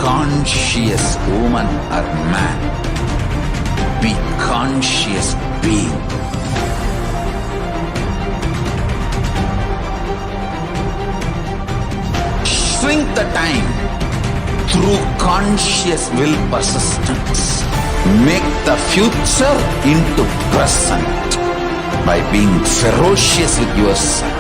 conscious woman or man. Be conscious being. Shrink the time through conscious will persistence. Make the future into present by being ferocious with yourself.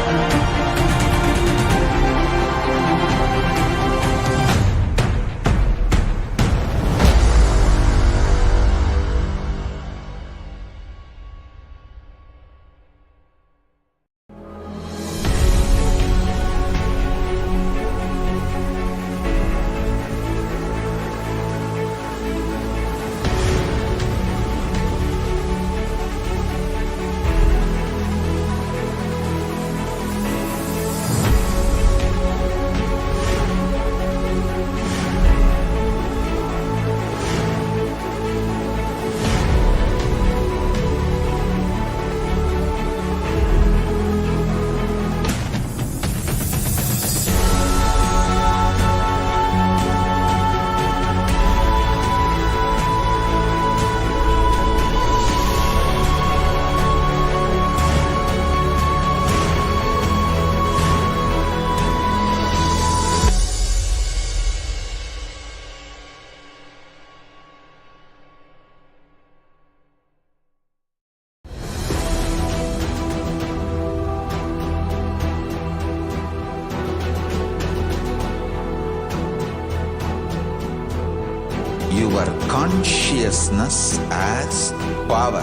Your consciousness has power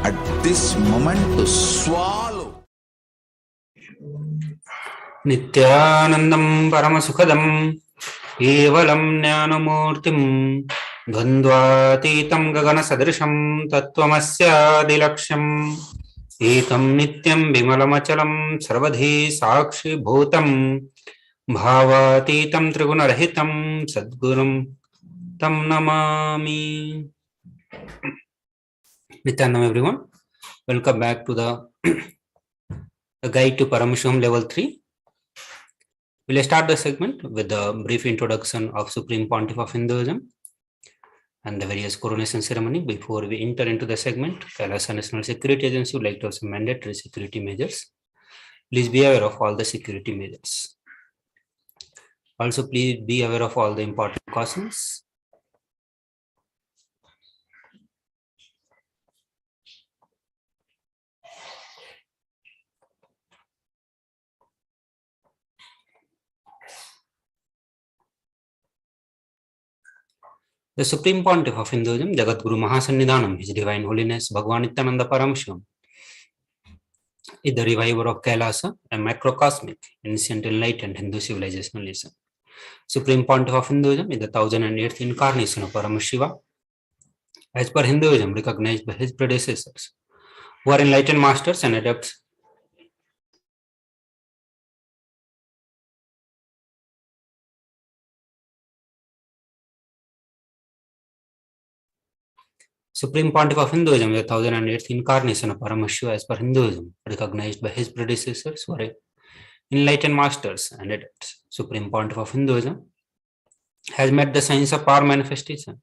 at this moment to swallow. Nithyanandam Paramasukhadam Kevalam Jnanamurtim Dvandvatitam Gaganasadrisham Tattvamasya Dilaksham Ekam Nityam Vimalamachalam Sarvadhi Sakshi Bhutam Bhavatitam Trigunarahitam Sadgurum Tam Namami. Nithyanam everyone. Welcome back to the guide to Paramashivoham level 3. We'll start the segment with a brief introduction of Supreme Pontiff of Hinduism and the various coronation ceremony. Before we enter into the segment, Kailasa National Security Agency would like to have some mandatory security measures. Please be aware of all the security measures. Also, please be aware of all the important cautions. The Supreme Pontiff of Hinduism, Jagat Guru Mahasannidhanam, His Divine Holiness Bhagavan Paramashivam, is the reviver of Kailasa, a macrocosmic, ancient enlightened Hindu civilizationalism. Supreme Pontiff of Hinduism is the 1008th incarnation of Paramashiva, as per Hinduism recognized by his predecessors, who are enlightened masters and adepts. Supreme Pontiff of Hinduism is the 1008th incarnation of Paramashiva as per Hinduism, recognized by his predecessors who are enlightened masters and adepts. Supreme Pontiff of Hinduism has made the science of power manifestation,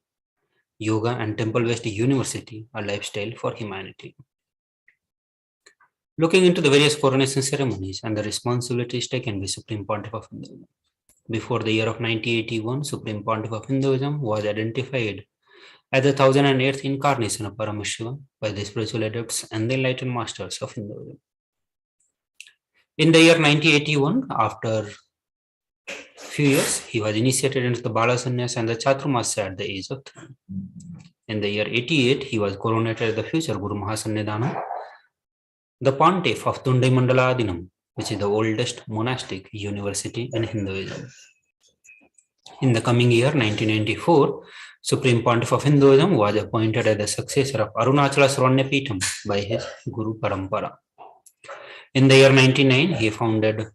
yoga and temple-based university a lifestyle for humanity. Looking into the various coronation ceremonies and the responsibilities taken by Supreme Pontiff of Hinduism. Before the year of 1981, Supreme Pontiff of Hinduism was identified as the 1008th incarnation of Paramashiva by the spiritual adepts and the enlightened masters of Hinduism. In the year 1981, after a few years, he was initiated into the Bala Sannyas and the Chaturmasya at the age of 3. In the year 88, he was coronated as the future Guru Mahasannidhanam, the Pontiff of Tundai Mandaladinam, which is the oldest monastic university in Hinduism. In the coming year, 1994, Supreme Pontiff of Hinduism was appointed as the successor of Arunachala Swarnapeetham by his Guru Parampara. In the year 1999, he founded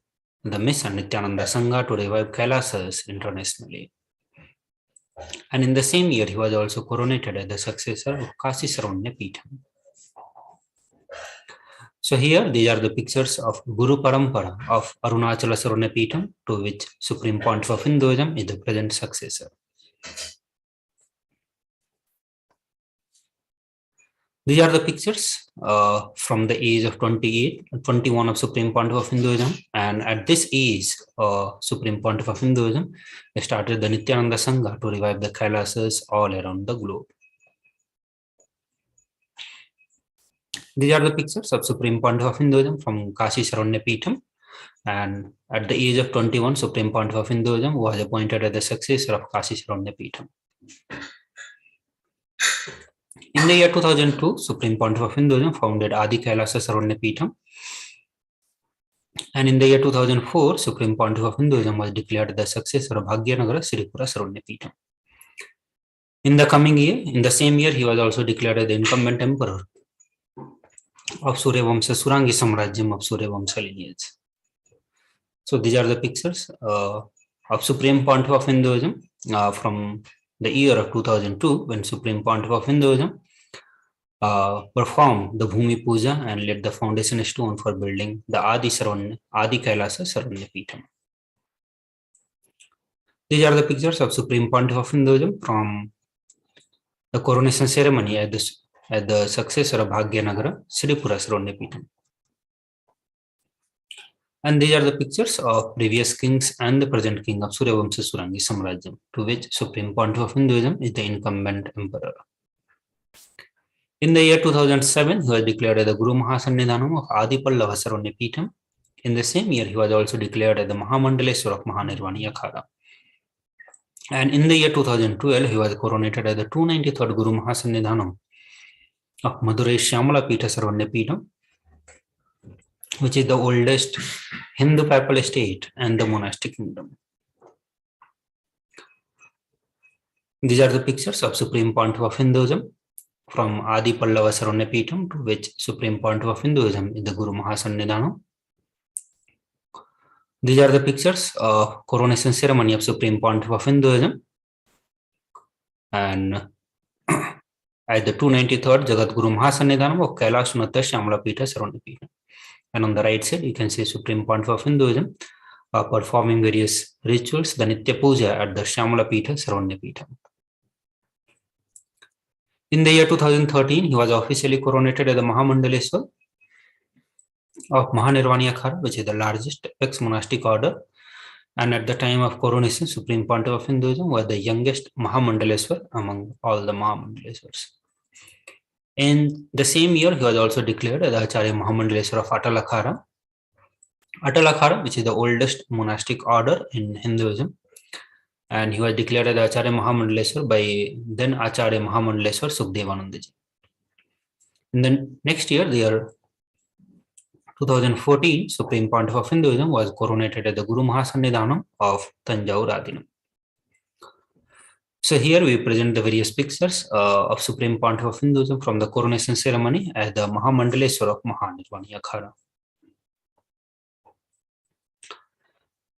the mission Nityananda Sangha to revive Kailasas internationally. And in the same year, he was also coronated as the successor of Kashi Swarnapeetham. So here, these are the pictures of Guru Parampara of Arunachala Swarnapeetham, to which Supreme Pontiff of Hinduism is the present successor. These are the pictures from the age of 21 of Supreme Pontiff of Hinduism. And at this age, Supreme Pontiff of Hinduism started the Nityananda Sangha to revive the Kailasas all around the globe. These are the pictures of Supreme Pontiff of Hinduism from Kashi Saranya Peetham. And at the age of 21, Supreme Pontiff of Hinduism was appointed as the successor of Kashi Saranya Peetham. In the year 2002, Supreme Pontiff of Hinduism founded Adi Kailasa Saranya Peetham. And in the year 2004, Supreme Pontiff of Hinduism was declared the successor of Bhagyanagara Siripura Saranya Peetham. In the coming year, in the same year, he was also declared the incumbent emperor of Suryavamsa Surangi Samrajyam of Suryavamsa lineage. So these are the pictures of Supreme Pontiff of Hinduism from the year of 2002, when Supreme Pontiff of Hinduism performed the Bhumi Puja and laid the foundation stone for building the Adi Kailasa Saranya Peetham. These are the pictures of Supreme Pontiff of Hinduism from the coronation ceremony at the successor of Bhagyanagara Siripura Saranya Peetham. And these are the pictures of previous kings and the present king of Suryavamsa Surangi Samrajyam, to which Supreme Pontiff of Hinduism is the incumbent emperor. In the year 2007, he was declared as the Guru Mahasannidhanam of Adi Pallava Saranya Peetham. In the same year, he was also declared as the Mahamandaleswar of Mahanirvani Akhada. And in the year 2012, he was coronated as the 293rd Guru Mahasannidhanam of Madurai Shyamala Peetha Saranya Peetham, which is the oldest Hindu papal state and the monastic kingdom. These are the pictures of Supreme Pontiff of Hinduism from Adi Pallava Saranya Peetham, to which Supreme Pontiff of Hinduism is the Guru Mahasannidhanam. These are the pictures of coronation ceremony of Supreme Pontiff of Hinduism and at the 293rd Jagat Guru Mahasannidhanam of Kailasanatta Shyamala Peetha Saranya Peetham. And on the right side, you can see Supreme Pontiff of Hinduism performing various rituals, the Nitya Puja at the Shyamala Peetha Saranya Peetham. In the year 2013, he was officially coronated as the Mahamandaleswar of Mahanirvani Akhada, which is the largest ex-monastic order. And at the time of coronation, Supreme Pontiff of Hinduism was the youngest Mahamandaleswar among all the Mahamandaleswars. In the same year, he was also declared as the Acharya Mahamandaleswar of Atal Akhada. Atal Akhada, which is the oldest monastic order in Hinduism. And he was declared as the Acharya Mahamandaleswar by then Acharya Mahamandaleswar Sukhdevanandaji. In the next year, the year 2014, Supreme Pontiff of Hinduism was coronated as the Guru Mahasannidhanam of Tanjavur Adinam. So here we present the various pictures of Supreme Pontiff of Hinduism from the coronation ceremony as the Mahamandaleswar of Mahanirvani Akhada.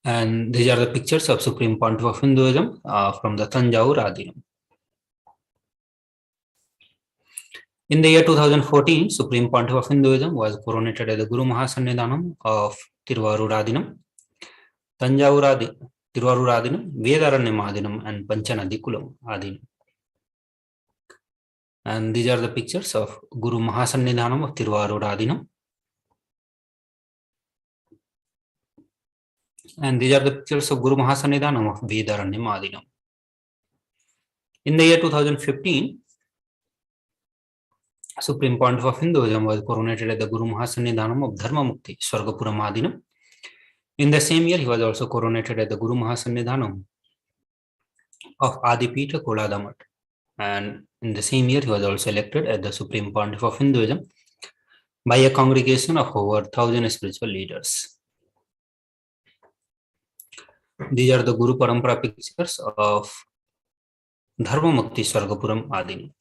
And these are the pictures of Supreme Pontiff of Hinduism from the Tanjavur Adinam. In the year 2014, Supreme Pontiff of Hinduism was coronated as the Guru Mahasannidhanam of Tiruvarur Adinam, Tanjavur Tiruvarur Adinam, Vedaranyam Adinam, and Panchanadikulam Adinam. And these are the pictures of Guru Mahasannidhanam of Tiruvarur Adinam. And these are the pictures of Guru Mahasannidhanam of Vedaranyam Adinam. In the year 2015, Supreme Pontiff of Hinduism was coronated as the Guru Mahasannidhanam of Dharma Mukti Swargapuram Adinam. In the same year, he was also coronated as the Guru Mahasannidhanam of Adipita Koladamat. And in the same year, he was also elected as the Supreme Pontiff of Hinduism by a congregation of over 1,000 spiritual leaders. These are the Guru Parampara pictures of Dharma Mukti Swargapuram Adinam.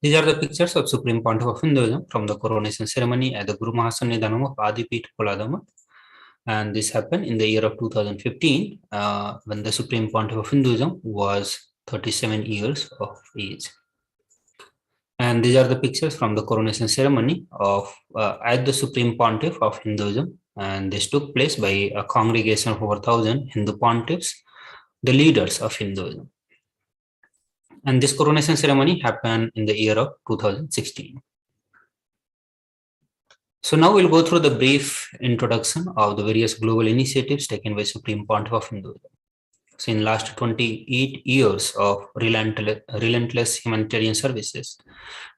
These are the pictures of Supreme Pontiff of Hinduism from the coronation ceremony at the Guru Mahasannidhanam of Adipita Koladamat. And this happened in the year of 2015 when the Supreme Pontiff of Hinduism was 37 years of age. And these are the pictures from the coronation ceremony of at the Supreme Pontiff of Hinduism. And this took place by a congregation of over 1,000 Hindu pontiffs the leaders of Hinduism. And this coronation ceremony happened in the year of 2016. So now we'll go through the brief introduction of the various global initiatives taken by Supreme Pontiff of Hinduism. So in last 28 years of relentless humanitarian services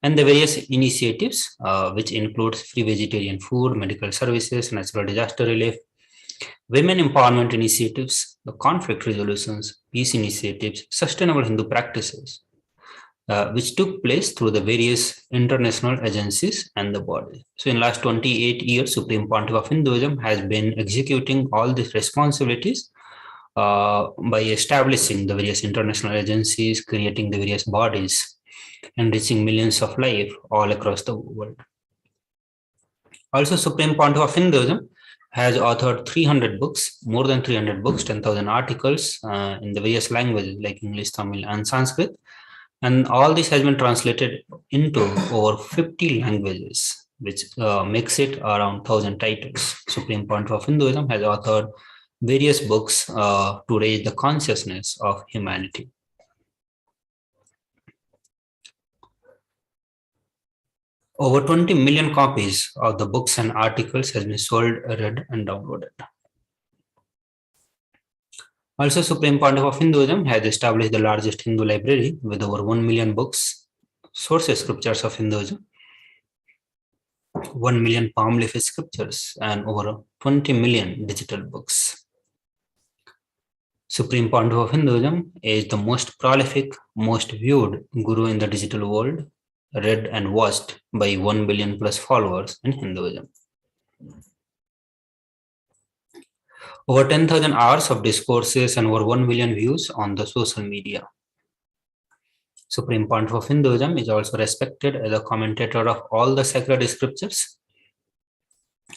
and the various initiatives, which includes free vegetarian food, medical services, natural disaster relief, women empowerment initiatives, the conflict resolutions, peace initiatives, sustainable Hindu practices, which took place through the various international agencies and the bodies. So in last 28 years, Supreme Pontiff of Hinduism has been executing all these responsibilities by establishing the various international agencies, creating the various bodies, and reaching millions of lives all across the world. Also, Supreme Pontiff of Hinduism has authored 300 books, more than 300 books, 10,000 articles in the various languages like English, Tamil, and Sanskrit. And all this has been translated into over 50 languages, which makes it around 1,000 titles. Supreme Pontiff of Hinduism has authored various books to raise the consciousness of humanity. Over 20 million copies of the books and articles has been sold, read, and downloaded. Also, Supreme Pontiff of Hinduism has established the largest Hindu library with over 1 million books, sources scriptures of Hinduism, 1 million palm leaf scriptures, and over 20 million digital books. Supreme Pontiff of Hinduism is the most prolific, most viewed guru in the digital world, read and watched by 1 billion plus followers in Hinduism. Over 10,000 hours of discourses and over 1 million views on the social media. Supreme Pontiff of Hinduism is also respected as a commentator of all the sacred scriptures,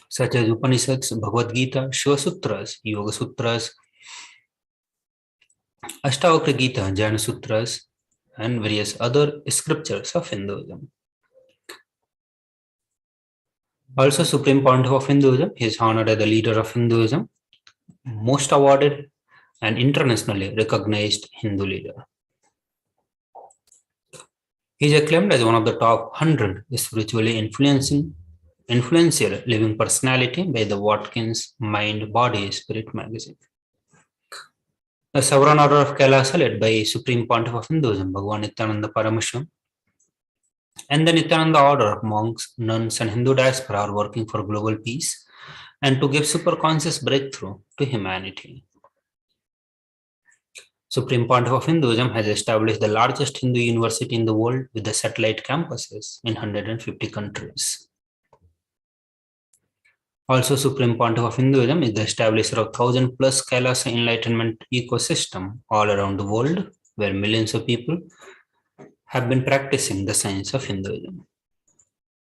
such as Upanishads, Bhagavad Gita, Shiva Sutras, Yoga Sutras, Ashtavakra Gita, Jaina Sutras, and various other scriptures of Hinduism. Also, Supreme Pontiff of Hinduism is honored as the leader of Hinduism, most awarded and internationally recognized Hindu leader. He is acclaimed as one of the top 100 spiritually influential living personality by the Watkins Mind, Body, Spirit magazine. The Sovereign Order of Kailasa, led by Supreme Pontiff of Hinduism, Bhagavan Nityananda Paramashivam, and the Nityananda Order of monks, nuns, and Hindu diaspora are working for global peace and to give superconscious breakthrough to humanity. Supreme Pontiff of Hinduism has established the largest Hindu university in the world with the satellite campuses in 150 countries. Also, Supreme Pontiff of Hinduism is the establisher of 1,000 plus Kailasa enlightenment ecosystem all around the world, where millions of people have been practicing the science of Hinduism.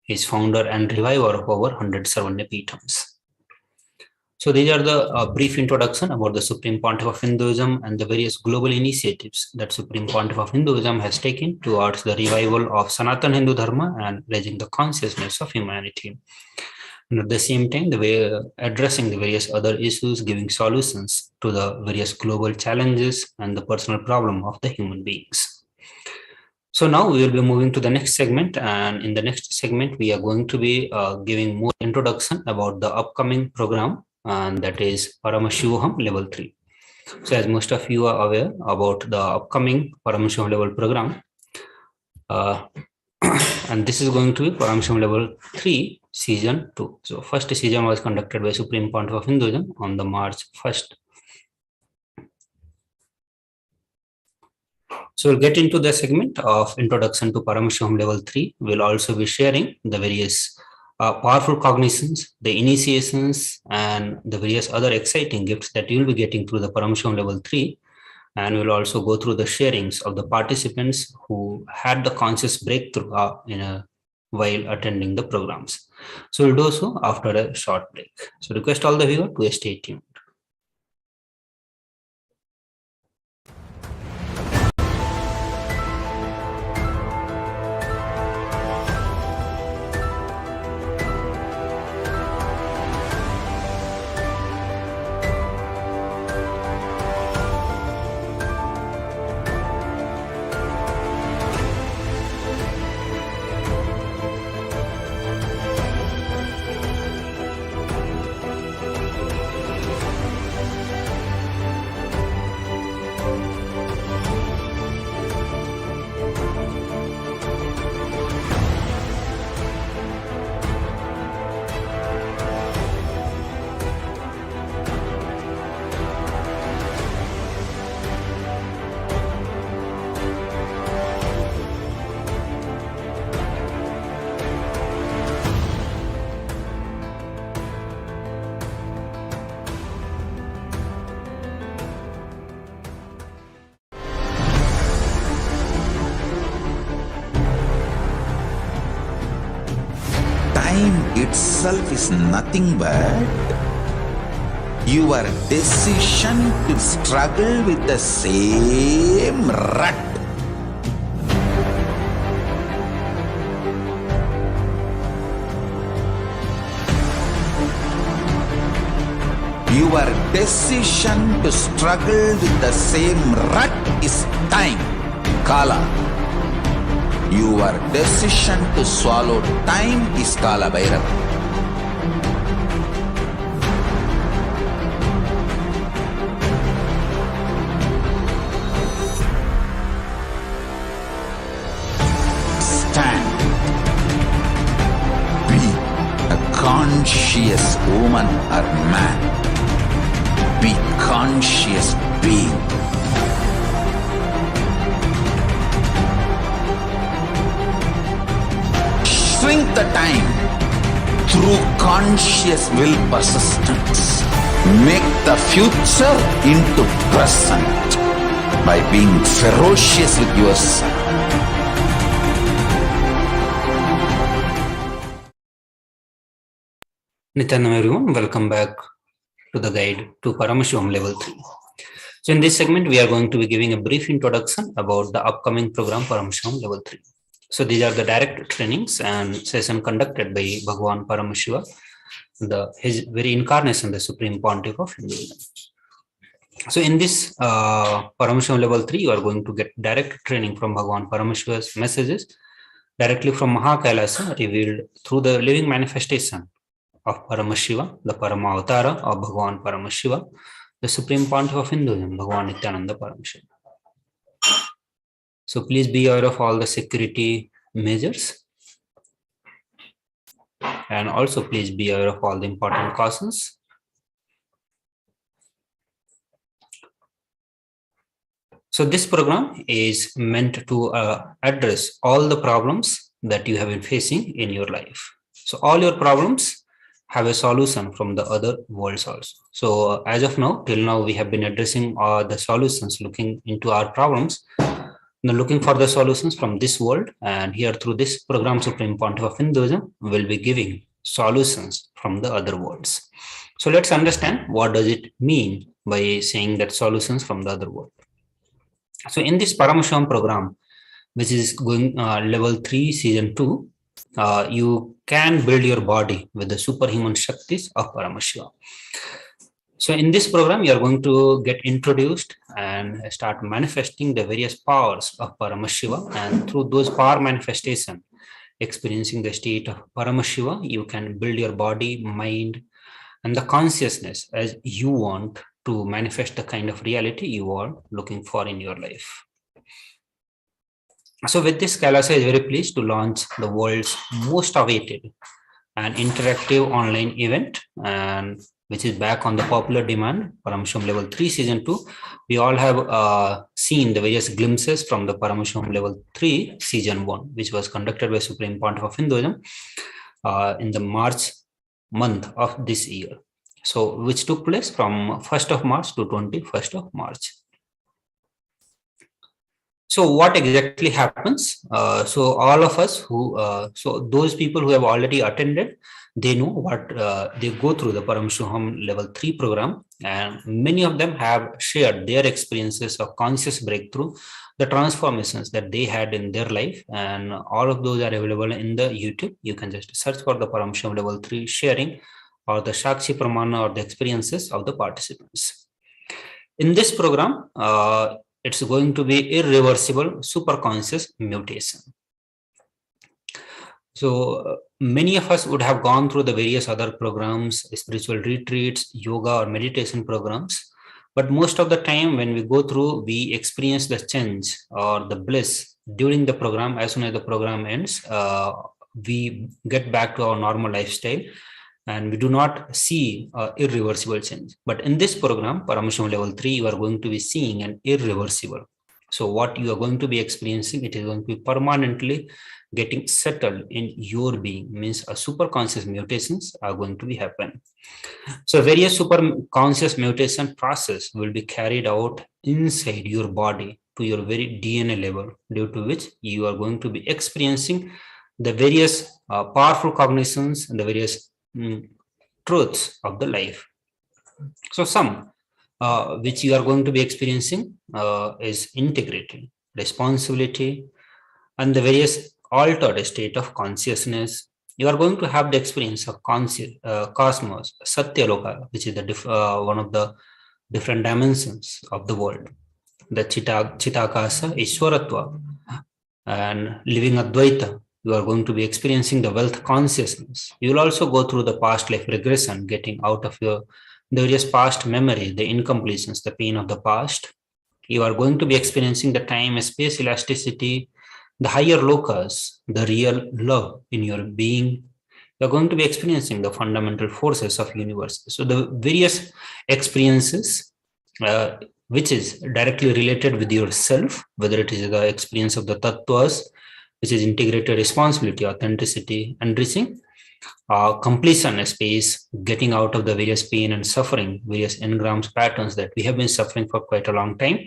He is founder and reviver of over 100 Sarvanyapithams. So these are the brief introduction about the Supreme Pontiff of Hinduism and the various global initiatives that Supreme Pontiff of Hinduism has taken towards the revival of Sanatana Hindu Dharma and raising the consciousness of humanity. And at the same time, the way addressing the various other issues, giving solutions to the various global challenges and the personal problem of the human beings. So now we will be moving to the next segment, and in the next segment, we are going to be giving more introduction about the upcoming program, and that is Paramashivoham Level 3. So as most of you are aware about the upcoming Paramashivoham Level program, and this is going to be Paramashivoham Level 3 Season 2. So first season was conducted by Supreme Pontiff of Hinduism on the March 1st. So we'll get into the segment of introduction to Paramashivoham Level 3. We'll also be sharing the various powerful cognitions, the initiations, and the various other exciting gifts that you'll be getting through the Paramashivoham Level 3. And we'll also go through the sharings of the participants who had the conscious breakthrough while attending the programs. So we'll do so after a short break. So request all the viewers to stay tuned. time itself is nothing but your decision to struggle with the same rut. Your decision to struggle with the same rut is time, Kala. Your decision to swallow time is Kala Bhairava. Stand. Be a conscious woman or man. Be conscious being. Shrink the time through conscious will persistence. Make the future into present by being ferocious with yourself. Nityanandam everyone, welcome back to the guide to Paramashivoham level 3. So in this segment, we are going to be giving a brief introduction about the upcoming program Paramashivoham level 3. So these are the direct trainings and session conducted by Bhagavan Paramashiva, his very incarnation, the Supreme Pontiff of Hinduism. So in this Paramashivoham level 3, you are going to get direct training from Bhagavan Paramashiva's messages directly from Kailasa, revealed through the living manifestation of Paramashiva, the Paramavatara of Bhagavan Paramashiva, the Supreme Pontiff of Hinduism, Bhagavan Nityananda Paramashivam. So please be aware of all the security measures. And also please be aware of all the important cautions. So this program is meant to address all the problems that you have been facing in your life. So all your problems have a solution from the other worlds also. So as of now, till now, we have been addressing the solutions, looking into our problems, looking for the solutions from this world. And here through this program, Supreme Pontiff of Hinduism will be giving solutions from the other worlds. So let's understand what does it mean by saying that solutions from the other world. So in this Paramashivoham program, which is going level 3, season 2, you can build your body with the superhuman Shaktis of Paramashiva. So in this program, you are going to get introduced and start manifesting the various powers of Paramashiva. And through those power manifestation, experiencing the state of Paramashiva, you can build your body, mind, and the consciousness as you want to manifest the kind of reality you are looking for in your life. So with this, Kailasa is very pleased to launch the world's most awaited and interactive online event, and which is back on the popular demand, Paramashivoham level 3, season 2. We all have seen the various glimpses from the Paramashivoham level 3, season 1, which was conducted by Supreme Pontiff of Hinduism in the March month of this year. So which took place from 1st of March to 21st of March. So what exactly happens? So all of us who, so those people who have already attended, they know what they go through the Paramashivoham level 3 program, and many of them have shared their experiences of conscious breakthrough, the transformations that they had in their life, and all of those are available in the YouTube. You can just search for the Paramashivoham level 3 sharing or the Shakshi Pramana or the experiences of the participants. In this program, it's going to be irreversible superconscious mutation. So many of us would have gone through the various other programs, spiritual retreats, yoga or meditation programs. But most of the time when we go through, we experience the change or the bliss during the program. As soon as the program ends, we get back to our normal lifestyle and we do not see irreversible change. But in this program, Paramashivoham level 3, you are going to be seeing an irreversible. So what you are going to be experiencing, it is going to be permanently getting settled in your being, means a superconscious mutations are going to be happen. So various superconscious mutation process will be carried out inside your body to your very DNA level, due to which you are going to be experiencing the various powerful cognitions and the various truths of the life. So some which you are going to be experiencing is integrity, responsibility, and the various altered state of consciousness. You are going to have the experience of cosmos, Satyaloka, which is the one of the different dimensions of the world, the Chitakasa, Ishwaratva, and living Advaita. You are going to be experiencing the wealth consciousness. You will also go through the past life regression, getting out of the various past memory, the incompletions, the pain of the past. You are going to be experiencing the time, space, elasticity, the higher locus, the real love in your being. You're going to be experiencing the fundamental forces of universe. So the various experiences which is directly related with yourself, whether it is the experience of the tattvas, which is integrated responsibility, authenticity, and reaching completion space, getting out of the various pain and suffering, various engrams patterns that we have been suffering for quite a long time,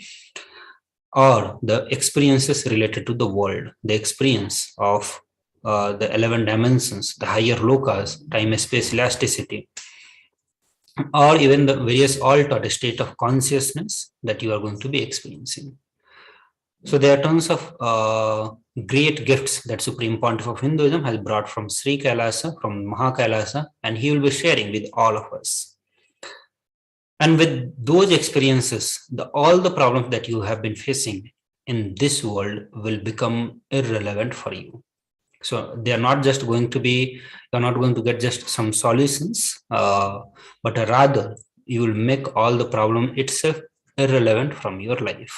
or the experiences related to the world, the experience of the 11 dimensions, the higher locus, time, space, elasticity, or even the various altered state of consciousness that you are going to be experiencing. So there are tons of great gifts that Supreme Pontiff of Hinduism has brought from Sri Kailasa, from Maha Kailasa, and he will be sharing with all of us. And with those experiences, all the problems that you have been facing in this world will become irrelevant for you. So they are not just going to be, you're not going to get just some solutions, but rather you will make all the problem itself irrelevant from your life.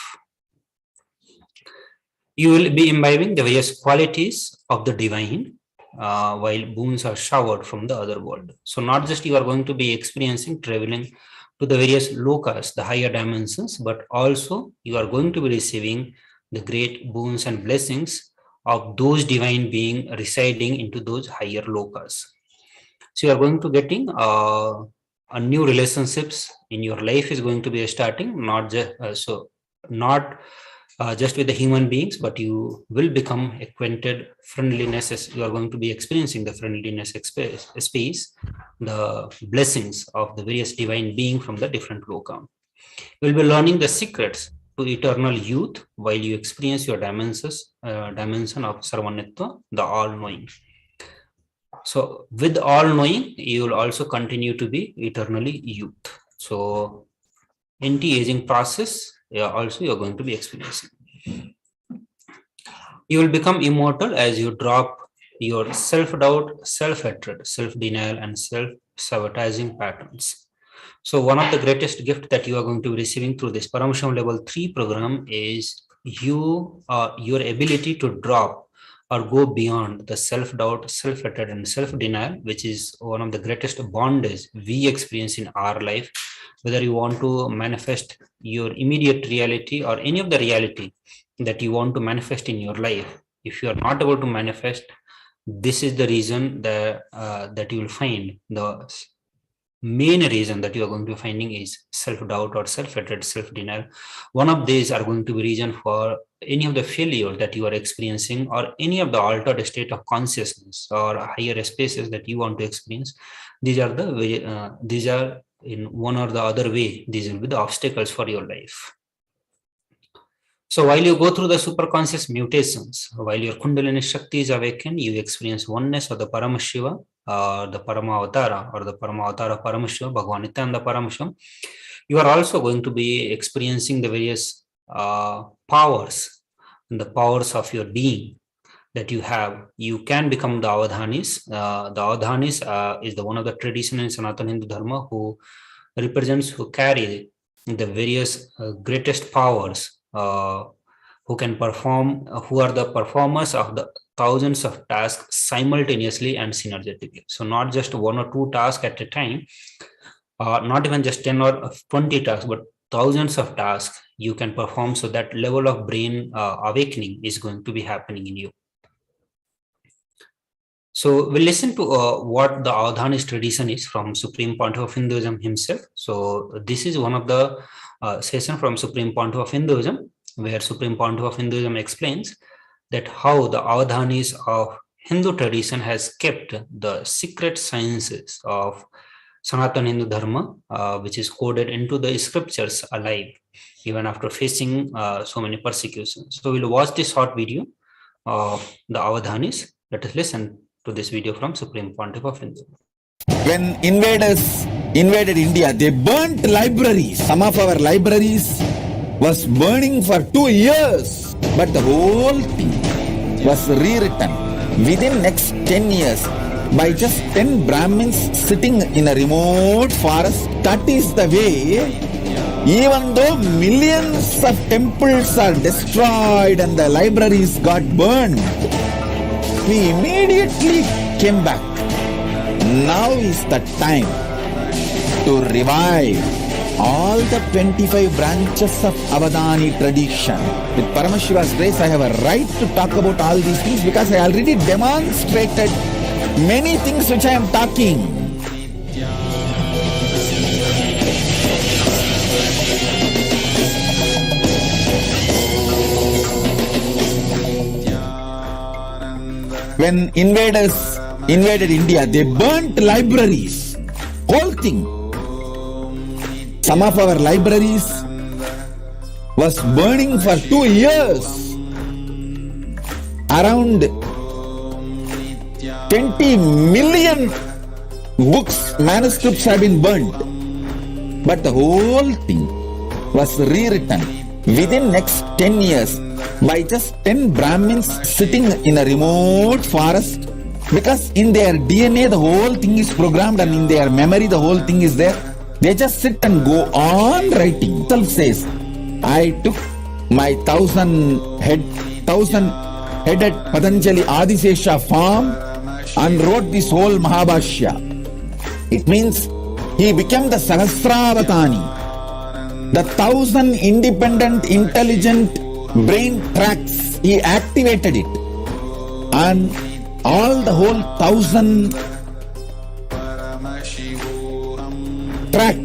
You will be imbibing the various qualities of the divine while boons are showered from the other world. So not just you are going to be experiencing, traveling to the various lokas, the higher dimensions, but also you are going to be receiving the great boons and blessings of those divine beings residing into those higher lokas. So you are going to getting a new relationships in your life is going to be starting, not just just with the human beings, but you will become acquainted friendliness. You are going to be experiencing the friendliness space, the blessings of the various divine being from the different loka. You will be learning the secrets to eternal youth while you experience your dimension of Sarvanitva, the all-knowing. So with all-knowing, you will also continue to be eternally youth. So anti-aging process, also you're going to be experiencing. You will become immortal as you drop your self-doubt, self-hatred, self-denial, and self-sabotaging patterns. So one of the greatest gifts that you are going to be receiving through this Paramashivoham Level 3 program is your ability to drop or go beyond the self-doubt, self-hatred, and self-denial, which is one of the greatest bondages we experience in our life. Whether you want to manifest your immediate reality or any of the reality that you want to manifest in your life, if you are not able to manifest, this is the reason that you will find the main reason that you are going to be finding is self-doubt or self-hatred, self-denial. One of these are going to be reason for any of the failure that you are experiencing or any of the altered state of consciousness or higher spaces that you want to experience. These are in one or the other way, these will be the obstacles for your life. So while you go through the superconscious mutations, while your Kundalini Shakti is awakened, you experience oneness of the Paramashiva, the Paramavatara, or the Paramavatara Paramashiva, Bhagavan Nityananda Paramashivam. You are also going to be experiencing the various powers, and the powers of your being that you have. You can become the Avadhanis. The Avadhanis is the one of the tradition in Sanatana Hindu Dharma who carry the various greatest powers, who can perform, who are the performers of the thousands of tasks simultaneously and synergetically. So not just one or two tasks at a time, not even just 10 or 20 tasks, but thousands of tasks you can perform. So that level of brain awakening is going to be happening in you. So we'll listen to what the Avadhanis tradition is from Supreme Pontiff of Hinduism himself. So this is one of the session from Supreme Pontiff of Hinduism, where Supreme Pontiff of Hinduism explains that how the Avadhanis of Hindu tradition has kept the secret sciences of Sanatana Hindu Dharma, which is coded into the scriptures, alive, even after facing so many persecutions. So we'll watch this short video of the Avadhanis. Let us listen to this video from Supreme Pontiff of Hinduism. When invaders invaded India, they burnt libraries. Some of our libraries was burning for 2 years, but the whole thing was rewritten within next 10 years by just 10 Brahmins sitting in a remote forest. That is the way, even though millions of temples are destroyed and the libraries got burned, we immediately came back. Now is the time to revive all the 25 branches of Avadhani tradition. With Paramashiva's grace, I have a right to talk about all these things because I already demonstrated many things which I am talking. When invaders invaded India, they burnt libraries, whole thing. Some of our libraries was burning for 2 years. Around 20 million books, manuscripts have been burnt. But the whole thing was rewritten within next 10 years by just 10 Brahmins sitting in a remote forest. Because in their DNA the whole thing is programmed and in their memory the whole thing is there. They just sit and go on writing. Self says, I took my 1,000-headed Patanjali Adisesha form and wrote this whole Mahabhashya. It means he became the Sahasravatani, the 1,000 independent, intelligent brain tracks. He activated it. And all the whole 1,000 track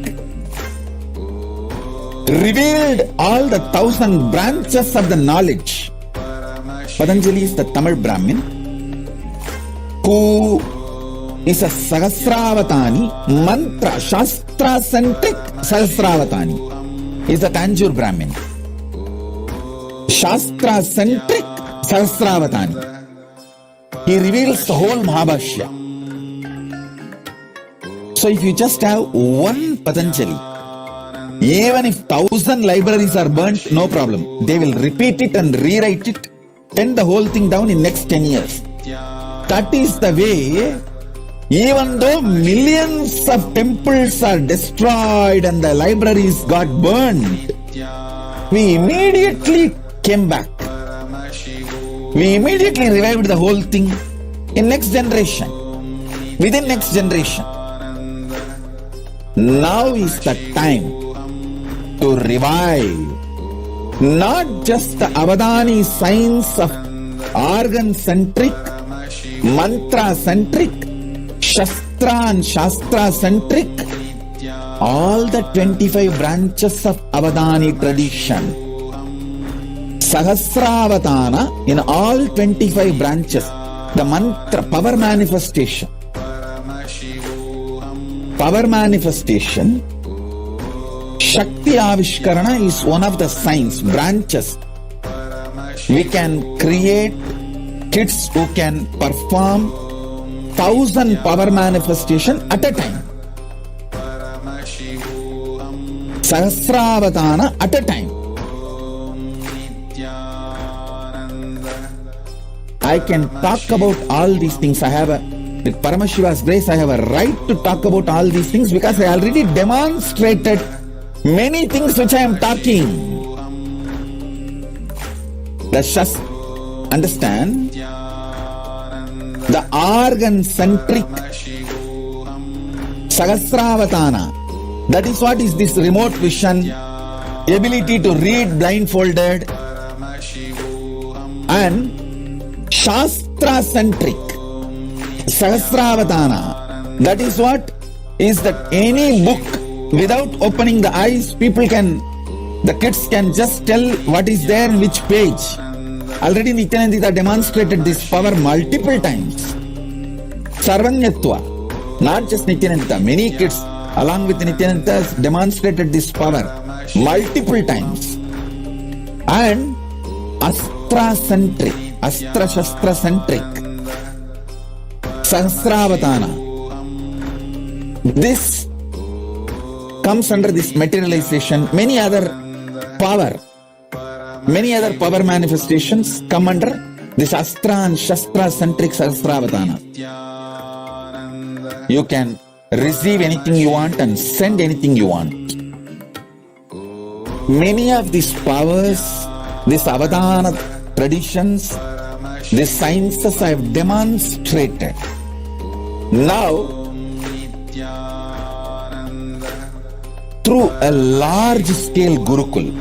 revealed all the 1,000 branches of the knowledge. Patanjali is the Tamil Brahmin who is a Sahasravatani, mantra, Shastra-centric Sahasravatani. He is a Tanjore Brahmin. Shastra-centric Sahasravatani. He reveals the whole Mahabhashya. So if you just have one Patanjali, even if 1,000 libraries are burnt, no problem. They will repeat it and rewrite it, turn the whole thing down in next 10 years. That is the way, even though millions of temples are destroyed and the libraries got burned, we immediately came back. We immediately revived the whole thing in next generation, within next generation. Now is the time to revive not just the Avadhani science of organ-centric, mantra-centric, Shastra and Shastra-centric, all the 25 branches of Avadhani tradition. Sahasravatana in all 25 branches. The mantra, power manifestation. Power manifestation. Shakti Avishkarana is one of the signs, branches. We can create kids who can perform 1,000 power manifestation at a time. Sahasravatana at a time. I can talk about all these things. With Paramashiva's grace, I have a right to talk about all these things because I already demonstrated many things which I am talking. Understand? The organ-centric Sahasravatana. That is what is this remote vision, ability to read blindfolded, and Shastra-centric Sahasravatana. That is what is that any book without opening the eyes, the kids can just tell what is there in which page. Already Nityananda demonstrated this power multiple times. Sarvanyatva, not just Nityananda, many kids along with Nityananda demonstrated this power multiple times. And astra-centric, astra-shastra-centric, Sahasravatana. This comes under this materialization. Many other power manifestations come under this astra and shastra-centric Sahasravatana. You can receive anything you want and send anything you want. Many of these powers, these avadana traditions, these sciences I have demonstrated. Now, through a large-scale Gurukul,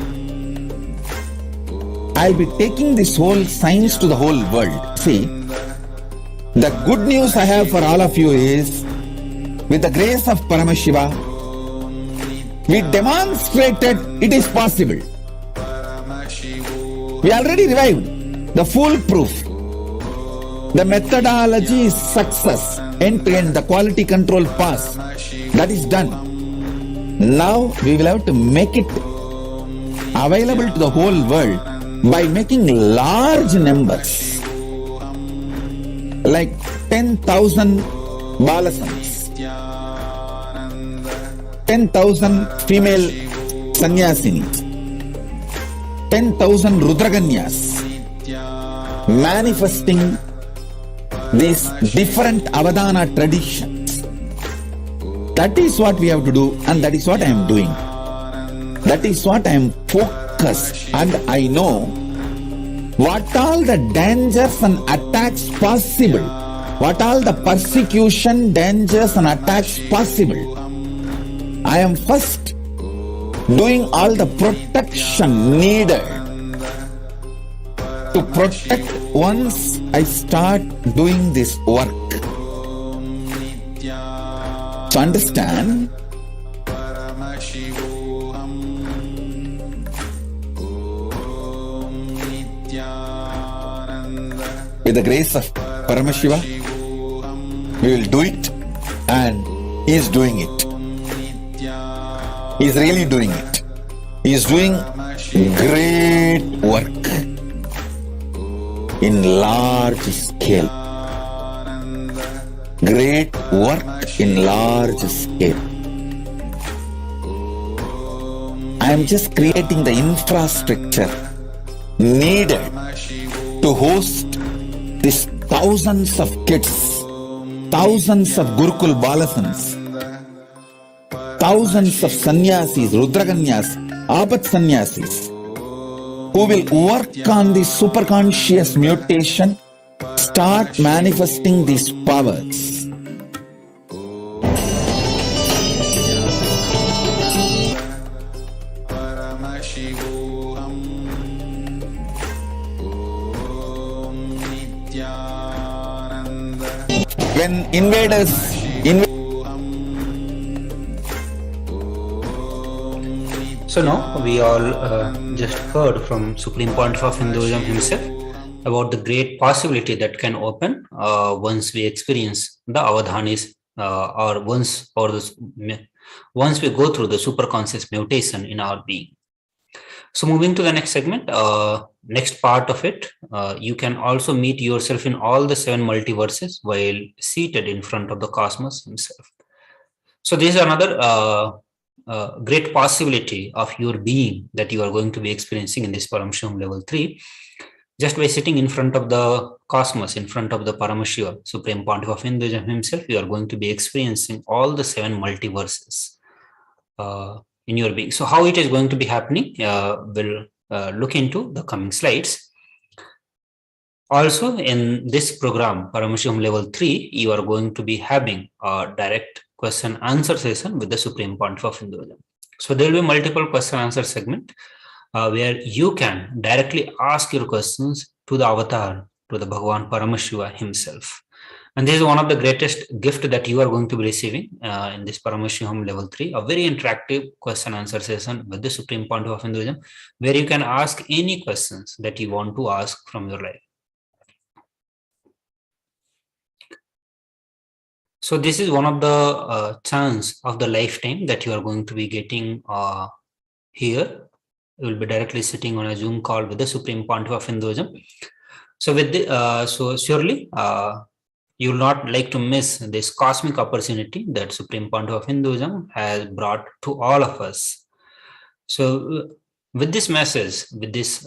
I'll be taking this whole science to the whole world. See, the good news I have for all of you is, with the grace of Paramashiva, we demonstrated it is possible. We already revived the foolproof. The methodology is success. End-to-end, the quality control pass. That is done. Now we will have to make it available to the whole world by making large numbers. Like 10,000 balasans. 10,000 female sannyasinis, 10,000 rudraganyas, manifesting these different avadana traditions. That is what we have to do, and that is what I am doing. That is what I am focused, and I know what all the dangers and attacks possible, what all the persecution, dangers and attacks possible. I am first doing all the protection needed to protect once I start doing this work. So understand, with the grace of Paramashiva, we will do it, and he is doing it. He is really doing it. He is doing great work in large scale. Great work in large scale. I am just creating the infrastructure needed to host these thousands of kids, thousands of Gurukul Balasans, thousands of sannyasis, rudraganyas, apat sannyasis, who will work on the superconscious mutation, start manifesting these powers. When invaders So now we all just heard from Supreme Pontiff of Hinduism himself about the great possibility that can open once we experience the avadhanis or once we go through the superconscious mutation in our being. So moving to the next segment, next part of it, you can also meet yourself in all the 7 multiverses while seated in front of the cosmos himself. So this is another great possibility of your being that you are going to be experiencing in this Paramashivoham level 3, just by sitting in front of the cosmos, in front of the Paramashiva, Supreme Pontiff of Hinduism himself. You are going to be experiencing all the 7 multiverses in your being. So how it is going to be happening, we'll look into the coming slides. Also in this program, Paramashivoham level 3, you are going to be having a direct question answer session with the Supreme Pontiff of Hinduism. So there will be multiple question answer segment where you can directly ask your questions to the avatar, to the Bhagavan Paramashiva himself. And this is one of the greatest gift that you are going to be receiving in this Paramashivoham level 3, a very interactive question answer session with the Supreme Pontiff of Hinduism, where you can ask any questions that you want to ask from your life. So this is one of the chance of the lifetime that you are going to be getting here. You will be directly sitting on a Zoom call with the Supreme Pontiff of Hinduism. So with the, so surely you will not like to miss this cosmic opportunity that Supreme Pontiff of Hinduism has brought to all of us. So with this message, with this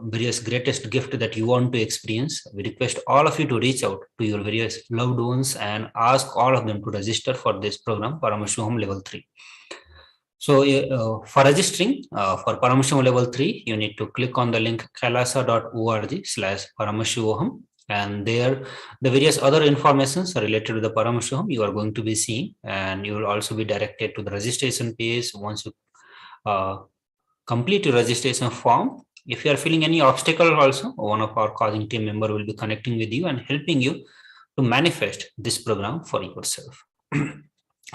various greatest gift that you want to experience, we request all of you to reach out to your various loved ones and ask all of them to register for this program, Paramashivoham Level 3. So for registering for Paramashivoham Level 3, you need to click on the link kailasa.org/Paramashivoham. And there, the various other informations related to the Paramashivoham you are going to be seeing, and you will also be directed to the registration page once you complete your registration form. If you are feeling any obstacle also, one of our causing team member will be connecting with you and helping you to manifest this program for yourself.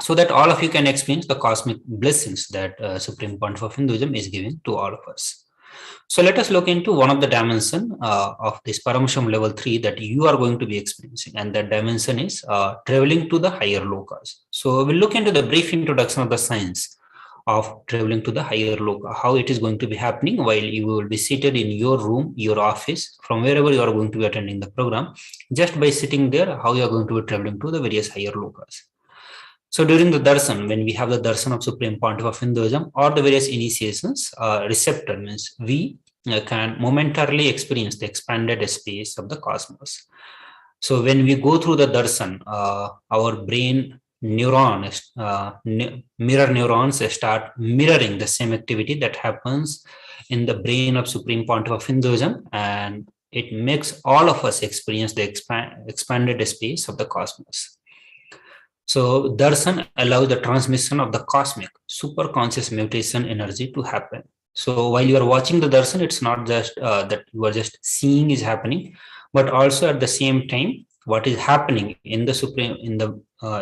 So that all of you can experience the cosmic blessings that Supreme Pontiff of Hinduism is giving to all of us. So let us look into one of the dimensions of this Paramashivoham level 3 that you are going to be experiencing, and that dimension is traveling to the higher lokas. So we'll look into the brief introduction of the science of traveling to the higher loka, how it is going to be happening while you will be seated in your room, your office, from wherever you are going to be attending the program. Just by sitting there, how you are going to be traveling to the various higher lokas. So during the darshan, when we have the darshan of Supreme Pontiff of Hinduism or the various initiations, receptor means we can momentarily experience the expanded space of the cosmos. So when we go through the darshan, our brain neurons, mirror neurons start mirroring the same activity that happens in the brain of Supreme Pontiff of Hinduism, and it makes all of us experience the expanded space of the cosmos. So darshan allows the transmission of the cosmic superconscious mutation energy to happen. So while you are watching the darshan, it's not just that you are just seeing is happening, but also at the same time, what is happening in the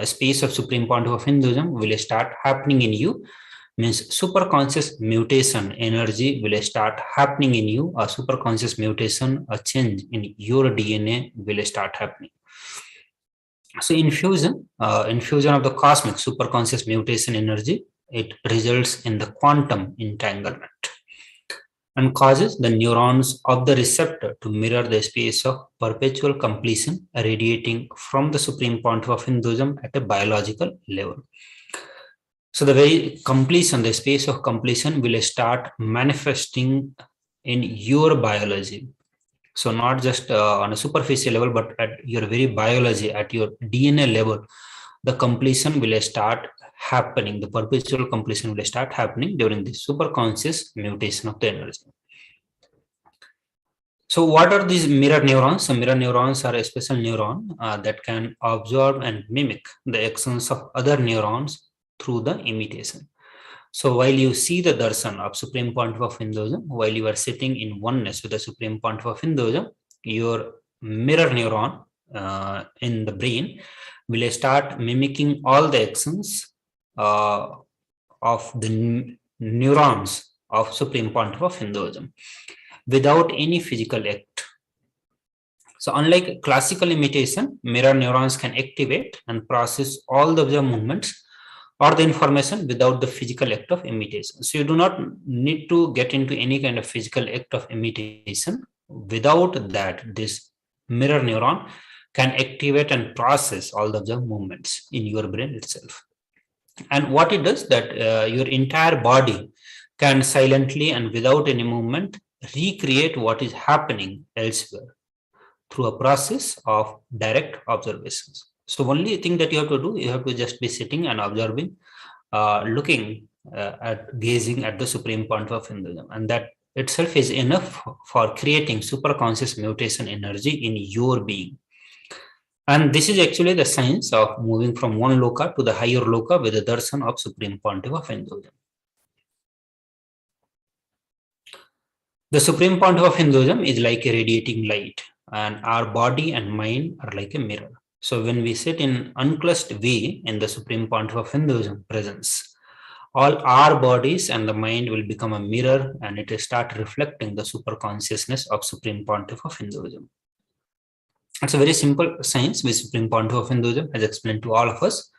space of Supreme Pontiff of Hinduism will start happening in you. Means superconscious mutation energy will start happening in you. A superconscious mutation, a change in your DNA will start happening. So infusion of the cosmic superconscious mutation energy, it results in the quantum entanglement and causes the neurons of the receptor to mirror the space of perpetual completion radiating from the Supreme Pontiff of Hinduism at a biological level. So the very completion, the space of completion will start manifesting in your biology. So not just on a superficial level, but at your very biology, at your DNA level, the completion will start happening. The perpetual completion will start happening during the superconscious mutation of the energy. So what are these mirror neurons? So mirror neurons are a special neuron that can absorb and mimic the actions of other neurons through the imitation. So while you see the darshan of Supreme Pontiff of Hinduism, while you are sitting in oneness with the Supreme Pontiff of Hinduism, your mirror neuron in the brain will start mimicking all the actions of the neurons of Supreme Pontiff of Hinduism without any physical act. So unlike classical imitation, mirror neurons can activate and process all the movements or the information without the physical act of imitation. So you do not need to get into any kind of physical act of imitation. Without that, this mirror neuron can activate and process all the movements in your brain itself. And what it does that your entire body can silently and without any movement recreate what is happening elsewhere through a process of direct observations. So only thing that you have to do, you have to just be sitting and observing, looking at gazing at the Supreme Pontiff of Hinduism, and that itself is enough for creating superconscious mutation energy in your being. And this is actually the science of moving from one loka to the higher loka with the darshan of Supreme Pontiff of Hinduism. The Supreme Pontiff of Hinduism is like a radiating light, and our body and mind are like a mirror. So when we sit in unclassed way in the Supreme Pontiff of Hinduism presence, all our bodies and the mind will become a mirror, and it will start reflecting the super consciousness of Supreme Pontiff of Hinduism. It's a very simple science which Supreme Pontiff of Hinduism has explained to all of us.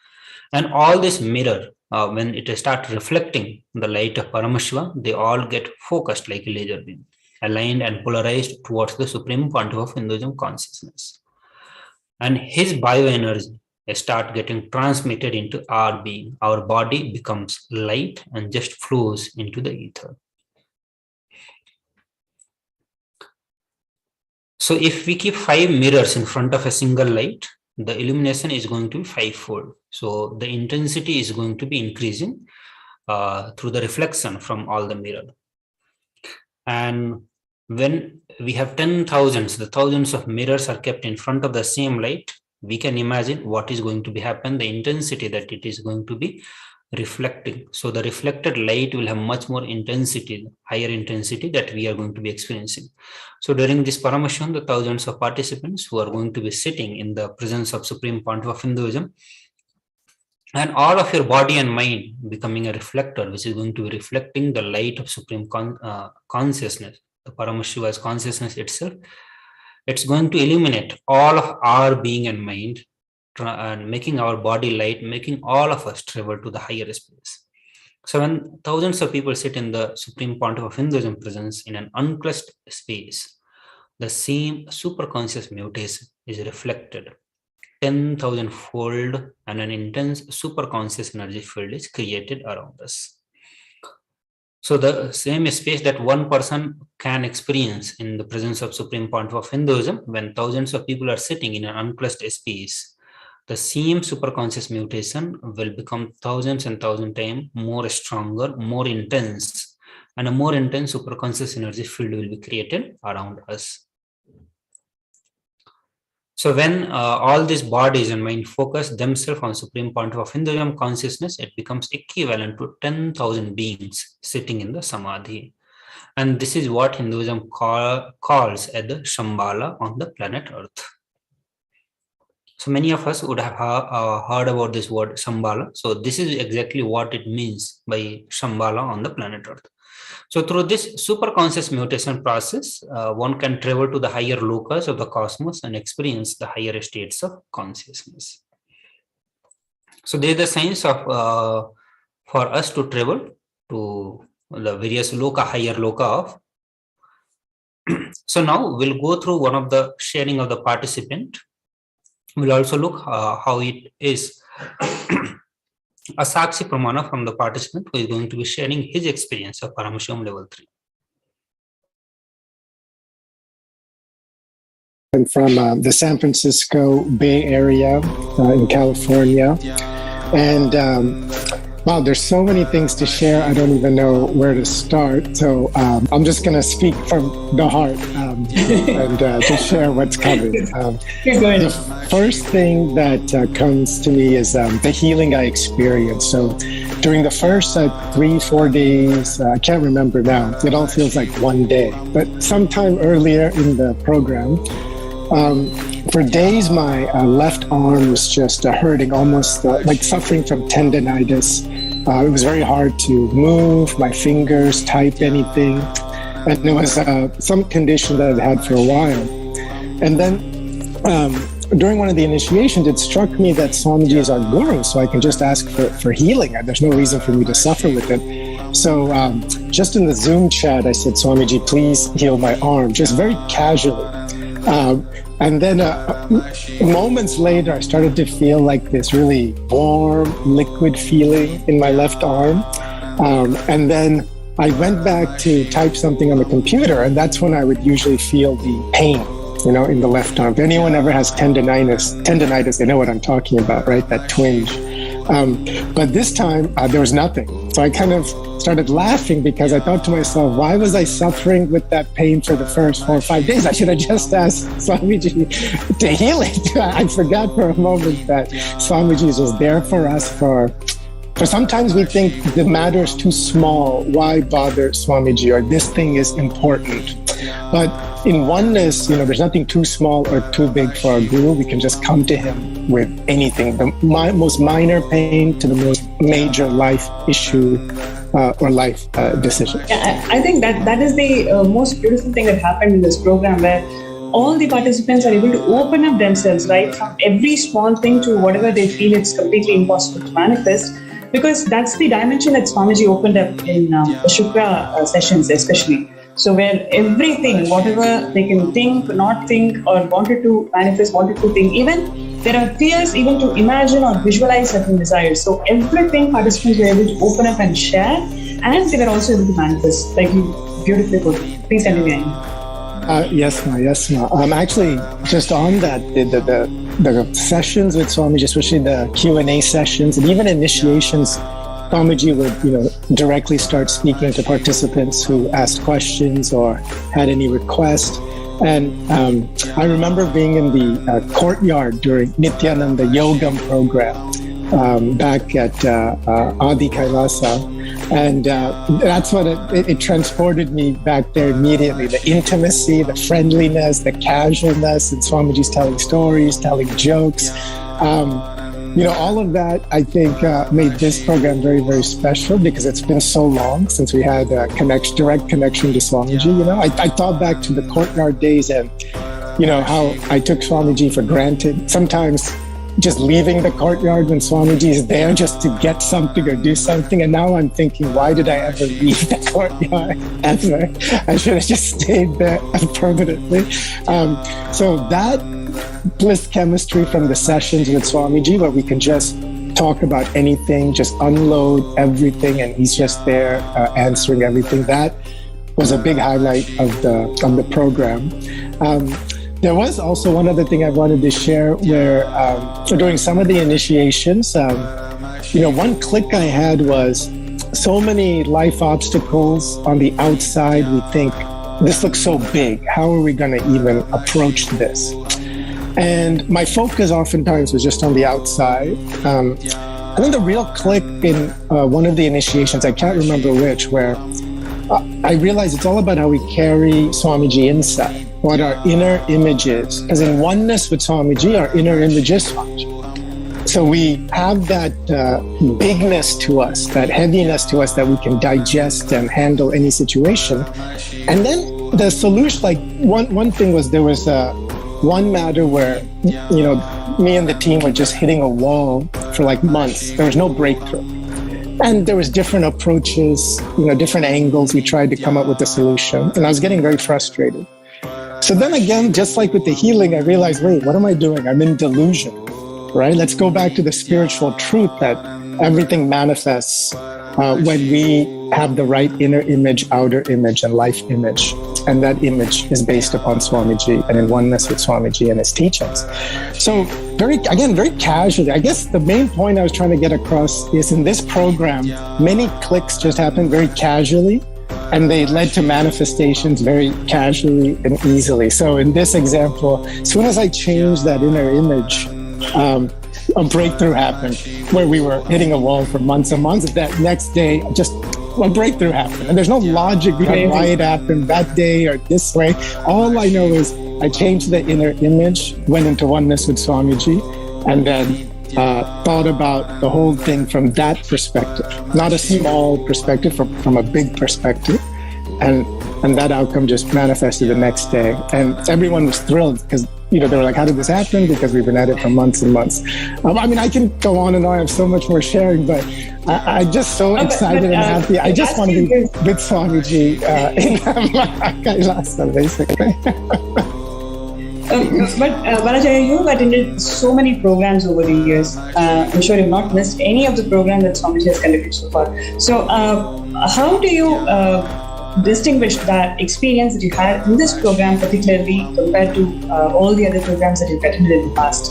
And all this mirror, when it starts reflecting the light of Paramashiva, they all get focused like a laser beam, aligned and polarized towards the Supreme Pontiff of Hinduism consciousness. And his bioenergy start getting transmitted into our being. Our body becomes light and just flows into the ether. So if we keep 5 mirrors in front of a single light, the illumination is going to be 5-fold. So the intensity is going to be increasing through the reflection from all the mirror. And when we have the thousands of mirrors are kept in front of the same light, we can imagine what is going to be happen, the intensity that it is going to be reflecting. So the reflected light will have much more intensity, higher intensity that we are going to be experiencing. So during this Paramashivam, the thousands of participants who are going to be sitting in the presence of Supreme Pontiff of Hinduism, and all of your body and mind becoming a reflector, which is going to be reflecting the light of Supreme Consciousness, the Paramashiva's consciousness itself. It's going to illuminate all of our being and mind, and making our body light, making all of us travel to the higher space. So when thousands of people sit in the Supreme Pontiff of Hinduism presence in an unclassed space, the same superconscious mutation is reflected 10,000-fold, and an intense superconscious energy field is created around us. So the same space that one person can experience in the presence of Supreme Pontiff of Hinduism, when thousands of people are sitting in an unclassed space, the same superconscious mutation will become thousands and thousand times more stronger, more intense, and a more intense superconscious energy field will be created around us. So when all these bodies and mind focus themselves on Supreme Pontiff of Hinduism consciousness, it becomes equivalent to 10,000 beings sitting in the Samadhi. And this is what Hinduism calls as the Shambhala on the planet Earth. So many of us would have heard about this word Shambhala. So this is exactly what it means by Shambhala on the planet Earth. So through this superconscious mutation process, one can travel to the higher locus of the cosmos and experience the higher states of consciousness. So there is the science of for us to travel to the various higher loka of. So now we'll go through one of the sharing of the participant. We'll also look how it is a Sakshi Pramana from the participant who is going to be sharing his experience of Paramashivam level 3. I'm from the San Francisco Bay Area in California. And wow, there's so many things to share. I don't even know where to start. So I'm just going to speak from the heart and just share what's coming. The first thing that comes to me is the healing I experienced. So during the first 3-4 days, I can't remember now, it all feels like one day. But sometime earlier in the program, for days, my left arm was just hurting, almost like suffering from tendinitis. It was very hard to move my fingers, type anything. And it was some condition that I'd had for a while. And then during one of the initiations, it struck me that Swamiji is our guru, so I can just ask for healing. There's no reason for me to suffer with it. So just in the Zoom chat, I said, Swamiji, please heal my arm, just very casually. And then moments later, I started to feel like this really warm, liquid feeling in my left arm. And then I went back to type something on the computer, and that's when I would usually feel the pain, in the left arm. If anyone ever has tendinitis, they know what I'm talking about, right? That twinge. But this time, there was nothing. So I kind of started laughing because I thought to myself, why was I suffering with that pain for the first 4 or 5 days? I should have just asked Swamiji to heal it. I forgot for a moment that Swamiji is just there for us for sometimes we think the matter is too small. Why bother Swamiji? Or this thing is important. But in oneness, there's nothing too small or too big for our guru. We can just come to him with anything, the most minor pain to the most major life issue or life decision. Yeah, I think that is the most beautiful thing that happened in this program, where all the participants are able to open up themselves, right, from every small thing to whatever they feel it's completely impossible to manifest, because that's the dimension that Swamiji opened up in the Shukra sessions especially. So where everything, whatever they can think, not think, or wanted to manifest, wanted to think, even there are fears even to imagine or visualize certain desires. So everything participants were able to open up and share, and they were also able to manifest, like you beautifully put. Please continue. Yes, ma. Actually, just on that, the sessions with Swamiji, especially the Q&A sessions and even initiations, Swamiji would, directly start speaking to participants who asked questions or had any requests. And I remember being in the courtyard during Nithyananda Yogam program back at Adi Kailasa. And that's what it transported me back there immediately. The intimacy, the friendliness, the casualness, and Swamiji's telling stories, telling jokes. All of that, I think, made this program very, very special, because it's been so long since we had a direct connection to Swamiji. I thought back to the courtyard days and, how I took Swamiji for granted. Sometimes just leaving the courtyard when Swamiji is there just to get something or do something. And now I'm thinking, why did I ever leave the courtyard ever? I should have just stayed there permanently. So that bliss chemistry from the sessions with Swamiji, where we can just talk about anything, just unload everything, and he's just there answering everything. That was a big highlight of the program. There was also one other thing I wanted to share, where during some of the initiations, one click I had was so many life obstacles on the outside. We think, this looks so big. How are we going to even approach this? And my focus oftentimes was just on the outside. And then the real click in one of the initiations, I can't remember which, where I realized it's all about how we carry Swamiji inside, what our inner image is. Because in oneness with Swamiji, our inner image is Swamiji. So we have that bigness to us, that heaviness to us that we can digest and handle any situation. And then the solution, like one thing was, there was one matter where, me and the team were just hitting a wall for like months. There was no breakthrough. And there was different approaches, different angles. We tried to come up with a solution, and I was getting very frustrated. So then again, just like with the healing, I realized, wait, what am I doing? I'm in delusion, right? Let's go back to the spiritual truth that everything manifests when we have the right inner image, outer image, and life image. And that image is based upon Swamiji and in oneness with Swamiji and his teachings. So very casually, I guess the main point I was trying to get across is, in this program, many clicks just happened very casually, and they led to manifestations very casually and easily. So in this example, as soon as I changed that inner image, a breakthrough happened, where we were hitting a wall for months and months. That next day, just a breakthrough happened. And there's no logic behind why it happened that day or this way. All I know is I changed the inner image, went into oneness with Swamiji, and then thought about the whole thing from that perspective, not a small perspective, from a big perspective. And that outcome just manifested the next day. And everyone was thrilled, because they were like, how did this happen? Because we've been at it for months and months. I can go on and on. I have so much more sharing, but I'm just so excited and happy. I just want to be with Swamiji in Kailasa, basically. But Balajaya, you have attended so many programs over the years. I'm sure you've not missed any of the programs that Swamiji has conducted so far. So how do you distinguish that experience that you had in this program particularly compared to all the other programs that you've attended in the past?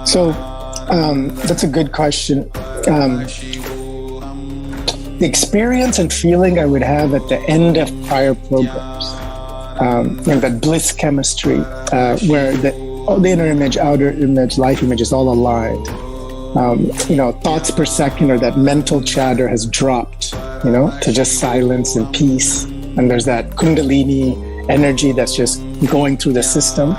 So that's a good question. The experience and feeling I would have at the end of prior programs, that bliss chemistry, where the inner image, outer image, life image is all aligned. Thoughts per second, or that mental chatter has dropped, to just silence and peace. and there's that Kundalini energy that's just going through the system.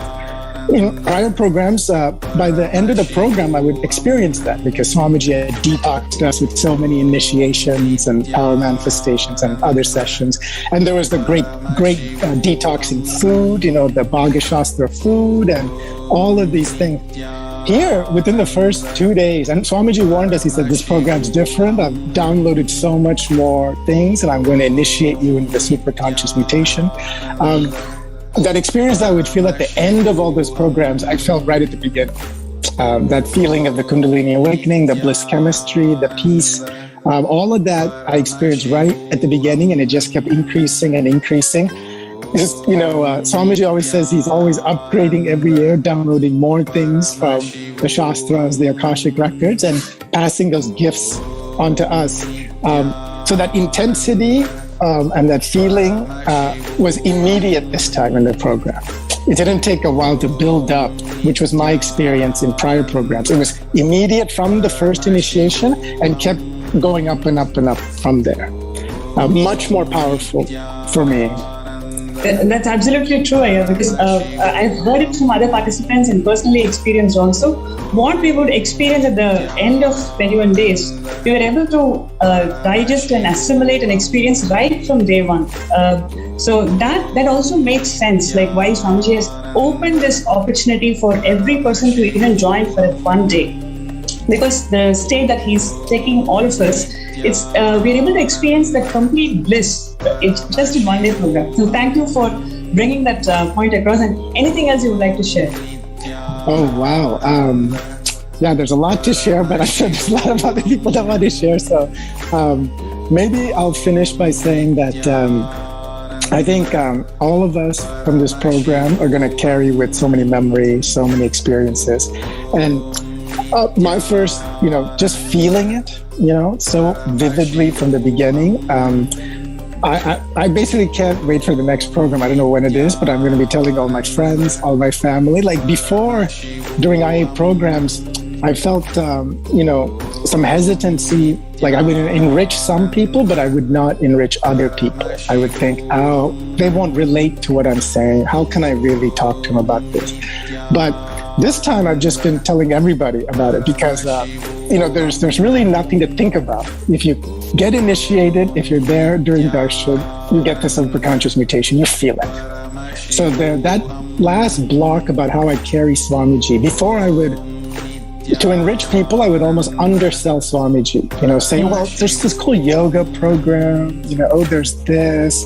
In prior programs, by the end of the program, I would experience that because Swamiji had detoxed us with so many initiations and power manifestations and other sessions. And there was the great detoxing food, the Bhagavata food and all of these things. Here, within the first 2 days, and Swamiji warned us, he said, this program's different. I've downloaded so much more things and I'm going to initiate you into the superconscious mutation. That experience that I would feel at the end of all those programs, I felt right at the beginning. That feeling of the Kundalini awakening, the bliss chemistry, the peace, all of that I experienced right at the beginning, and it just kept increasing and increasing. Swamiji always says he's always upgrading every year, downloading more things from the Shastras, the Akashic records, and passing those gifts onto us. So that intensity and that feeling was immediate this time in the program. It didn't take a while to build up, which was my experience in prior programs. It was immediate from the first initiation and kept going up and up and up from there. Much more powerful for me. That's absolutely true, Aya, because I've heard it from other participants and personally experienced also. What we would experience at the end of 21 days, we were able to digest and assimilate and experience right from day one. So that also makes sense, like why Swamiji has opened this opportunity for every person to even join for one day. Because the state that he's taking all of us, we're able to experience that complete bliss. It's just a one-day program. So thank you for bringing that point across. And anything else you would like to share? Oh, wow. Yeah, there's a lot to share, but I'm sure there's a lot of other people that want to share. So maybe I'll finish by saying that I think all of us from this program are going to carry with so many memories, so many experiences. And my first, just feeling it, so vividly from the beginning. I basically can't wait for the next program. I don't know when it is, but I'm going to be telling all my friends, all my family. Like before, during IA programs, I felt, some hesitancy. Like I would enrich some people, but I would not enrich other people. I would think, oh, they won't relate to what I'm saying. How can I really talk to them about this? But this time I've just been telling everybody about it because, there's really nothing to think about. If you get initiated, if you're there during darshan, you get the superconscious mutation, you feel it. So that last block about how I carry Swamiji, before to enrich people, I would almost undersell Swamiji, saying, well, there's this cool yoga program, there's this,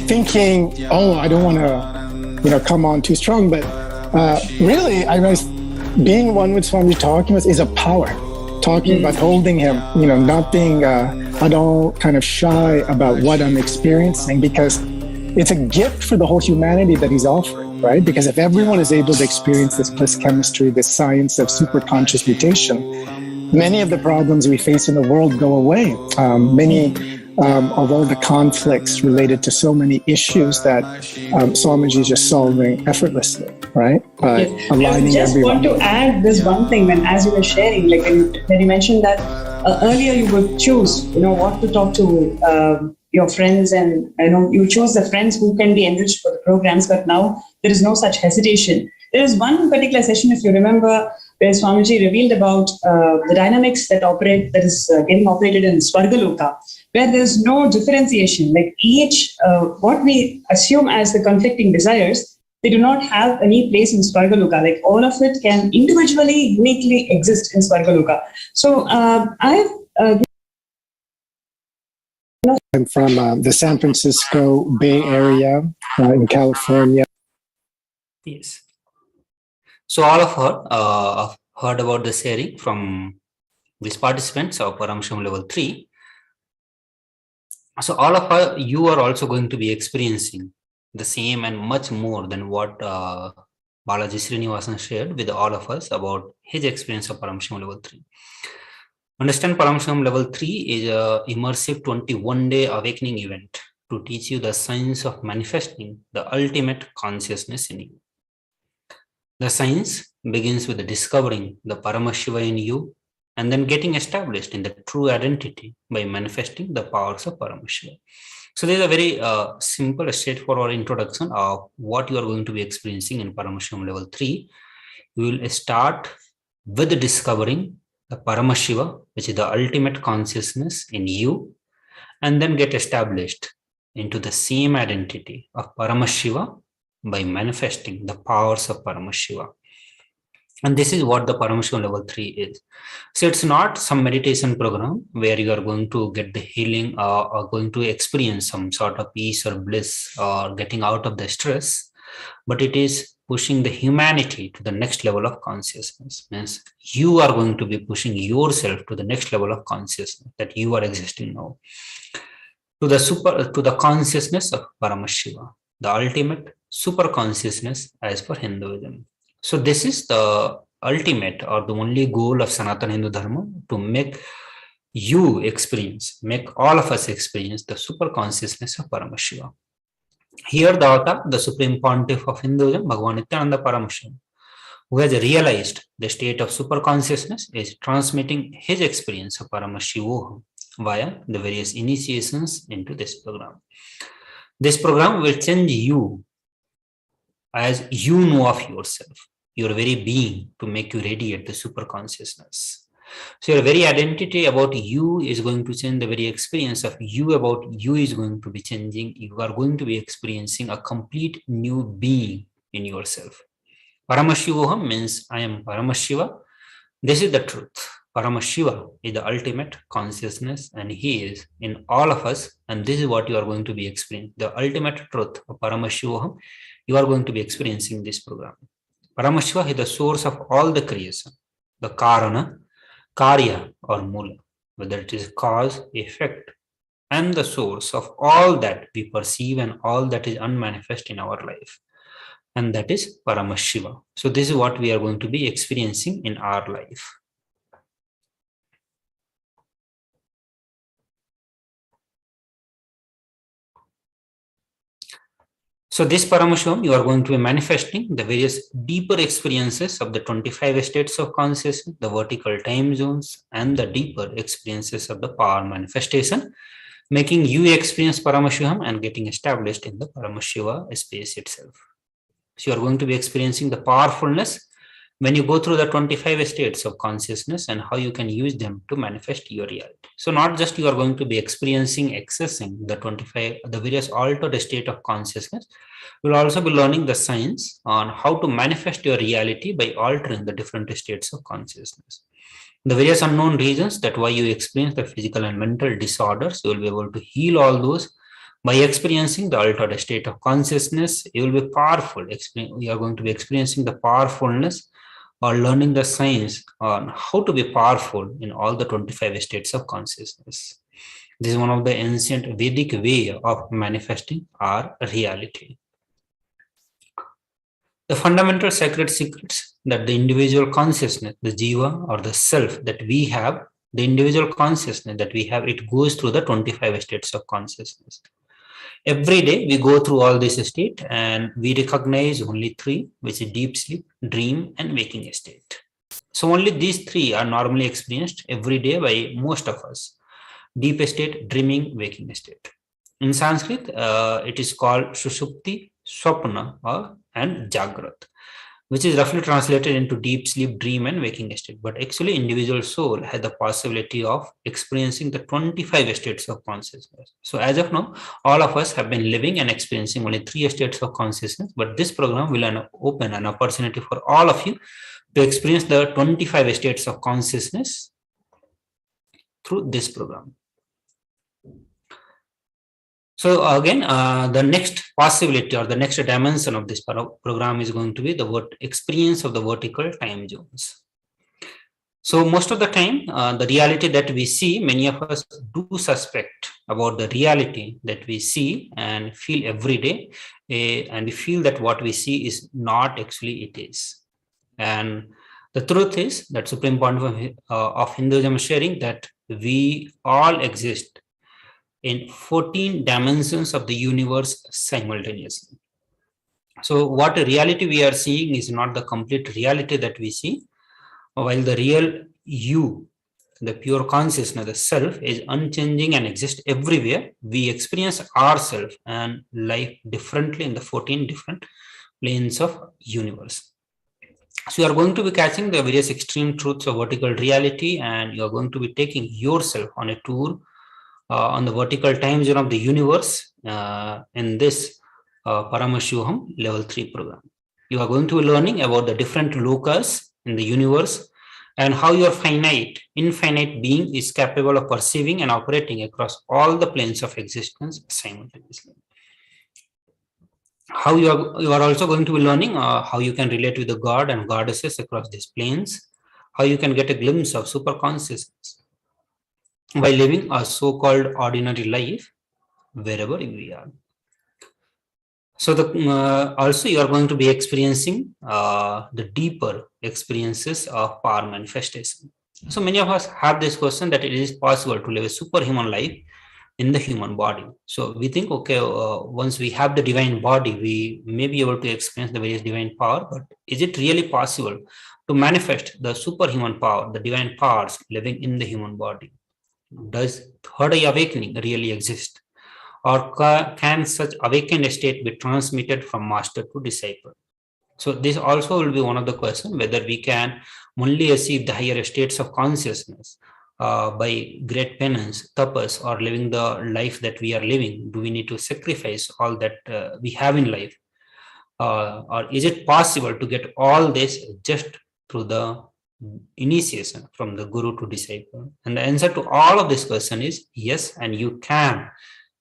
thinking, oh, I don't want to, come on too strong, but really, I realized being one with Swamiji, talking with is a power. Talking about holding him, not being at all kind of shy about what I'm experiencing, because it's a gift for the whole humanity that he's offering, right? Because if everyone is able to experience this bliss chemistry, this science of superconscious mutation, many of the problems we face in the world go away. Many of all the conflicts related to so many issues that Swamiji is just solving effortlessly, right? By aligning I just everyone. want to add this one thing, as you were sharing, like when you mentioned that earlier you would choose, what to talk to your friends, and you choose the friends who can be enriched for the programs, but now there is no such hesitation. There is one particular session, if you remember, where Swamiji revealed about the dynamics that is getting operated in Svargaloka, where there's no differentiation. Like each, what we assume as the conflicting desires, they do not have any place in Svargaloka. Like all of it can individually, uniquely exist in Svargaloka. So I'm from the San Francisco Bay Area in California. Yes. So all of her heard about the sharing from these participants of Paramashivoham level 3. So all of you are also going to be experiencing the same and much more than what Balaji Srinivasan shared with all of us about his experience of Paramashivoham level 3. Understand, Paramashivoham level 3 is a immersive 21-day awakening event to teach you the science of manifesting the ultimate consciousness in you. The science begins with discovering the Paramashiva in you and then getting established in the true identity by manifesting the powers of Paramashiva. So there is a very simple, straightforward introduction of what you are going to be experiencing in Paramashivam level 3. You will start with discovering the Paramashiva, which is the ultimate consciousness in you, and then get established into the same identity of Paramashiva by manifesting the powers of Paramashiva. And this is what the Paramashivam level 3 is. So it's not some meditation program where you are going to get the healing or going to experience some sort of peace or bliss or getting out of the stress, but it is pushing the humanity to the next level of consciousness. Means you are going to be pushing yourself to the next level of consciousness that you are existing now, to the consciousness of Paramashiva, the ultimate super consciousness as per Hinduism. So this is the ultimate or the only goal of Sanatana Hindu Dharma, to make you experience, make all of us experience the super consciousness of Paramashiva. Here the author, the Supreme Pontiff of Hinduism, Bhagavan Nityananda Paramashivam, who has realized the state of super consciousness, is transmitting his experience of Paramashivoham via the various initiations into this program. This program will change you as you know of yourself, your very being, to make you radiate the super consciousness. So your very identity about you is going to change. The very experience of you about you is going to be changing. You are going to be experiencing a complete new being in yourself. Paramashivoham means I am Paramashiva. This is the truth. Paramashiva is the ultimate consciousness, and he is in all of us. And this is what you are going to be experiencing. The ultimate truth of Paramashivoham, you are going to be experiencing this program. Paramashiva is the source of all the creation, the Karana, Karya or Mula, whether it is cause, effect, and the source of all that we perceive and all that is unmanifest in our life. And that is Paramashiva. So this is what we are going to be experiencing in our life. So this Paramashivam, you are going to be manifesting the various deeper experiences of the 25 states of consciousness, the vertical time zones, and the deeper experiences of the power manifestation, making you experience Paramashivam and getting established in the Paramashiva space itself. So you are going to be experiencing the powerfulness when you go through the 25 states of consciousness and how you can use them to manifest your reality. So not just you are going to be experiencing, accessing the various altered state of consciousness, you will also be learning the science on how to manifest your reality by altering the different states of consciousness. The various unknown reasons that why you experience the physical and mental disorders, you will be able to heal all those by experiencing the altered state of consciousness. You will be powerful. You are going to be experiencing the powerfulness or learning the science on how to be powerful in all the 25 states of consciousness. This is one of the ancient Vedic way of manifesting our reality. The fundamental sacred secrets that the individual consciousness, the jiva or the self that we have, the individual consciousness that we have, it goes through the 25 states of consciousness. Every day we go through all this state and we recognize only three, which is deep sleep, dream, and waking state. So only these three are normally experienced every day by most of us: deep state, dreaming, waking state. In Sanskrit, it is called Sushupti, Swapna, and Jagrat, which is roughly translated into deep sleep, dream, and waking state. But actually, individual soul has the possibility of experiencing the 25 states of consciousness. So as of now, all of us have been living and experiencing only 3 states of consciousness, but this program will open an opportunity for all of you to experience the 25 states of consciousness through this program. So again, the next possibility or the next dimension of this program is going to be the experience of the vertical time zones. So most of the time, the reality that we see, many of us do suspect about the reality that we see and feel every day, and we feel that what we see is not actually it is. And the truth is that Supreme Pontiff of Hinduism is sharing that we all exist in 14 dimensions of the universe simultaneously. So what reality we are seeing is not the complete reality that we see, while the real you the pure consciousness, the self, is unchanging and exists everywhere. We experience ourselves and life differently in the 14 different planes of universe. So you are going to be catching the various extreme truths of vertical reality, and you are going to be taking yourself on a tour on the vertical time zone of the universe in this Paramashivoham level 3 program. You are going to be learning about the different locus in the universe and how your infinite being is capable of perceiving and operating across all the planes of existence simultaneously. How you are also going to be learning how you can relate with the god and goddesses across these planes, how you can get a glimpse of superconsciousness by living a so-called ordinary life wherever we are. So also you are going to be experiencing the deeper experiences of power manifestation. So many of us have this question that it is possible to live a superhuman life in the human body. So we think, okay, once we have the divine body, we may be able to experience the various divine power, but is it really possible to manifest the superhuman power, the divine powers living in the human body? Does third eye awakening really exist? Or can such awakened state be transmitted from master to disciple? So this also will be one of the questions, whether we can only achieve the higher states of consciousness by great penance, tapas, or living the life that we are living. Do we need to sacrifice all that we have in life? Or is it possible to get all this just through the initiation from the guru to disciple? And the answer to all of this question is yes, and you can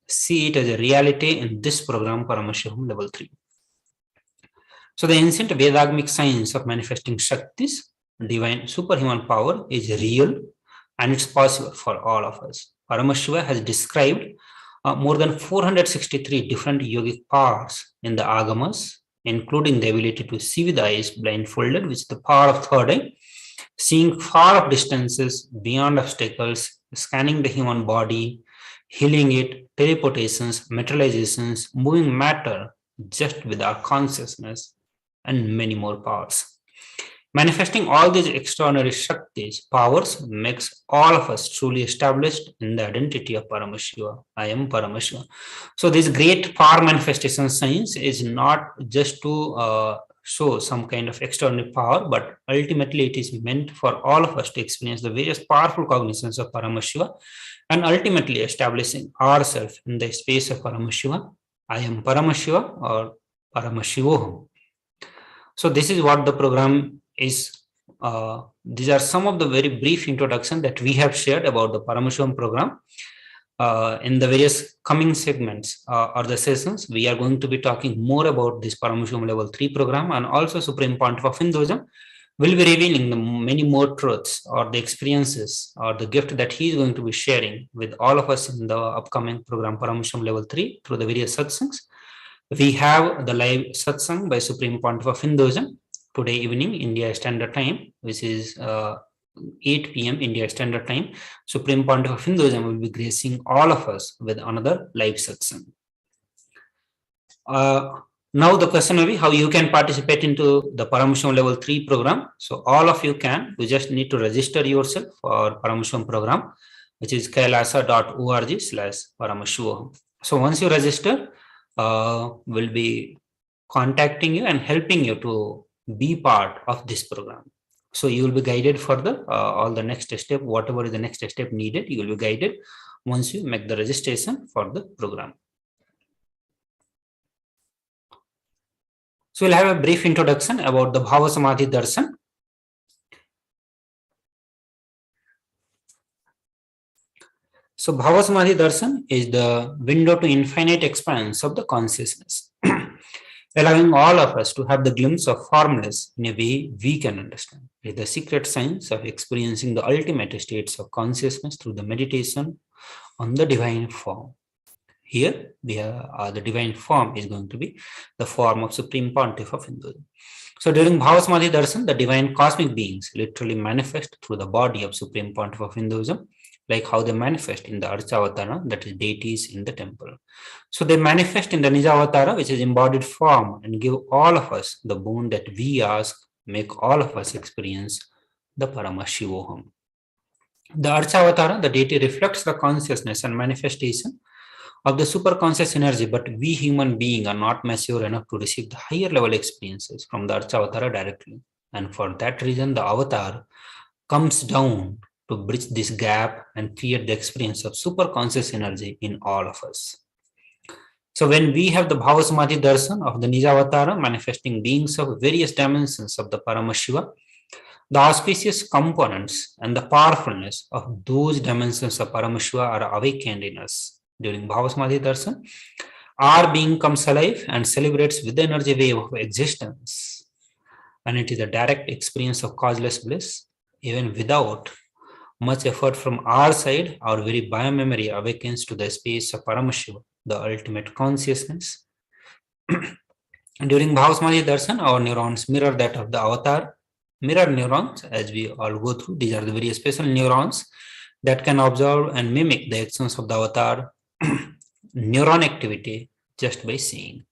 see it as a reality in this program, Paramashivoham level 3. So the ancient Vedagamic science of manifesting Shaktis, divine superhuman power, is real and it's possible for all of us. Paramashiva has described more than 463 different yogic powers in the Agamas, including the ability to see with the eyes blindfolded, which is the power of third eye, seeing far off distances beyond obstacles, scanning the human body, healing it, teleportations, materializations, moving matter just with our consciousness, and many more powers. Manifesting all these extraordinary Shaktis, powers, makes all of us truly established in the identity of Paramashiva. I am Paramashiva. So this great power manifestation science is not just to show some kind of extraordinary power, but ultimately it is meant for all of us to experience the various powerful cognitions of Paramashiva and ultimately establishing ourselves in the space of Paramashiva. I am Paramashiva or Paramashivoham. So this is what the program is. These are some of the very brief introduction that we have shared about the Paramashivoham program. In the various coming segments or the sessions, we are going to be talking more about this Paramashivoham level 3 program, and also Supreme Pontiff of Hinduism will be revealing the many more truths or the experiences or the gift that he is going to be sharing with all of us in the upcoming program Paramashivoham level 3 through the various satsangs. We have the live satsang by Supreme Pontiff of Hinduism today evening, India Standard Time, which is 8 p.m. India Standard Time. Supreme Pontiff of Hinduism will be gracing all of us with another live satsang. Now the question will be how you can participate into the Paramashivoham level 3 program. So all of you can. You just need to register yourself for Paramashivoham program, which is kailasa.org/Paramashivoham. So once you register, we'll be contacting you and helping you to be part of this program. So you will be guided further, all the next step, whatever is the next step needed, you will be guided once you make the registration for the program. So we'll have a brief introduction about the Bhava Samadhi Darshan. So Bhava Samadhi Darshan is the window to infinite expanse of the consciousness, allowing all of us to have the glimpse of formless in a way we can understand. It is the secret science of experiencing the ultimate states of consciousness through the meditation on the divine form. Here, we have, the divine form is going to be the form of Supreme Pontiff of Hinduism. So during Bhava Samadhi Darshan, the divine cosmic beings literally manifest through the body of Supreme Pontiff of Hinduism, like how they manifest in the Archavatara, that is deities in the temple. So they manifest in the Nijavatara, which is embodied form, and give all of us the boon that we ask, make all of us experience the Paramashivoham. The Archavatara, the deity, reflects the consciousness and manifestation of the superconscious energy, but we human beings are not mature enough to receive the higher level experiences from the Archavatara directly. And for that reason, the avatar comes down to bridge this gap and create the experience of superconscious energy in all of us. So when we have the Bhavasamadhi darshan of the Nijavatara manifesting beings of various dimensions of the Paramashiva, the auspicious components and the powerfulness of those dimensions of Paramashiva are awakened in us during Bhavasamadhi darshan. Our being comes alive and celebrates with the energy wave of existence. And it is a direct experience of causeless bliss, even without much effort from our side. Our very biomemory awakens to the space of Paramashiva, the ultimate consciousness. During Bhavasamadhi darshan, our neurons mirror that of the avatar. Mirror neurons, as we all go through, these are the very special neurons that can observe and mimic the actions of the avatar neuron activity just by seeing.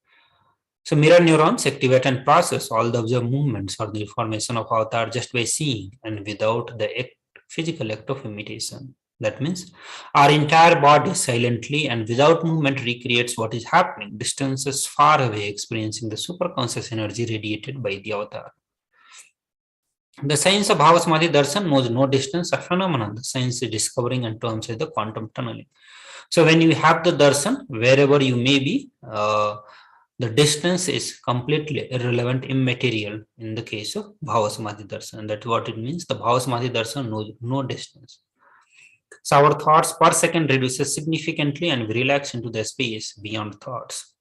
So mirror neurons activate and process all the observed movements or the information of avatar just by seeing and without the physical act of imitation. That means our entire body silently and without movement recreates what is happening, distances far away, experiencing the superconscious energy radiated by the avatar. The science of Bhavasamadhi darshan knows no distance or phenomenon. The science is discovering and terms as the quantum tunneling. So when you have the darshan, wherever you may be, the distance is completely irrelevant, immaterial in the case of Bhavasamadhi darshan. That's what it means. The Bhavasamadhi darshan knows no distance. So our thoughts per second reduces significantly and we relax into the space beyond thoughts.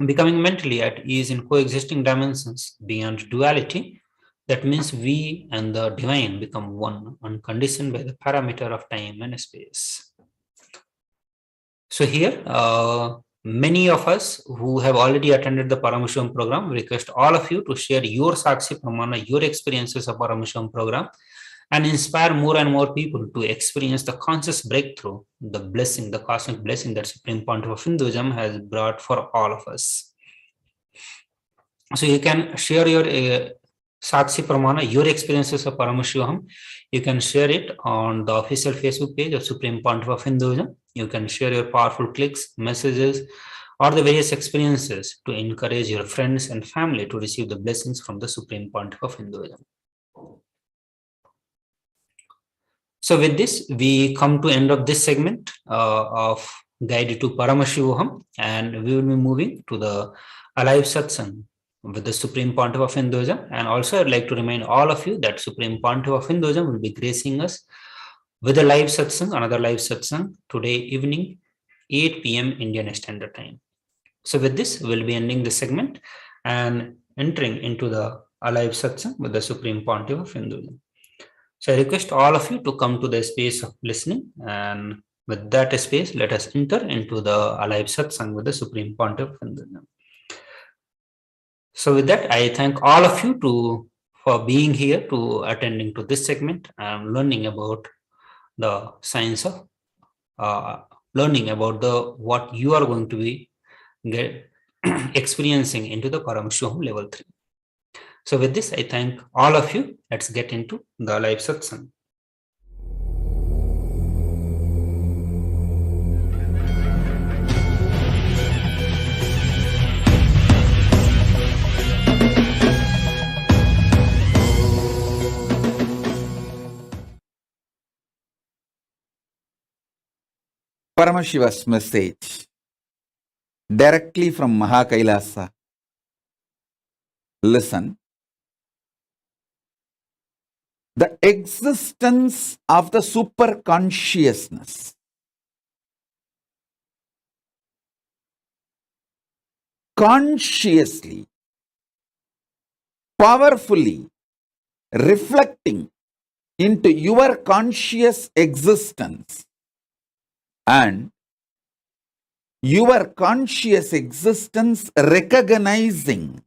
Becoming mentally at ease in coexisting dimensions beyond duality, that means we and the divine become one, unconditioned by the parameter of time and space. So here, many of us who have already attended the Paramashivam program request all of you to share your Sakshi Pramana, your experiences of Paramashivam program, and inspire more and more people to experience the conscious breakthrough, the blessing, the cosmic blessing that Supreme Pontiff of Hinduism has brought for all of us. So you can share your Sakshi Pramana, your experiences of Paramashivoham. You can share it on the official Facebook page of Supreme Pontiff of Hinduism. You can share your powerful clicks, messages, or the various experiences to encourage your friends and family to receive the blessings from the Supreme Pontiff of Hinduism. So with this, we come to end of this segment of Guide to Paramashivoham, and we will be moving to the Alive Satsang with the Supreme Pontiff of Hinduism. And also I'd like to remind all of you that Supreme Pontiff of Hinduism will be gracing us with a live satsang, another live satsang today evening, 8 p.m. Indian Standard Time. So with this, we'll be ending the segment and entering into the alive satsang with the Supreme Pontiff of Hinduism. So I request all of you to come to the space of listening, and with that space, let us enter into the alive satsang with the Supreme Pontiff of Hinduism. So with that, I thank all of you for being here, to attending to this segment and learning about the science of learning about what you are going to be experiencing into the Paramashivoham level 3. So with this, I thank all of you. Let's get into the live satsang. Paramashiva's message directly from Kailasa. Listen. The existence of the superconsciousness consciously, powerfully reflecting into your conscious existence, and your conscious existence recognizing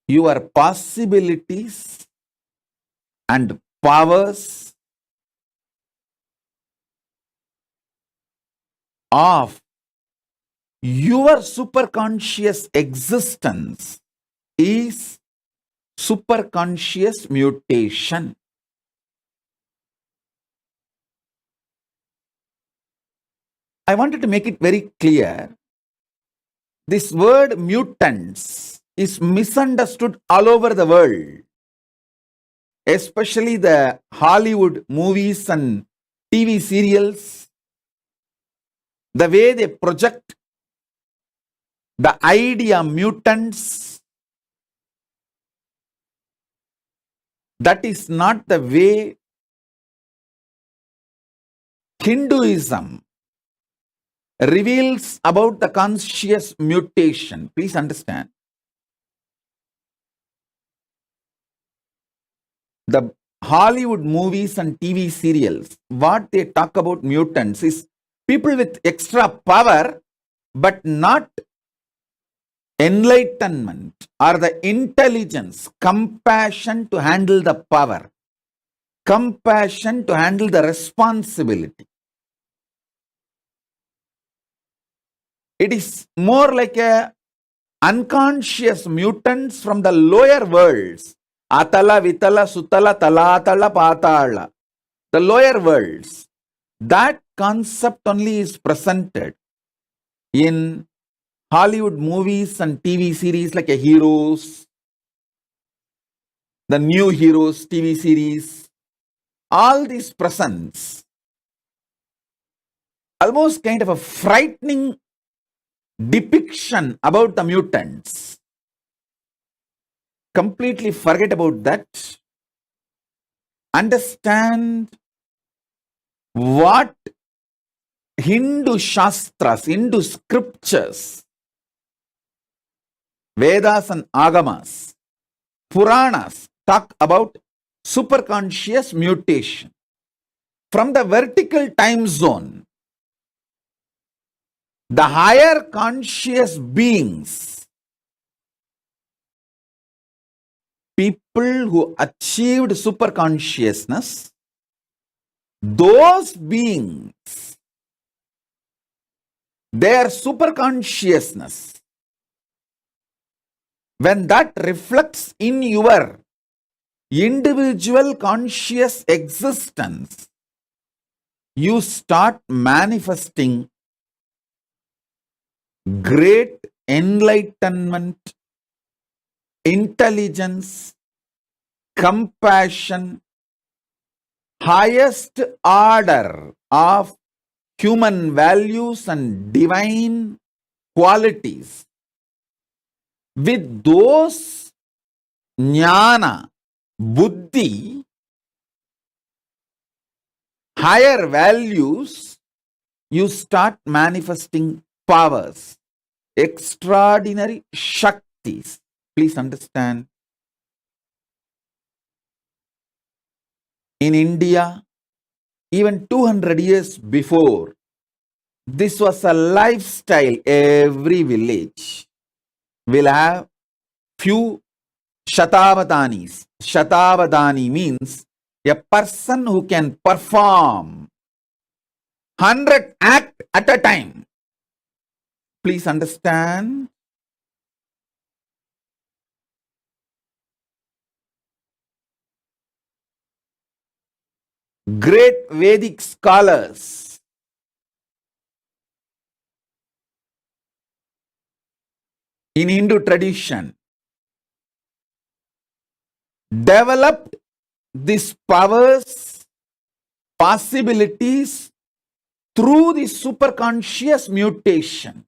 your possibilities and powers of your superconscious existence is superconscious mutation. I wanted to make it very clear. This word mutants is misunderstood all over the world, especially the Hollywood movies and TV serials. The way they project the idea mutants, that is not the way Hinduism reveals about the conscious mutation. Please understand. The Hollywood movies and TV serials, what they talk about mutants is people with extra power, but not enlightenment or the intelligence, compassion to handle the power, compassion to handle the responsibility. It is more like a unconscious mutants from the lower worlds. Atala, Vitala, Sutala, Talatala, Patala. The lower worlds. That concept only is presented in Hollywood movies and TV series like a Heroes, the New Heroes TV series. All these presents almost kind of a frightening depiction about the mutants. Completely forget about that. Understand what Hindu Shastras, Hindu scriptures, Vedas and Agamas, Puranas talk about superconscious mutation. From the vertical time zone, the higher conscious beings, people who achieved superconsciousness, those beings, their superconsciousness, when that reflects in your individual conscious existence, you start manifesting great enlightenment, intelligence, compassion, highest order of human values and divine qualities. With those jnana, buddhi, higher values, you start manifesting powers, extraordinary shaktis. Please understand. In India, even 200 years before, this was a lifestyle. Every village will have few Shatavadanis. Shatavadani means a person who can perform 100 acts at a time. Please understand. Great Vedic scholars in Hindu tradition developed these powers, possibilities through the superconscious mutation.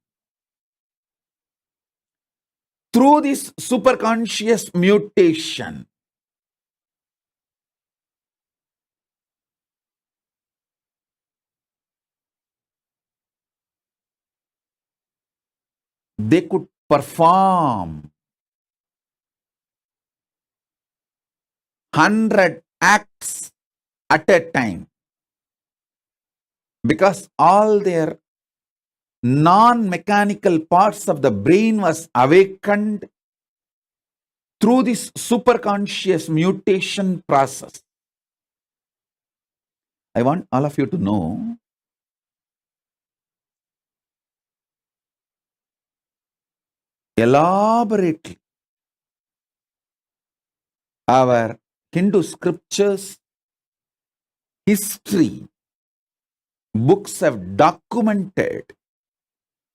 Through this superconscious mutation, they could perform 100 acts at a time because all their non-mechanical parts of the brain was awakened through this superconscious mutation process. I want all of you to know elaborately our Hindu scriptures, history, books have documented.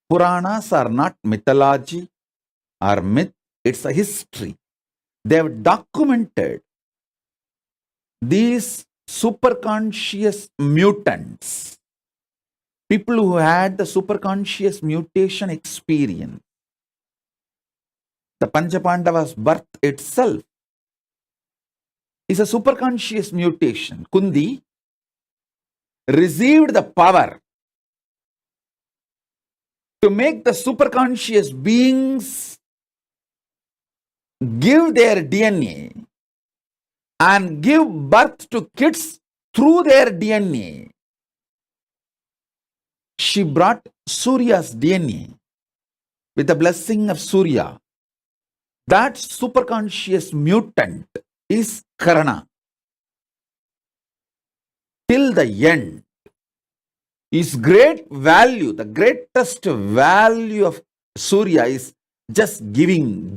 Puranas are not mythology or myth, it's a history. They have documented these superconscious mutants, people who had the superconscious mutation experience. The Panchapandavas' birth itself is a superconscious mutation. Kundi received the power to make the superconscious beings give their DNA and give birth to kids through their DNA. She brought Surya's DNA with the blessing of Surya. That superconscious mutant is Karna. Till the end, his great value, the greatest value of Surya is just giving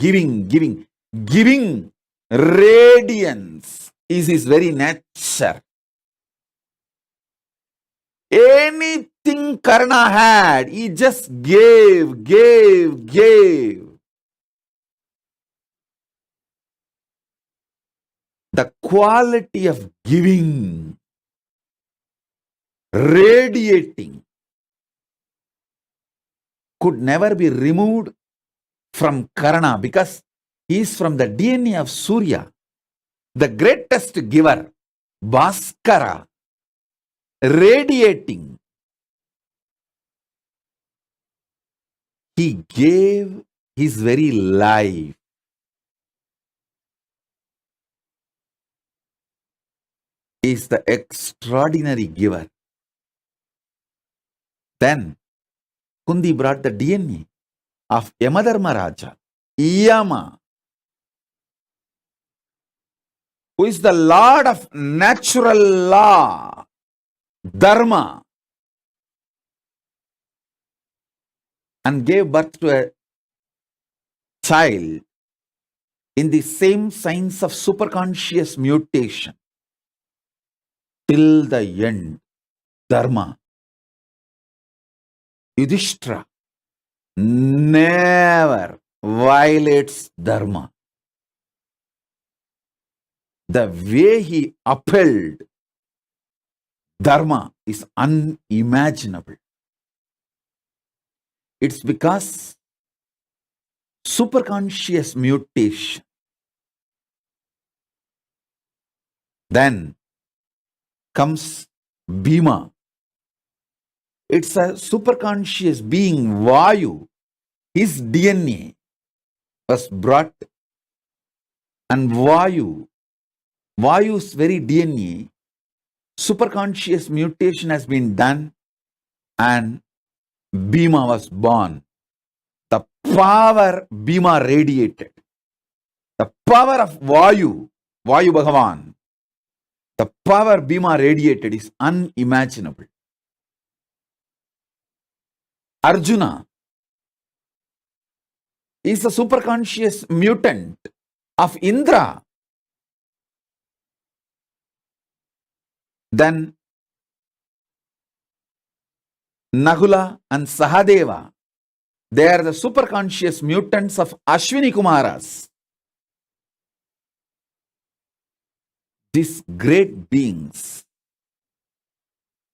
radiance is his very nature. Anything Karna had, he just gave. The quality of giving, radiating, could never be removed from Karna because he is from the DNA of Surya. The greatest giver, Bhaskara, radiating. He gave his very life. Is the extraordinary giver. Then Kundi brought the DNA of Yamadharma Raja, Yama, who is the Lord of natural law, Dharma, and gave birth to a child in the same signs of superconscious mutation. Till the end, Dharma. Yudhishthira never violates Dharma. The way he upheld Dharma is unimaginable. It's because superconscious mutation. Then comes Bhima. It's a superconscious being, Vayu. His DNA was brought, and Vayu's very DNA, superconscious mutation has been done, and Bhima was born. The power Bhima radiated, the power of Vayu Bhagavan, the power Bhima radiated is unimaginable. Arjuna is a superconscious mutant of Indra. Then Nahula and Sahadeva, they are the superconscious mutants of Ashwini Kumaras. These great beings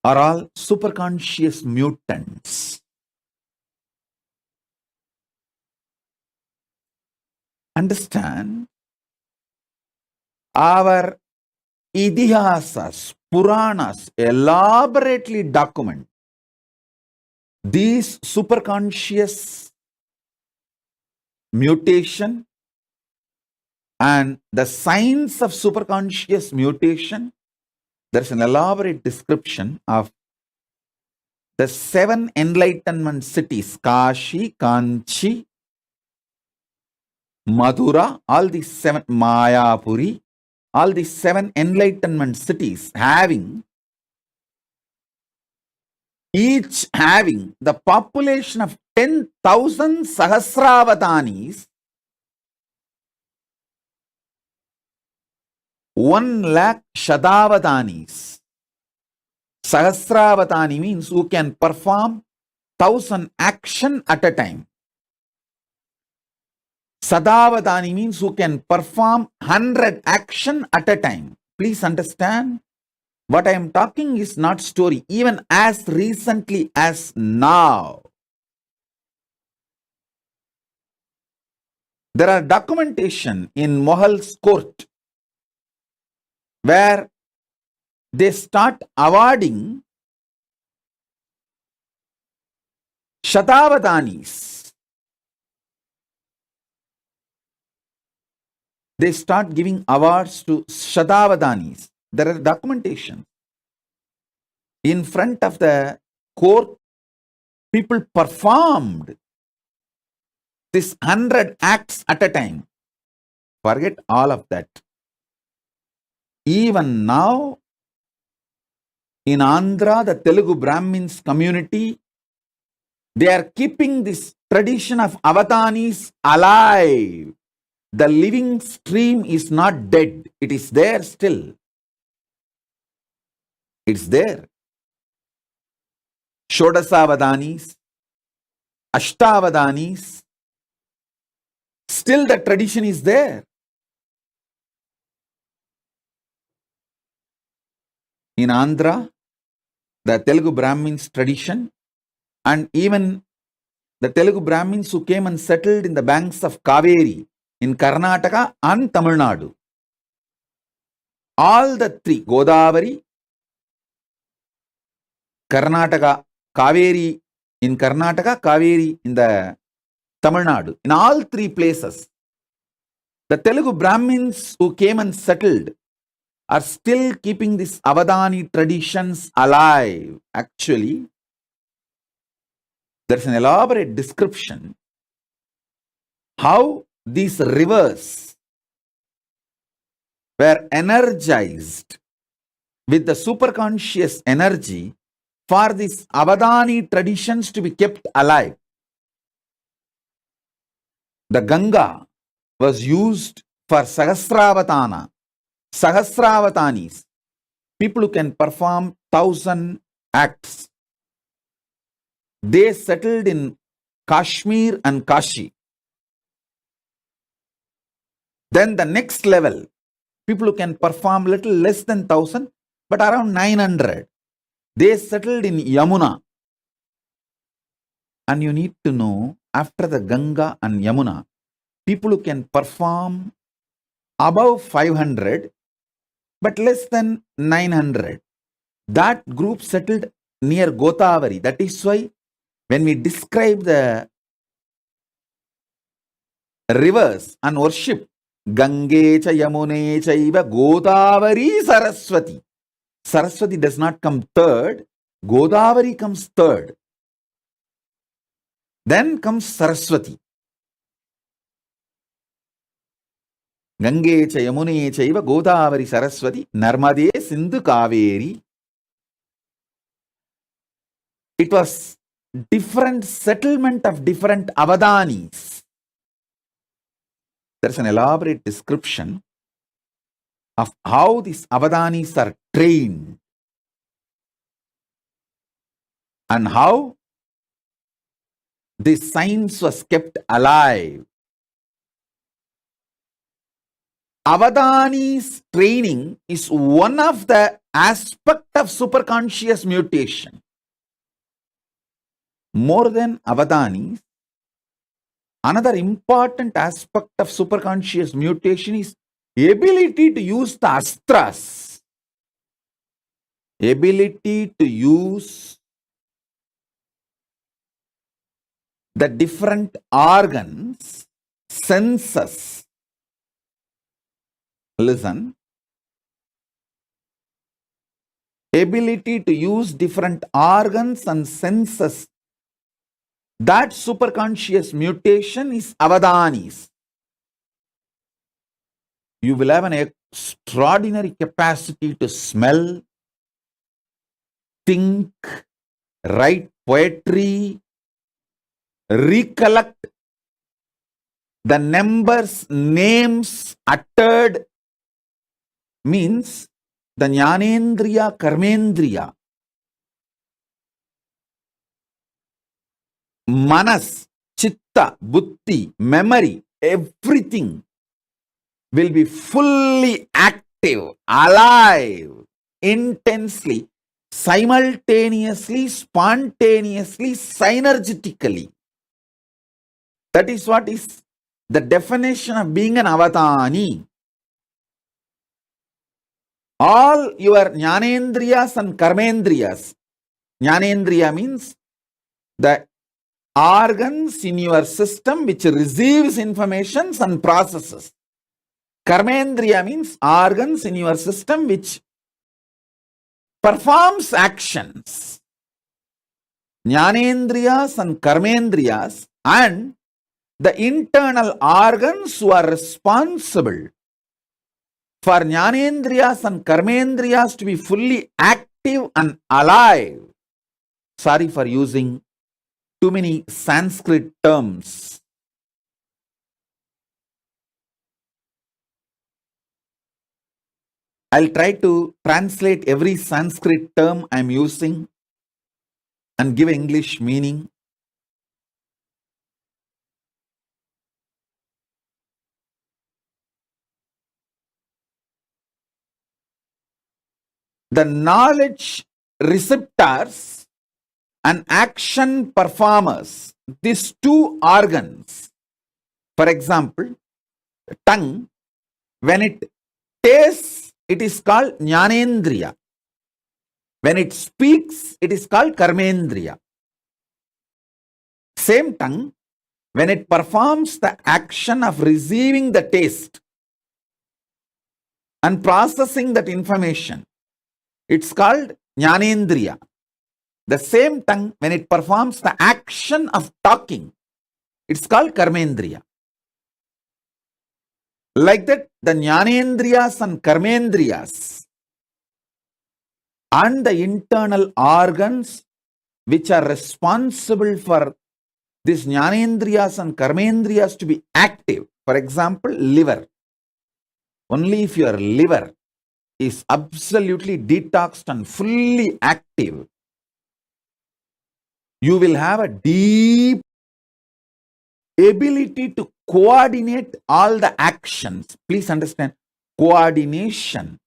are all superconscious mutants. Understand? Our Idihasas, Puranas elaborately document these superconscious mutation and the signs of superconscious mutation. There's an elaborate description of the 7 enlightenment cities, Kashi, Kanchi, Madura, all these 7, Mayapuri, all these 7 enlightenment cities each having the population of 10,000 Sahasravatanis, 1 lakh Shadavadanis. Sahasravatani means who can perform 1000 action at a time. Sadavadani means who can perform 100 action at a time. Please understand, what I am talking is not story. Even as recently as now, there are documentation in Mohal's court where they start awarding Shatavadanis. They start giving awards to Shatavadanis. There are documentation. In front of the court, people performed this 100 acts at a time. Forget all of that. Even now, in Andhra, the Telugu Brahmins community, they are keeping this tradition of avatanis alive. The living stream is not dead. It is there still. It's there. Shodasavadanis, Ashtavadanis, still the tradition is there. In Andhra, the Telugu Brahmins tradition, and even the Telugu Brahmins who came and settled in the banks of Kaveri in Karnataka and Tamil Nadu. All the three, Godavari, Karnataka, Kaveri in Karnataka, Kaveri in the Tamil Nadu. In all three places, the Telugu Brahmins who came and settled are still keeping these Avadani traditions alive. Actually, there's an elaborate description how these rivers were energized with the superconscious energy for these Avadani traditions to be kept alive. The Ganga was used for Sahasravatana, Sahasravatanis, people who can perform 1000 acts. They settled in Kashmir and Kashi. Then the next level, people who can perform little less than 1000, but around 900. They settled in Yamuna. And you need to know, after the Ganga and Yamuna, people who can perform above 500, but less than 900. That group settled near Godavari. That is why when we describe the rivers and worship, Gange cha Yamune chaiva Godavari Saraswati. Saraswati does not come third. Godavari comes third. Then comes Saraswati. Gange cha Yamune chaiva Godavari Saraswati Narmade Sindhu Kaveri. It was different settlement of different Avadanis. There's an elaborate description of how these Avadanis are trained and how this science was kept alive. Avadanis training is one of the aspects of superconscious mutation. More than Avadanis, another important aspect of superconscious mutation is ability to use the astras. Ability to use the different organs, senses. Listen. Ability to use different organs and senses. That superconscious mutation is Avadanis. You will have an extraordinary capacity to smell, think, write poetry, recollect the numbers, names uttered means the Jnanendriya, Karmendriya, Manas, Chitta, Buddhi, memory, everything will be fully active, alive, intensely, simultaneously, spontaneously, synergetically. That is what is the definition of being an avatani. All your jnanendriyas and karmendriyas. Jnanendriya means the organs in your system which receives informations and processes. Karmendriya means organs in your system which performs actions. Jnanendriyas and karmendriyas and the internal organs who are responsible for Jnanendriyas and Karmendriyas to be fully active and alive. Sorry for using too many Sanskrit terms. I'll try to translate every Sanskrit term I'm using and give English meaning. The knowledge receptors and action performers, these two organs, for example, tongue, when it tastes, it is called Jnanendriya. When it speaks, it is called Karmendriya. Same tongue, when it performs the action of receiving the taste and processing that information, it's called Jnanendriya. The same tongue, when it performs the action of talking, it's called Karmendriya. Like that, the Jnanendriyas and Karmendriyas and the internal organs which are responsible for these Jnanendriyas and Karmendriyas to be active. For example, liver. Only if your liver is absolutely detoxed and fully active, you will have a deep ability to coordinate all the actions. Please understand, coordination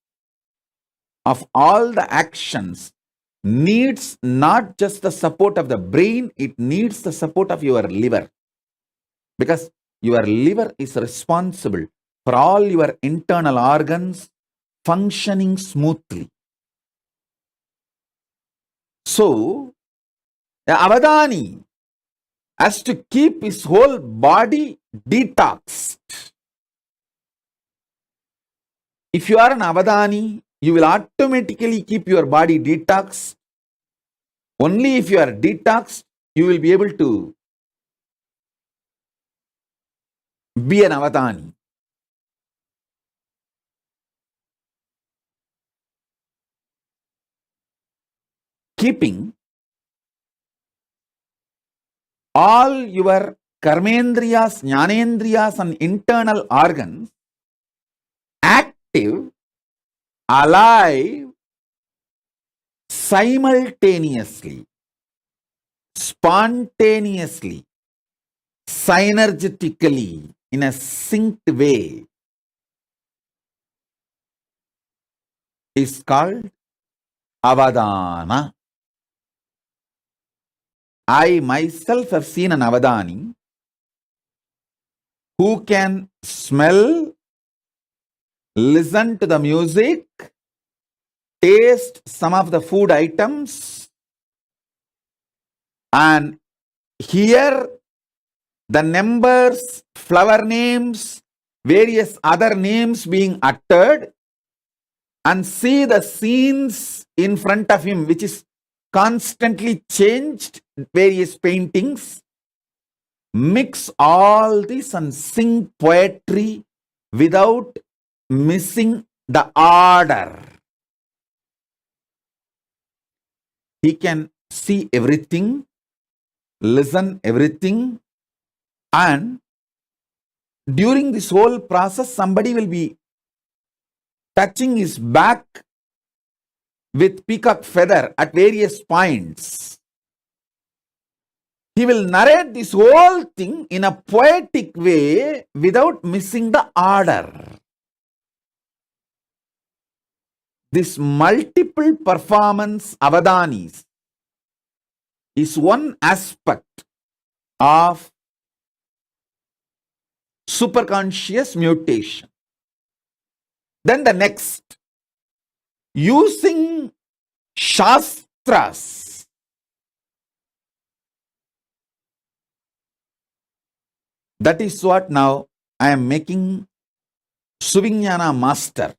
of all the actions needs not just the support of the brain, it needs the support of your liver. Because your liver is responsible for all your internal organs functioning smoothly. So, the avadani has to keep his whole body detoxed. If you are an avadani, you will automatically keep your body detoxed. Only if you are detoxed, you will be able to be an avadani. Keeping all your karmendriyas, jnanendriyas and internal organs active, alive, simultaneously, spontaneously, synergetically, in a synced way is called avadana. I myself have seen an avadani who can smell, listen to the music, taste some of the food items, and hear the numbers, flower names, various other names being uttered, and see the scenes in front of him, which is constantly changed, various paintings, mix all this and sing poetry without missing the order. He can see everything, listen everything, and during this whole process, somebody will be touching his back with peacock feather at various points. He will narrate this whole thing in a poetic way without missing the order. This multiple performance avadanis is one aspect of superconscious mutation. Then the next, using shastras. That is what now I am making Suvignana master.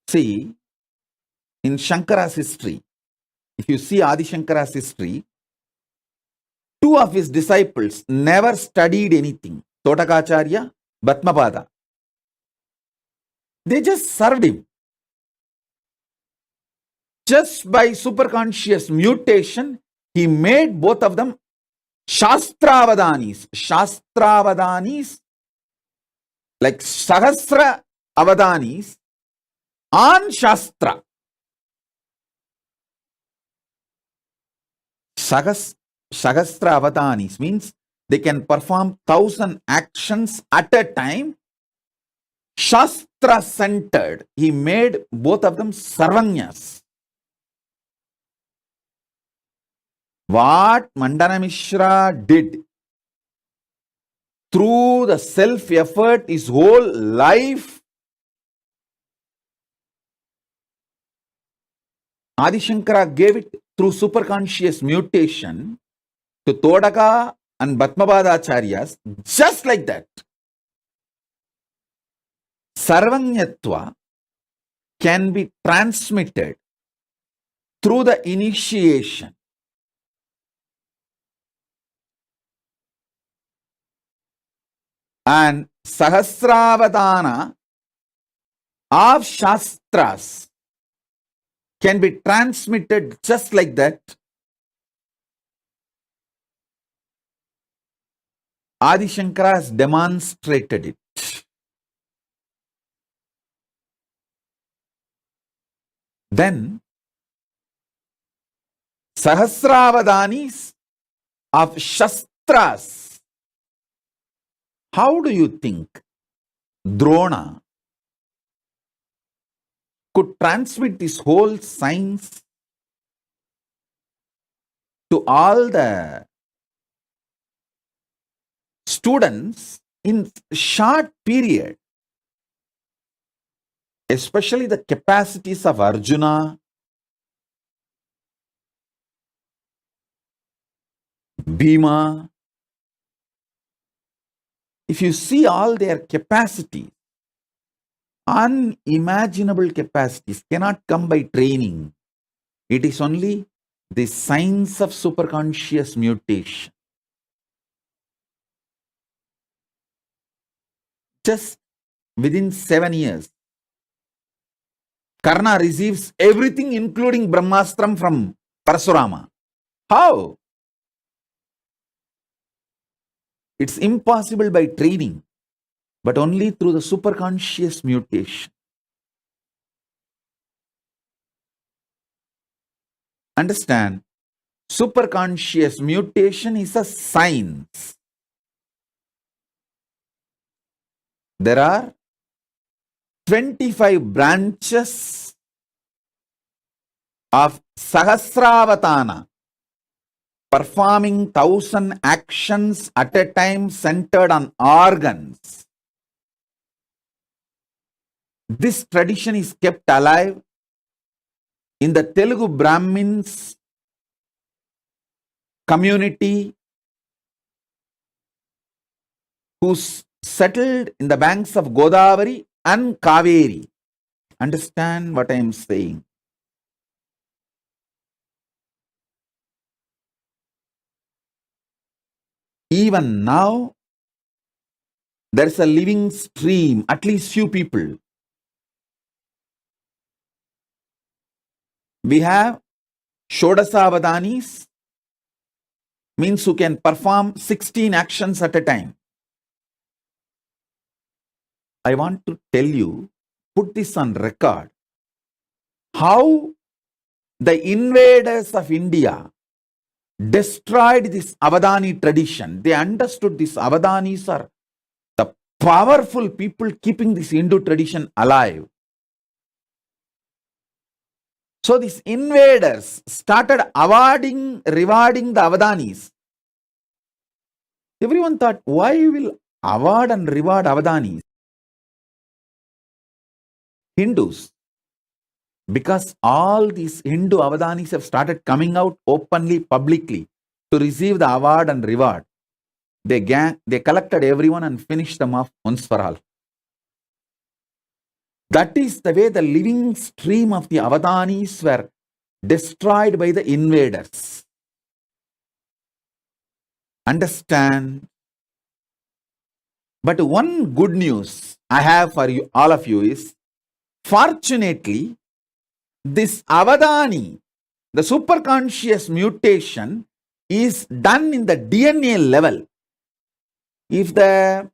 See, in Shankara's history, if you see Adi Shankara's history, two of his disciples never studied anything. Totakacharya, Bhatmapada. They just served him. Just by superconscious mutation, he made both of them Shastravadanis. Shastravadanis, like Sahasra Avadanis on Shastra. Sahasra Avadanis means they can perform 1,000 actions at a time. Shastra centered. He made both of them Sarvanyas. What Mandana Mishra did through the self-effort, his whole life, Adi Shankara gave it through superconscious mutation to Todaka and Bhatmapada Acharyas, just like that. Sarvanyatva can be transmitted through the initiation. And Sahasravadana of Shastras can be transmitted just like that. Adi Shankara has demonstrated it. Then, Sahasravadanis of Shastras. How do you think Drona could transmit this whole science to all the students in short period? Especially the capacities of Arjuna, Bhima. If you see all their capacities, unimaginable capacities cannot come by training. It is only the science of superconscious mutation. Just within 7 years, Karna receives everything including Brahmastram from Parasurama. How? It's impossible by training, but only through the superconscious mutation. Understand, superconscious mutation is a science. There are 25 branches of Sahasravatana, performing 1,000 actions at a time centered on organs. This tradition is kept alive in the Telugu Brahmins community who settled in the banks of Godavari and Kaveri. Understand what I am saying? Even now, there is a living stream, at least few people. We have Shodasavadanis, means who can perform 16 actions at a time. I want to tell you, put this on record. How the invaders of India destroyed this Avadani tradition. They understood these Avadanis are the powerful people keeping this Hindu tradition alive. So these invaders started rewarding the Avadanis. Everyone thought, why will award and reward Avadanis? Hindus. Because all these Hindu Avadanis have started coming out openly, publicly to receive the award and reward. They collected everyone and finished them off once for all. That is the way the living stream of the Avadanis were destroyed by the invaders. Understand? But one good news I have for you, all of you, is fortunately, this Avadani, the superconscious mutation, is done in the DNA level. If the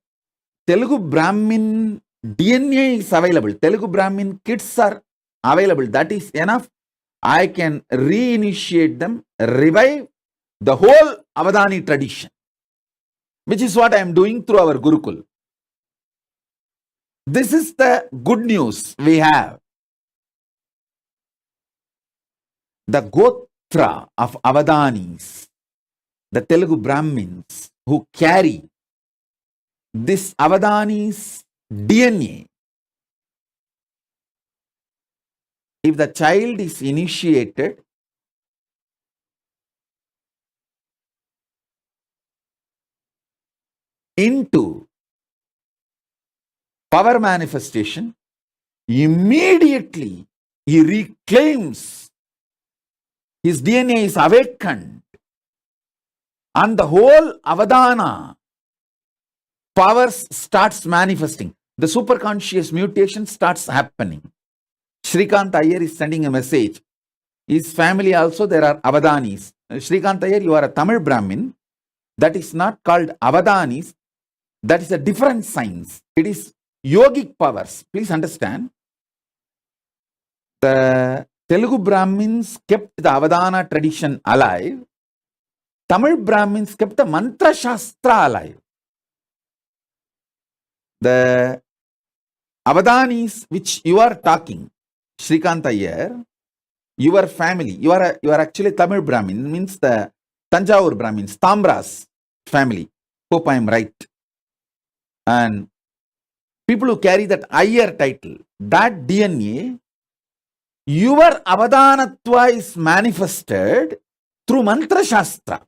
Telugu Brahmin DNA is available, Telugu Brahmin kids are available, that is enough. I can reinitiate them, revive the whole Avadani tradition, which is what I am doing through our Gurukul. This is the good news we have. The Gotra of Avadanis, the Telugu Brahmins who carry this Avadanis DNA, if the child is initiated, into power manifestation, immediately he reclaims, his DNA is awakened, and the whole Avadana powers starts manifesting. The superconscious mutation starts happening. Shrikant Iyer is sending a message. His family also, there are Avadanis. Shrikant Iyer, you are a Tamil Brahmin. That is not called Avadanis. That is a different science. It is yogic powers. Please understand. The Telugu Brahmins kept the Avadana tradition alive. Tamil Brahmins kept the Mantra Shastra alive. The Avadanis which you are talking, Shrikant Iyer, your family, you are actually Tamil Brahmin, means the Tanjavur Brahmins, Tambra's family. Hope I am right. And people who carry that Iyer title, that DNA, your Avadanatva is manifested through Mantra Shastra.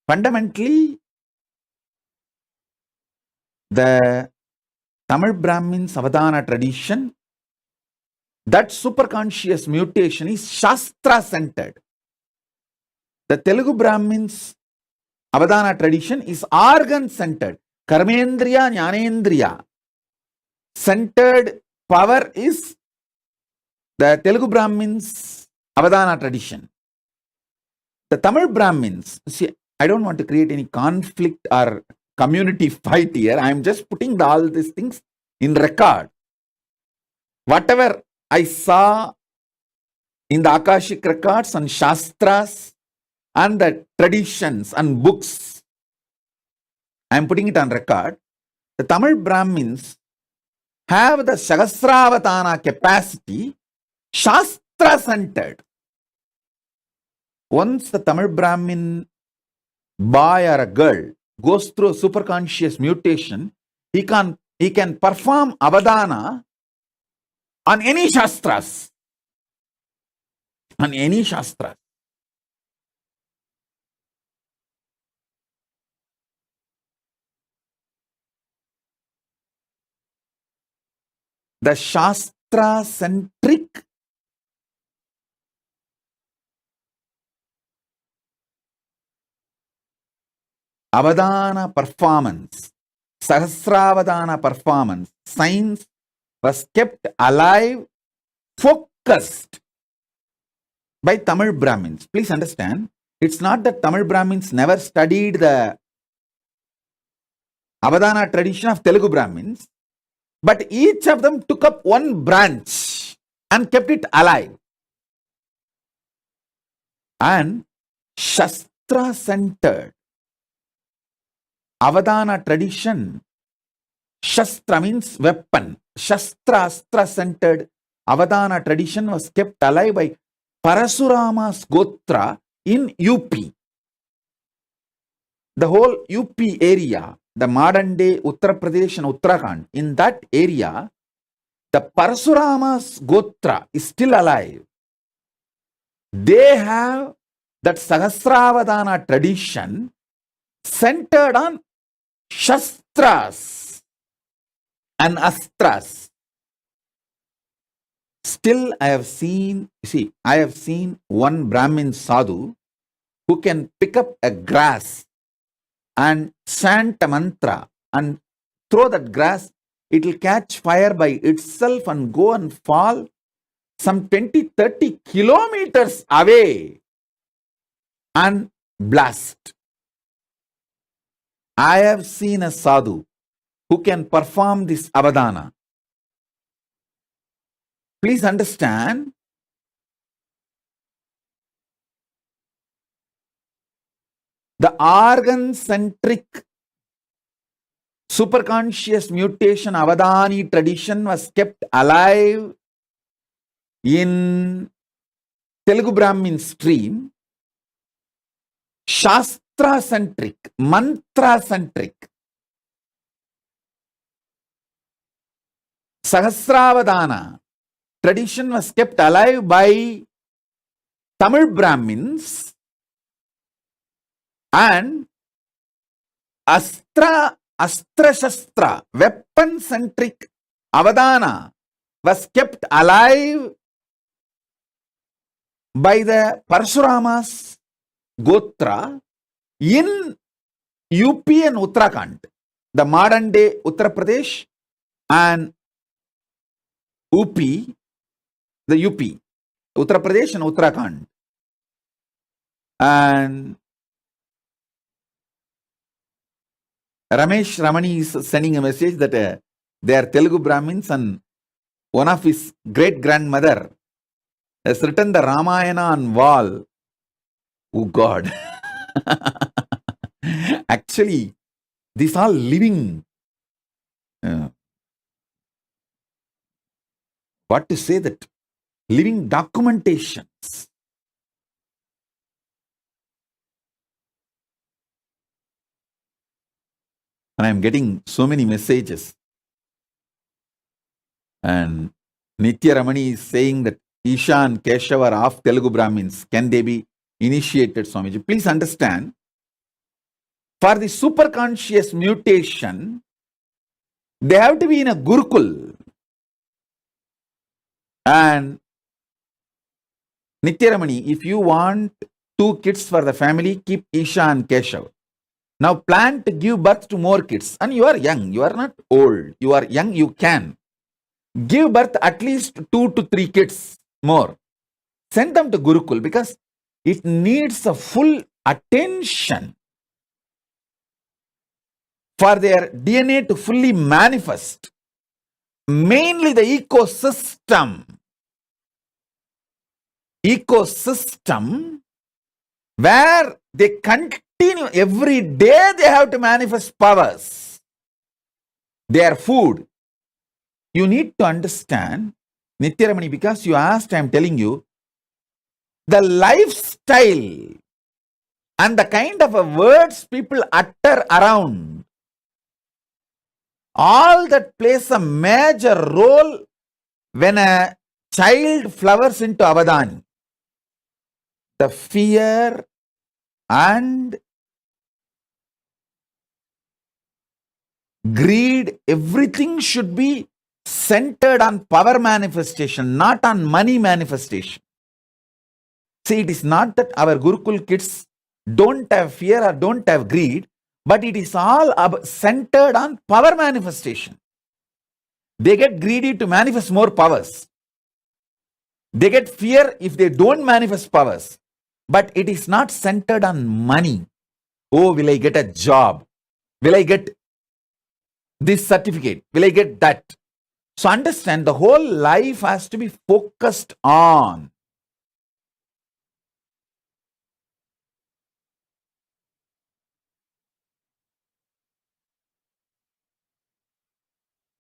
Fundamentally, the Tamil Brahmins Avadana tradition, that superconscious mutation is Shastra centered. The Telugu Brahmins Avadana tradition is organ centered. Karmendriya, Jnanendriya centered power is the Telugu Brahmins Avadana tradition. The Tamil Brahmins, see, I don't want to create any conflict or community fight here. I am just putting all these things in record. Whatever I saw in the Akashic records and Shastras and the traditions and books, I am putting it on record. The Tamil Brahmins have the Sahasravatana capacity, Shastra centered. Once the Tamil Brahmin boy or a girl goes through a superconscious mutation, he can perform Avadana on any Shastras. On any Shastras. The Shastra-centric Avadana performance, Sahasravadana performance, science was kept alive, focused by Tamil Brahmins. Please understand, it's not that Tamil Brahmins never studied the Avadana tradition of Telugu Brahmins. But each of them took up one branch and kept it alive. And Shastra-centered Avadana tradition, Shastra means weapon. Shastra, Astra-centered Avadana tradition was kept alive by Parasurama's Gotra in UP. The whole UP area, the modern day Uttar Pradesh and Uttarakhand, in that area, the Parasurama's Gotra is still alive. They have that Sahasravadana tradition centered on Shastras and Astras. Still, I have seen one Brahmin sadhu who can pick up a grass and chant a mantra and throw that grass, it will catch fire by itself and go and fall some 20-30 kilometers away and blast. I have seen a sadhu who can perform this avadana. Please understand, the organ-centric superconscious mutation avadani tradition was kept alive in Telugu Brahmin stream. Shastra-centric, mantra-centric, Sahasravadana tradition was kept alive by Tamil Brahmins, and Astra-Shastra, weapon-centric Avadana was kept alive by the Parashurama's Gotra in UP and Uttarakhand, the modern day Uttar Pradesh and UP, the UP, Uttar Pradesh and Uttarakhand. And Ramesh Ramani is sending a message that they are Telugu Brahmins, and one of his great-grandmother has written the Ramayana on wall. Oh God. Actually, these are living, what to say, that living documentations. And I am getting so many messages. And Nitya Ramani is saying that Isha and Keshav are of Telugu Brahmins. Can they be initiated, Swamiji? Please understand, for the superconscious mutation, they have to be in a Gurukul. And Nitya Ramani, if you want 2 kids for the family, keep Isha and Keshav. Now plan to give birth to more kids. And you are young, you are not old, you are young, you can. Give birth at least 2 to 3 kids more. Send them to Gurukul because it needs a full attention for their DNA to fully manifest. Mainly the ecosystem where they continue every day, they have to manifest powers. Their food. You need to understand, Nitya Ramani, because you asked, I am telling you, the lifestyle and the kind of words people utter around, all that plays a major role when a child flowers into Avadani. The fear and greed, everything should be centered on power manifestation, not on money manifestation. See, it is not that our Gurukul kids don't have fear or don't have greed, but it is all centered on power manifestation. They get greedy to manifest more powers. They get fear if they don't manifest powers. But it is not centered on money. Oh, will I get a job? Will I get this certificate? Will I get that? So understand, the whole life has to be focused on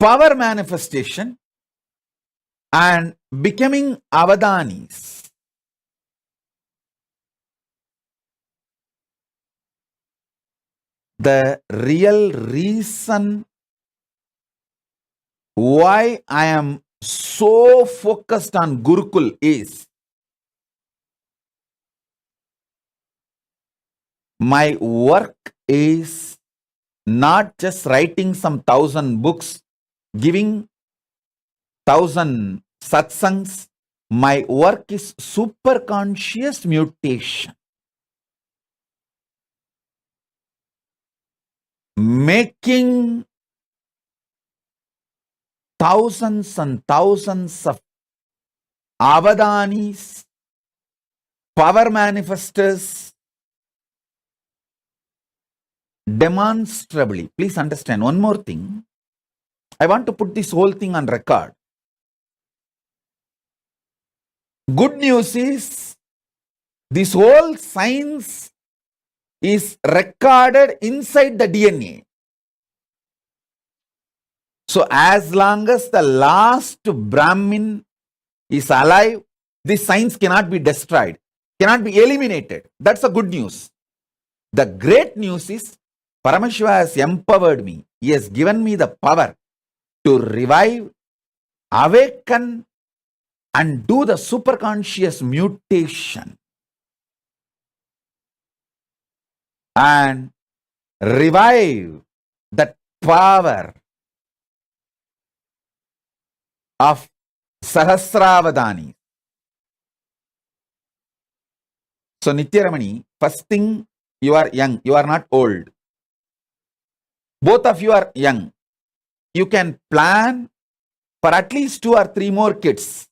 power manifestation and becoming avadanis. The real reason why I am so focused on Gurukul is my work is not just writing some 1,000 books, giving 1,000 satsangs. My work is superconscious mutation, making thousands and thousands of avadanis, power manifestors, demonstrably. Please understand one more thing. I want to put this whole thing on record. Good news is, this whole science is recorded inside the DNA. So as long as the last Brahmin is alive, this science cannot be destroyed, cannot be eliminated. That's the good news. The great news is, Paramashiva has empowered me. He has given me the power to revive, awaken, and do the superconscious mutation. And revive that power of Sahasravadani. So Nityaramani, first thing, you are young, you are not old. Both of you are young. You can plan for at least 2 or 3 more kids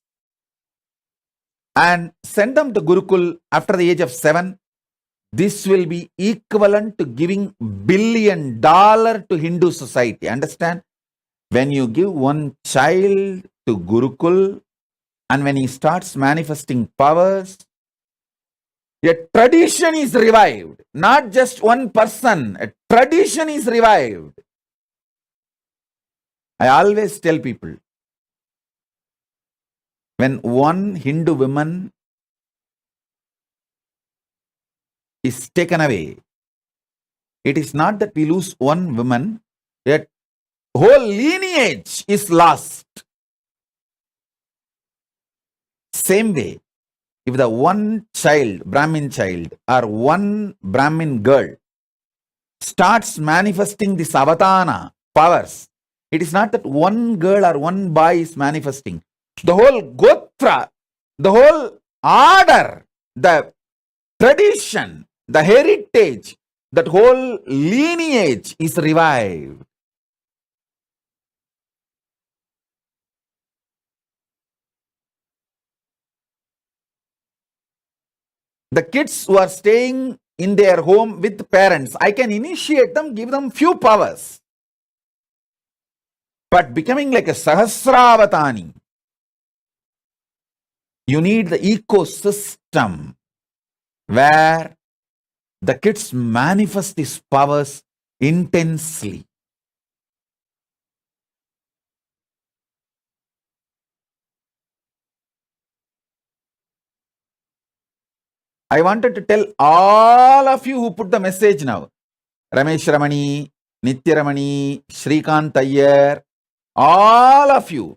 and send them to Gurukul after the age of 7. This will be equivalent to giving $1 billion to Hindu society. Understand? When you give one child to Gurukul and when he starts manifesting powers, a tradition is revived. Not just one person, a tradition is revived. I always tell people, when one Hindu woman is taken away, it is not that we lose one woman, yet whole lineage is lost. Same way, if the one child, Brahmin child, or one Brahmin girl starts manifesting this avatana powers, it is not that one girl or one boy is manifesting. The whole gotra, the whole order, the tradition, the heritage, that whole lineage is revived. The kids who are staying in their home with parents, I can initiate them, give them few powers. But becoming like a Sahasravatani, you need the ecosystem where the kids manifest these powers intensely. I wanted to tell all of you who put the message now, Ramesh Ramani, Nitya Ramani, Shrikant Iyer, all of you,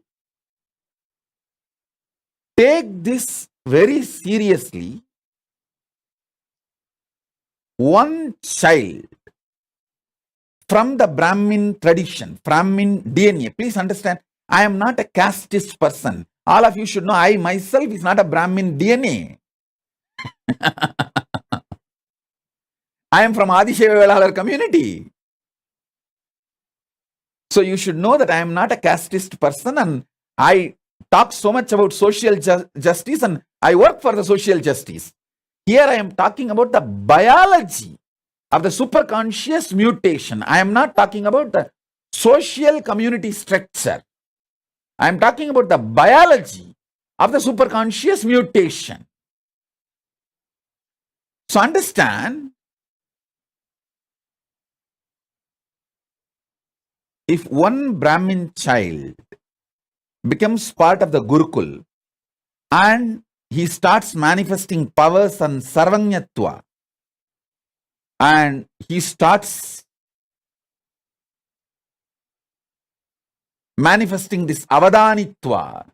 take this very seriously. One child from the Brahmin tradition, Brahmin DNA, please understand, I am not a casteist person. All of you should know, I myself is not a Brahmin DNA. I am from Adi Shaivite community. So you should know that I am not a casteist person, and I talk so much about social justice, and I work for the social justice. Here I am talking about the biology of the superconscious mutation. I am not talking about the social community structure. I am talking about the biology of the superconscious mutation. So understand, if one Brahmin child becomes part of the Gurukul and he starts manifesting powers and sarvanyatva, and he starts manifesting this avadanitva,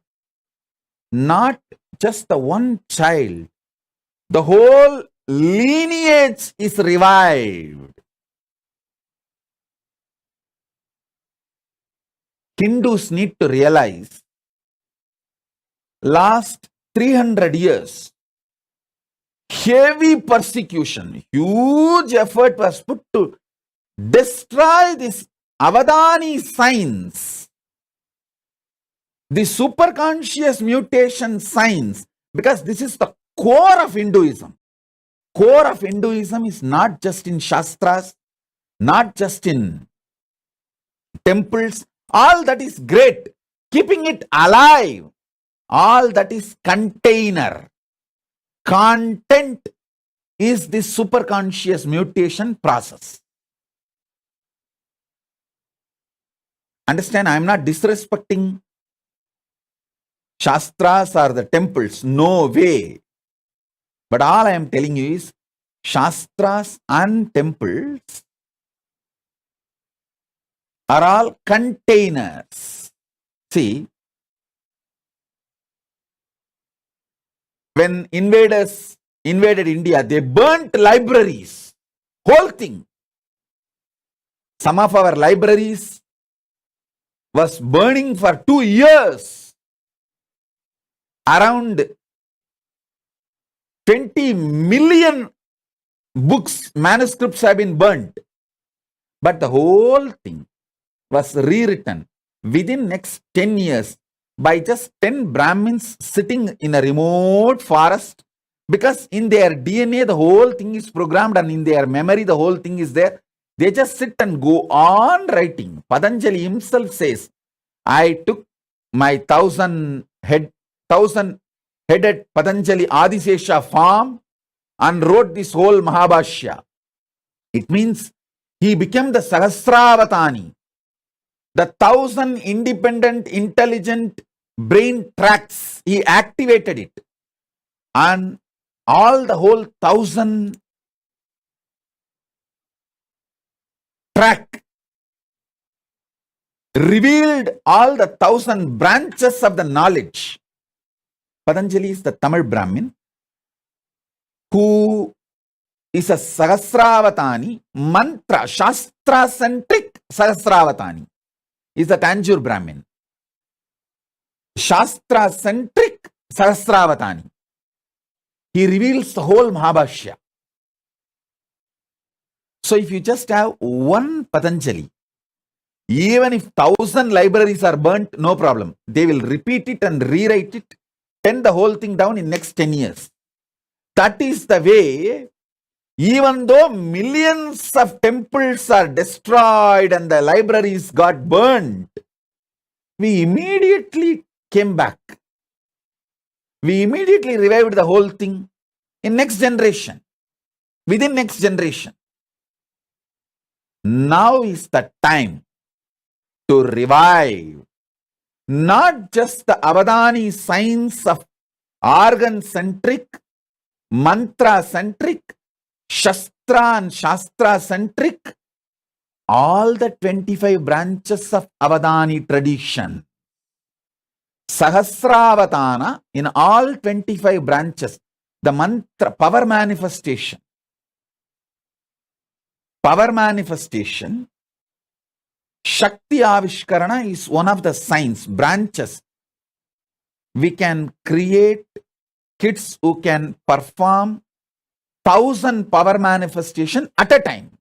not just the one child, the whole lineage is revived. Hindus need to realize, last 300 years, heavy persecution, huge effort was put to destroy this Avadani science, the superconscious mutation science, because this is the core of Hinduism. Core of Hinduism is not just in Shastras, not just in temples. All that is great. Keeping it alive, all that is container. Content is the superconscious mutation process. Understand, I am not disrespecting Shastras or the temples. No way. But all I am telling you is, Shastras and temples are all containers. See, when invaders invaded India, they burnt libraries, whole thing. Some of our libraries was burning for 2 years. Around 20 million books, manuscripts have been burnt. But the whole thing was rewritten within next 10 years by just 10 Brahmins sitting in a remote forest, because in their DNA the whole thing is programmed and in their memory the whole thing is there. They just sit and go on writing. Patanjali himself says, I took my 1,000-headed Patanjali Adisesha farm and wrote this whole Mahabhashya. It means he became the Sahasravatani, the 1,000 independent, intelligent brain tracts. He activated it, and all the whole 1,000 track revealed all the 1,000 branches of the knowledge. Patanjali is the Tamil Brahmin who is a Sahasravatani, mantra, Shastra-centric Sahasravatani. Is the Tanjore Brahmin. Shastra-centric Sahasravatani. He reveals the whole Mahabhashya. So if you just have one Patanjali, even if 1,000 libraries are burnt, no problem. They will repeat it and rewrite it, pen the whole thing down in next 10 years. That is the way, even though millions of temples are destroyed and the libraries got burned, we immediately came back. We immediately revived the whole thing in next generation, within next generation. Now is the time to revive not just the Avadani science of organ-centric, mantra-centric, Shastra and Shastra-centric, all the 25 branches of Avadani tradition. Sahasravatana in all 25 branches, the mantra, power manifestation. Power manifestation, Shakti Avishkarana is one of the signs, branches. We can create kids who can perform 1,000 power manifestation at a time.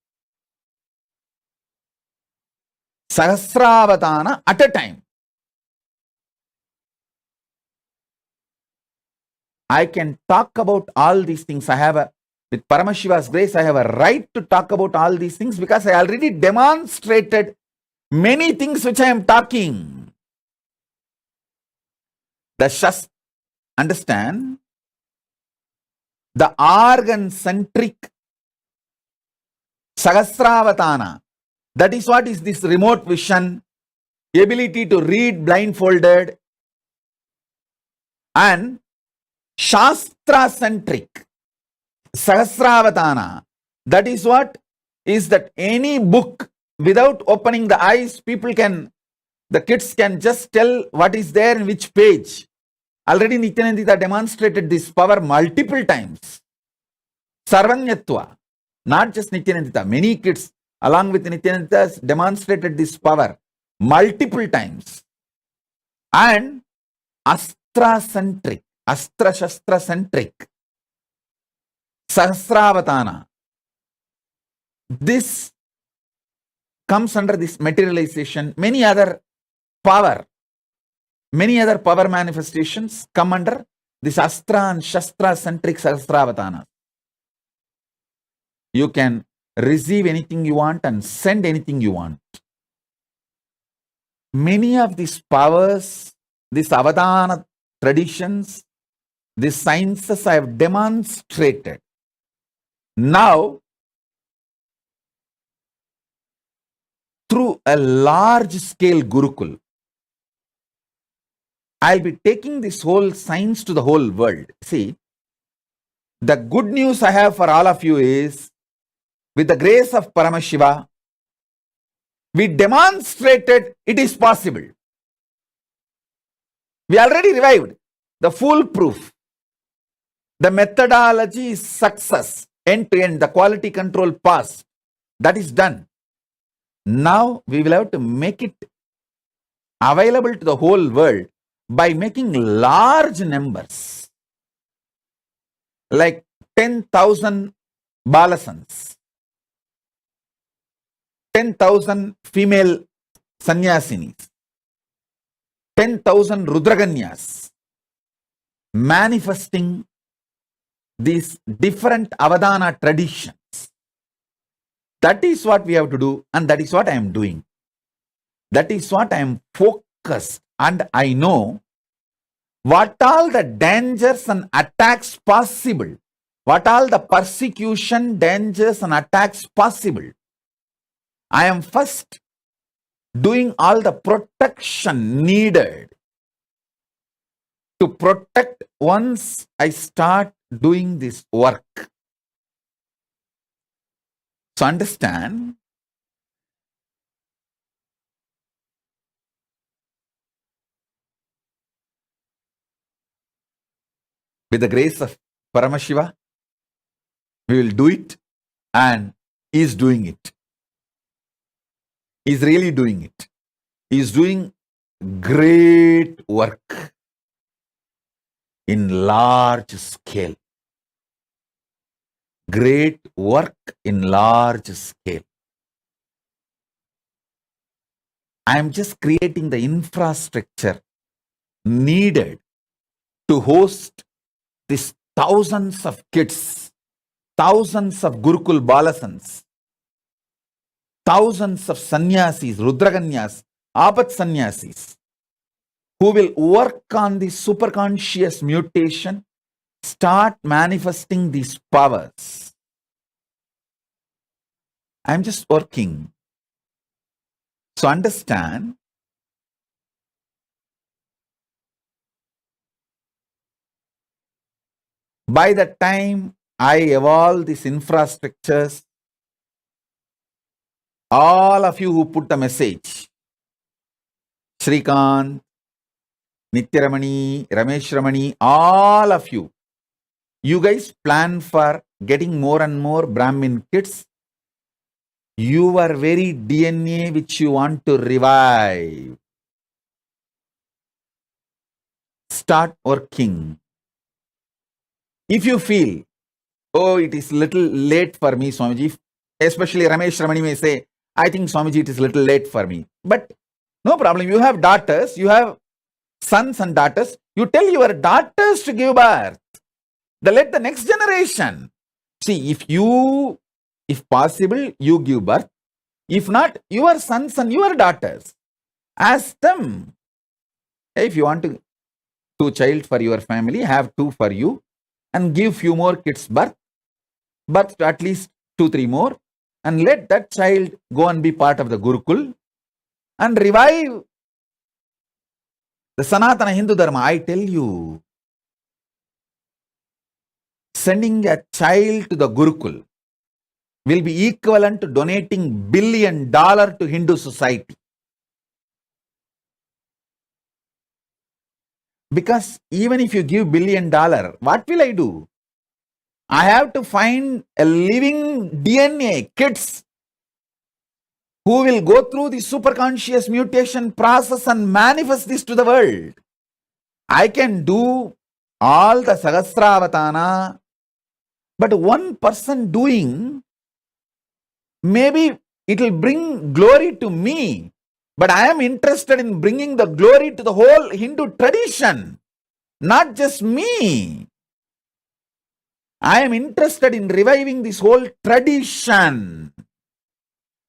Sahasravatana at a time. I can talk about all these things. With Paramashiva's grace, I have a right to talk about all these things because I already demonstrated many things which I am talking. The Shast, understand, the organ-centric Sahasravatana. That is what is this remote vision, ability to read blindfolded, and Shastra-centric Sahasravatana. That is what is that any book without opening the eyes, the kids can just tell what is there in which page. Already Nityananda demonstrated this power multiple times. Sarvanyatva, not just Nityananda, many kids along with Nityananda demonstrated this power multiple times. And Astra-centric, Astra-Shastra-centric Sahasravatana. This comes under this materialization. Many other power manifestations come under this Astra and Shastra-centric Sahasravatana. You can receive anything you want and send anything you want. Many of these powers, these Avadana traditions, these sciences I have demonstrated. Now, through a large-scale Gurukul, I'll be taking this whole science to the whole world. See, the good news I have for all of you is, with the grace of Paramashiva, we demonstrated it is possible. We already revived the foolproof. The methodology is success, end-to-end, the quality control passed. That is done. Now we will have to make it available to the whole world by making large numbers, like 10,000 balasans, 10,000 female sannyasinis, 10,000 rudraganyas, manifesting these different Avadana traditions. That is what we have to do, and that is what I am doing. That is what I am focused, and I know what all the dangers and attacks possible, what all the persecution, dangers and attacks possible. I am first doing all the protection needed to protect once I start doing this work. So understand, with the grace of Paramashiva, we will do it, and he is doing it. He is really doing it. He is doing great work in large scale. Great work in large scale. I am just creating the infrastructure needed to host these thousands of kids, thousands of Gurukul Balasans, thousands of sannyasis, rudraganyas, apat sannyasis, who will work on the superconscious mutation, start manifesting these powers. I'm just working. So understand, by the time I evolve these infrastructures, all of you who put the message, Shrikant, Nityaramani, Ramesh Ramani, all of you, you guys plan for getting more and more Brahmin kids. Your very DNA which you want to revive. Start working. If you feel, oh, it is little late for me, Swamiji, especially Ramesh Ramani may say, I think Swamiji, it is little late for me. But no problem. You have daughters, you have sons and daughters. You tell your daughters to give birth. Let the next generation. See, if possible, you give birth. If not, your sons and your daughters. Ask them. If you want to 2 child for your family, have 2 for you, and give few more kids birth to at least 2-3 more, and let that child go and be part of the Gurukul and revive the Sanatana Hindu Dharma. I tell you, sending a child to the Gurukul will be equivalent to donating $1 billion to Hindu society. Because even if you give $1 billion, what will I do? I have to find a living DNA, kids, who will go through the superconscious mutation process and manifest this to the world. I can do all the Sahasravatana, but one person doing, maybe it will bring glory to me, but I am interested in bringing the glory to the whole Hindu tradition, not just me. I am interested in reviving this whole tradition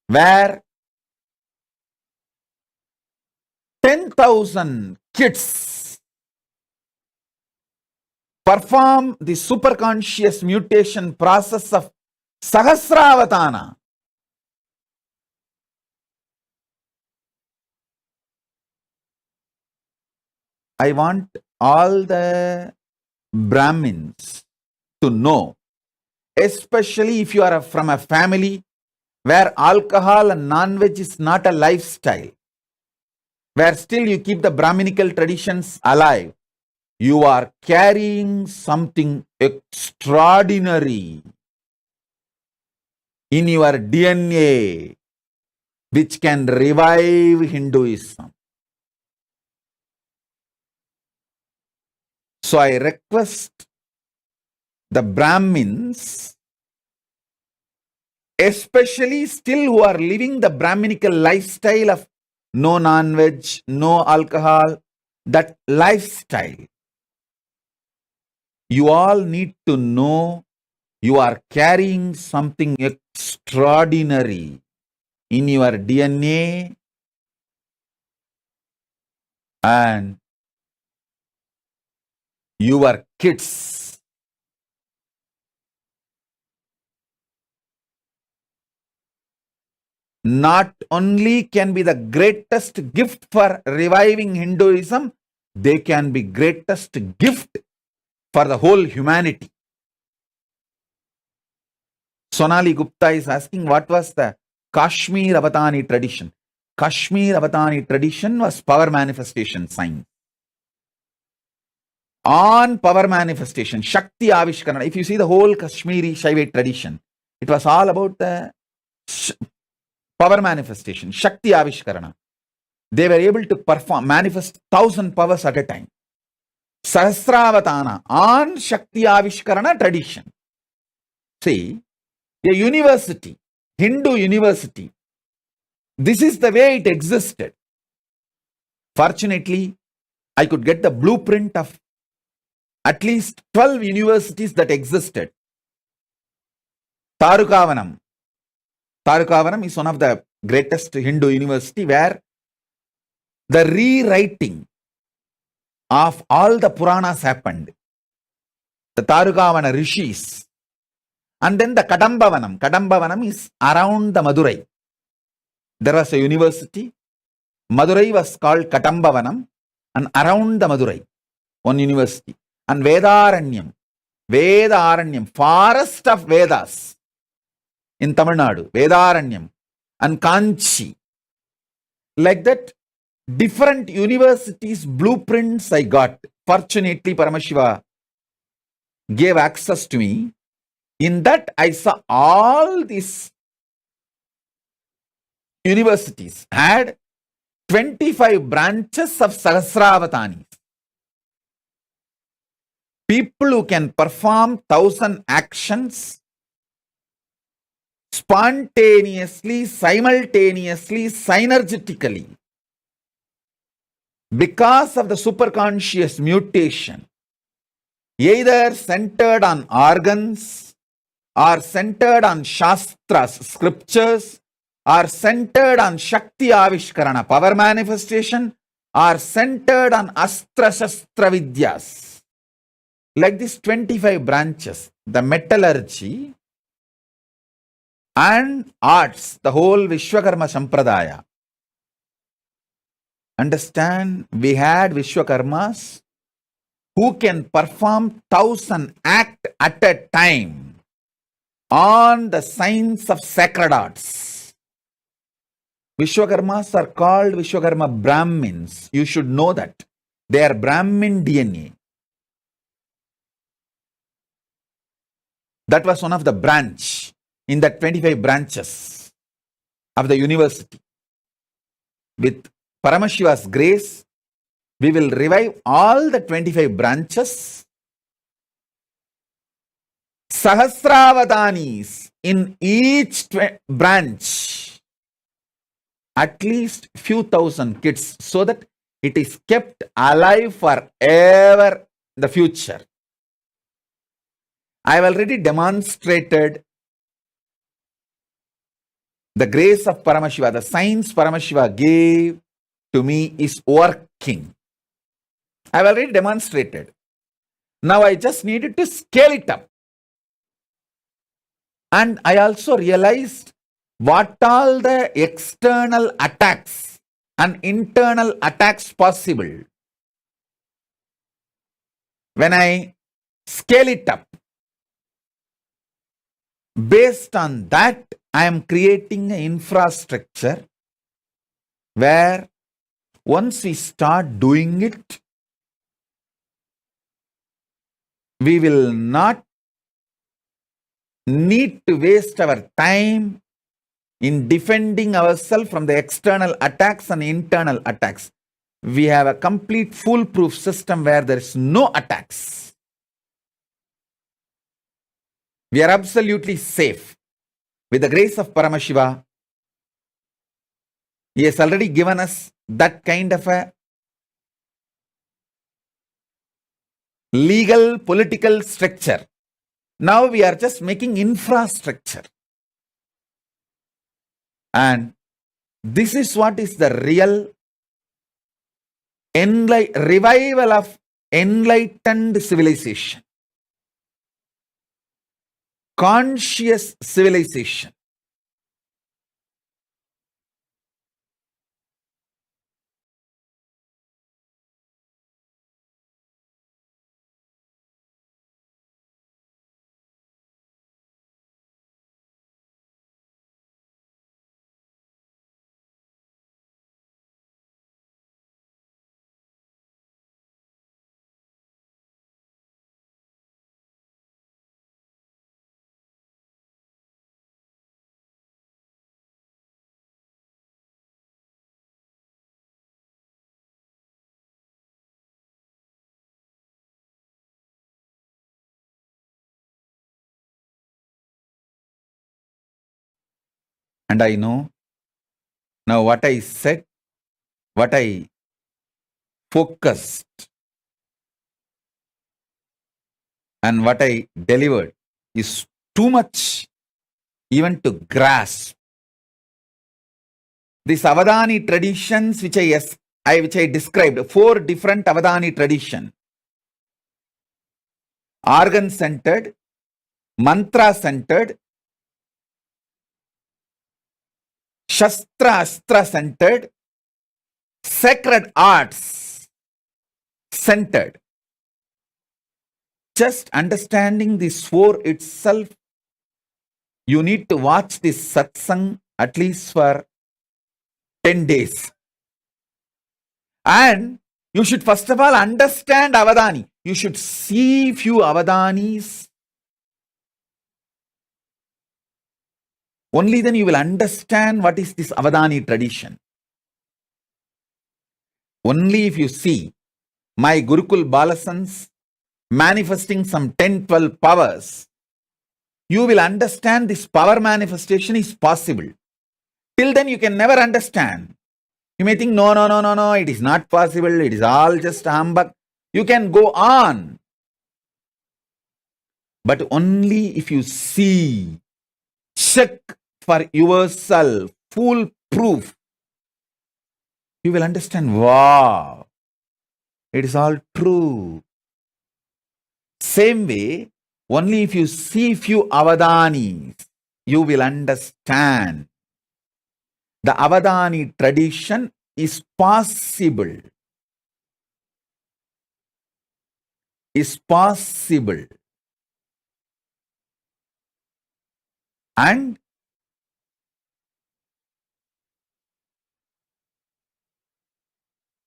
where 10,000 kids perform the superconscious mutation process of Sahasravatana. I want all the Brahmins to know, especially if you are from a family where alcohol and non-veg is not a lifestyle, where still you keep the Brahminical traditions alive, you are carrying something extraordinary in your DNA which can revive Hinduism. So I request the Brahmins, especially still who are living the Brahminical lifestyle of no non-veg, no alcohol, that lifestyle. You all need to know you are carrying something extraordinary in your DNA, and your kids not only can be the greatest gift for reviving Hinduism, they can be greatest gift for the whole humanity. Sonali Gupta is asking, what was the Kashmir Avatani tradition? Kashmir Avatani tradition was power manifestation science. On power manifestation, Shakti Avishkarana. If you see the whole Kashmiri Shaivite tradition, it was all about the power manifestation, Shakti Avishkarana. They were able to manifest 1,000 powers at a time. Sahasravatana on Shakti Avishkarana tradition. See, a university, Hindu university, this is the way it existed. Fortunately, I could get the blueprint of at least 12 universities that existed. Tarukavanam. Tarukavanam is one of the greatest Hindu university where the rewriting of all the Puranas happened. The Tarukavana rishis. And then the Kadambavanam. Kadambavanam is around the Madurai. There was a university. Madurai was called Kadambavanam, and around the Madurai, one university. And Vedaranyam, forest of Vedas in Tamil Nadu, Vedaranyam, and Kanchi. Like that, different universities' blueprints I got. Fortunately, Paramashiva gave access to me. In that, I saw all these universities had 25 branches of Sahasravatanis. People who can perform 1,000 actions spontaneously, simultaneously, synergetically. Because of the superconscious mutation, either centered on organs, or centered on Shastras, scriptures, or centered on Shakti Avishkarana, power manifestation, are centered on Astra Shastra Vidyas. Like these 25 branches, the metallurgy and arts, the whole Vishwakarma Sampradaya. Understand, we had Vishwakarmas who can perform 1,000 acts at a time on the science of sacred arts. Vishwakarmas are called Vishwakarma Brahmins. You should know that. They are Brahmin DNA. That was one of the branch in the 25 branches of the university. With Paramashiva's grace, we will revive all the 25 branches. Sahasravadanis in each branch, at least few thousand kids, so that it is kept alive forever in the future. I have already demonstrated the grace of Paramashiva, the science Paramashiva gave to me is working. I have already demonstrated. Now I just needed to scale it up. And I also realized what all the external attacks and internal attacks possible. When I scale it up, based on that, I am creating an infrastructure where once we start doing it, we will not need to waste our time in defending ourselves from the external attacks and internal attacks. We have a complete foolproof system where there is no attacks. We are absolutely safe. With the grace of Paramashiva, he has already given us that kind of a legal, political structure. Now we are just making infrastructure. And this is what is the real revival of enlightened civilization. Conscious civilization. And I know now what I said, what I focused, and what I delivered is too much even to grasp. These Avadani traditions which I described, 4 different Avadani traditions. Organ-centered, mantra-centered, Shastra-Astra-centered, sacred arts centered. Just understanding this 4 itself, you need to watch this satsang at least for 10 days. And you should first of all understand Avadani. You should see few Avadanis. Only then you will understand what is this Avadani tradition. Only if you see my Gurukul Balasans manifesting some 10-12 powers, you will understand this power manifestation is possible. Till then you can never understand. You may think, no, it is not possible, it is all just humbug. You can go on. But only if you see, check for yourself, foolproof. You will understand, wow, it is all true. Same way, only if you see few avadanis, you will understand. The avadani tradition is possible. Is possible. And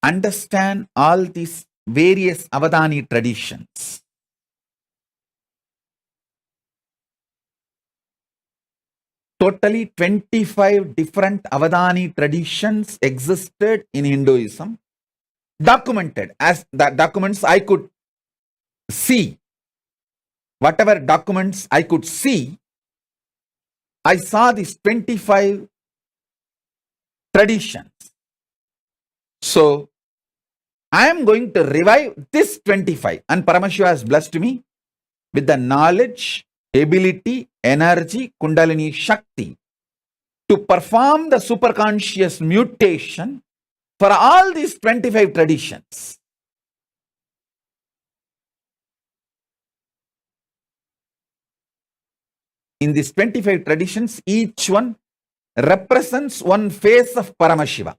understand all these various avadani traditions. Totally 25 different avadani traditions existed in Hinduism, documented as the documents I could see. Whatever documents I could see, I saw these 25 traditions. So, I am going to revive this 25, and Paramashiva has blessed me with the knowledge, ability, energy, Kundalini Shakti to perform the superconscious mutation for all these 25 traditions. In these 25 traditions, each one represents one face of Paramashiva.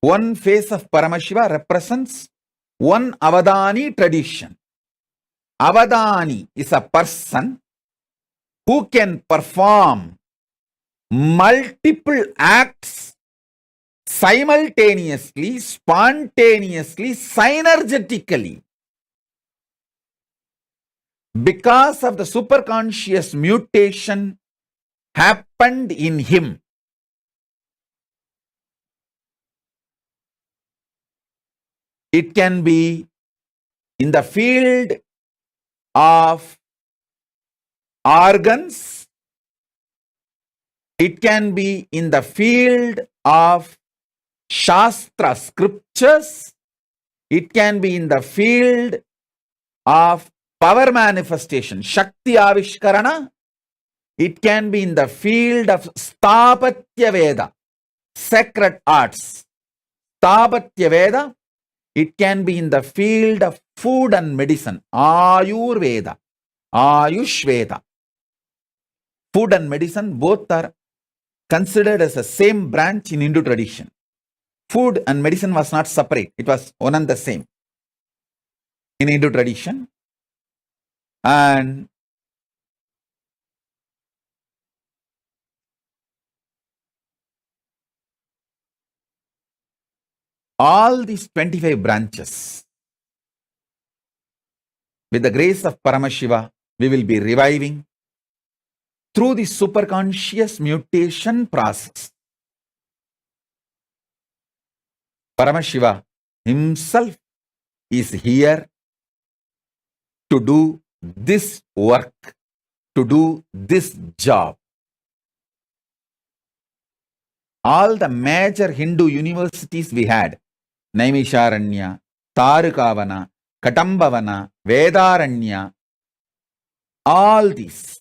One face of Paramashiva represents one avadani tradition. Avadani is a person who can perform multiple acts simultaneously, spontaneously, synergetically. Because of the superconscious mutation happened in him. It can be in the field of organs. It can be in the field of Shastra scriptures. It can be in the field of power manifestation, Shakti Avishkarana. It can be in the field of Sthapatya Veda, sacred arts. Sthapatya Veda. It can be in the field of food and medicine, Ayurveda, Ayush Veda. Food and medicine both are considered as the same branch in Hindu tradition. Food and medicine was not separate. It was one and the same in Hindu tradition. And all these 25 branches, with the grace of Paramashiva, we will be reviving through the superconscious mutation process. Paramashiva himself is here to do this work, to do this job. All the major Hindu universities we had, Naimisharanya, Tarukavana, Katambavana, Vedaranya, all these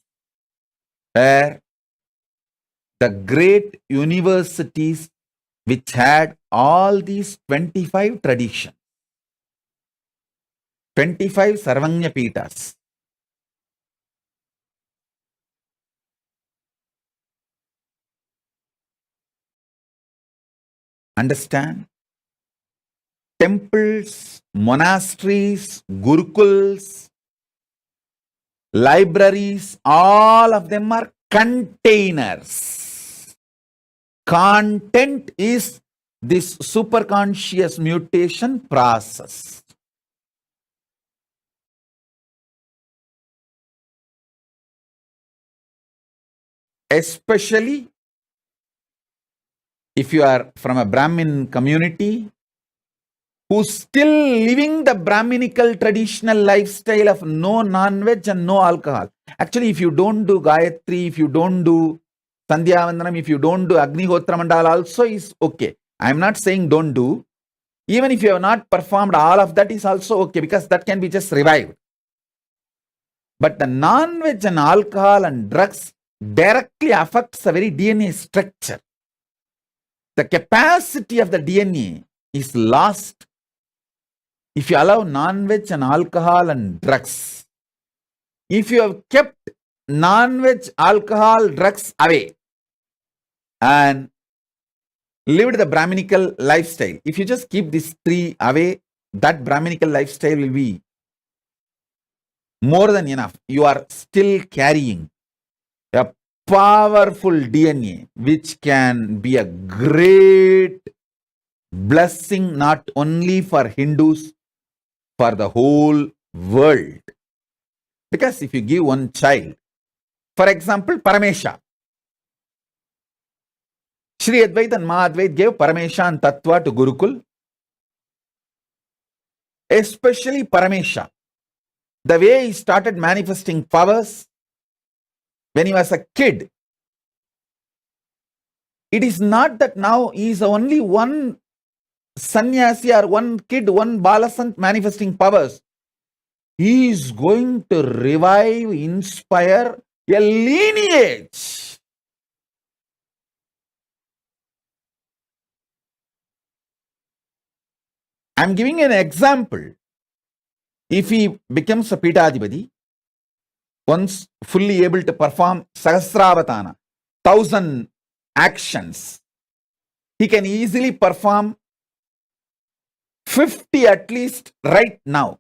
were the great universities which had all these 25 traditions, 25 Sarvanya Pitas. Understand? Temples, monasteries, gurukuls, libraries, all of them are containers. Content is this superconscious mutation process. Especially if you are from a Brahmin community who's still living the Brahminical traditional lifestyle of no non-veg and no alcohol. Actually, if you don't do Gayatri, if you don't do Sandhya Vandanam, if you don't do Agnihotra Mandala also is okay. I'm not saying don't do. Even if you have not performed all of that is also okay, because that can be just revived. But the non-veg and alcohol and drugs directly affects the very DNA structure. the capacity of the DNA is lost if you allow non-veg and alcohol and drugs. If you have kept non-veg, alcohol, drugs away and lived the Brahminical lifestyle, if you just keep these three away, that Brahminical lifestyle will be more than enough. You are still carrying a powerful DNA which can be a great blessing not only for Hindus, for the whole world. Because if you give one child, for example, Paramesha, Shri Advait and Mahadvait gave Paramesha and Tattva to Gurukul. Especially Paramesha, the way he started manifesting powers when he was a kid. It is not that now he is only one sannyasi or one kid, one balasant manifesting powers. He is going to revive, inspire a lineage. I am giving an example. If he becomes a Pitadipati, once fully able to perform Sahasravatana, 1000 actions, he can easily perform 50 at least right now.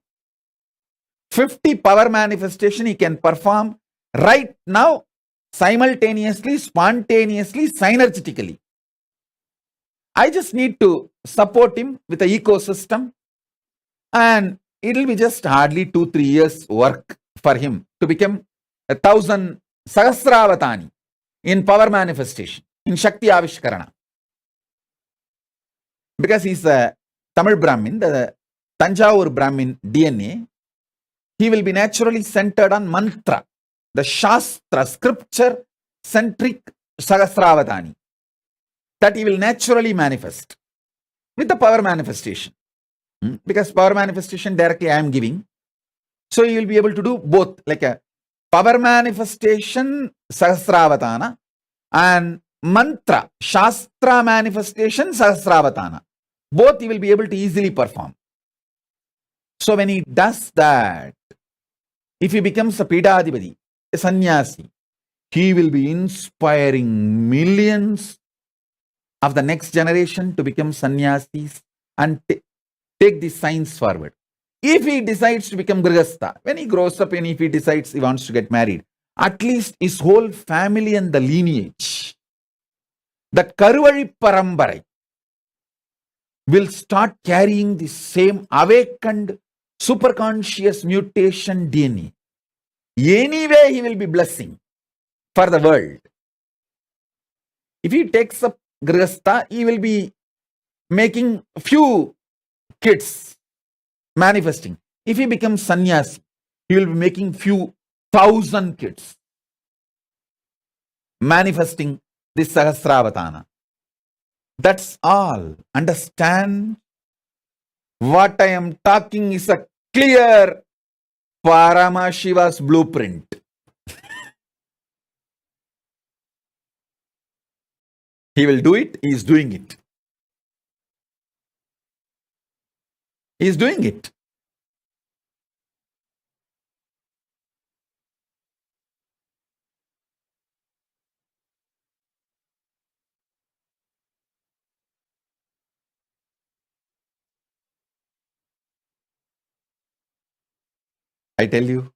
50 power manifestation he can perform right now, simultaneously, spontaneously, synergetically. I just need to support him with an ecosystem, and it will be just hardly 2-3 years work for him to become 1000 Sahasravatani in power manifestation, in Shakti Avishkarana. Because he's a Tamil Brahmin, the Tanjavur Brahmin DNA, he will be naturally centered on mantra, the Shastra, scripture centric Sahasravatani, that he will naturally manifest with the power manifestation. Because power manifestation directly I am giving. So you will be able to do both, like a power manifestation, Sahasravatana, and mantra, Shastra manifestation, Sahasravatana. Both he will be able to easily perform. So when he does that, if he becomes a Pitadipati, a sannyasi, he will be inspiring millions of the next generation to become sannyasis and take these signs forward. If he decides to become Grihastha, when he grows up and if he decides he wants to get married, at least his whole family and the lineage, that Karuvali Parambarai, will start carrying the same awakened superconscious mutation DNA. Anyway, he will be blessing for the world. If he takes up Grihastha, he will be making few kids manifesting. If he becomes sannyasi, he will be making few thousand kids manifesting this Sahasravatana. That's all. Understand? What I am talking is a clear Paramashiva's blueprint. He will do it. He is doing it. He is doing it. I tell you,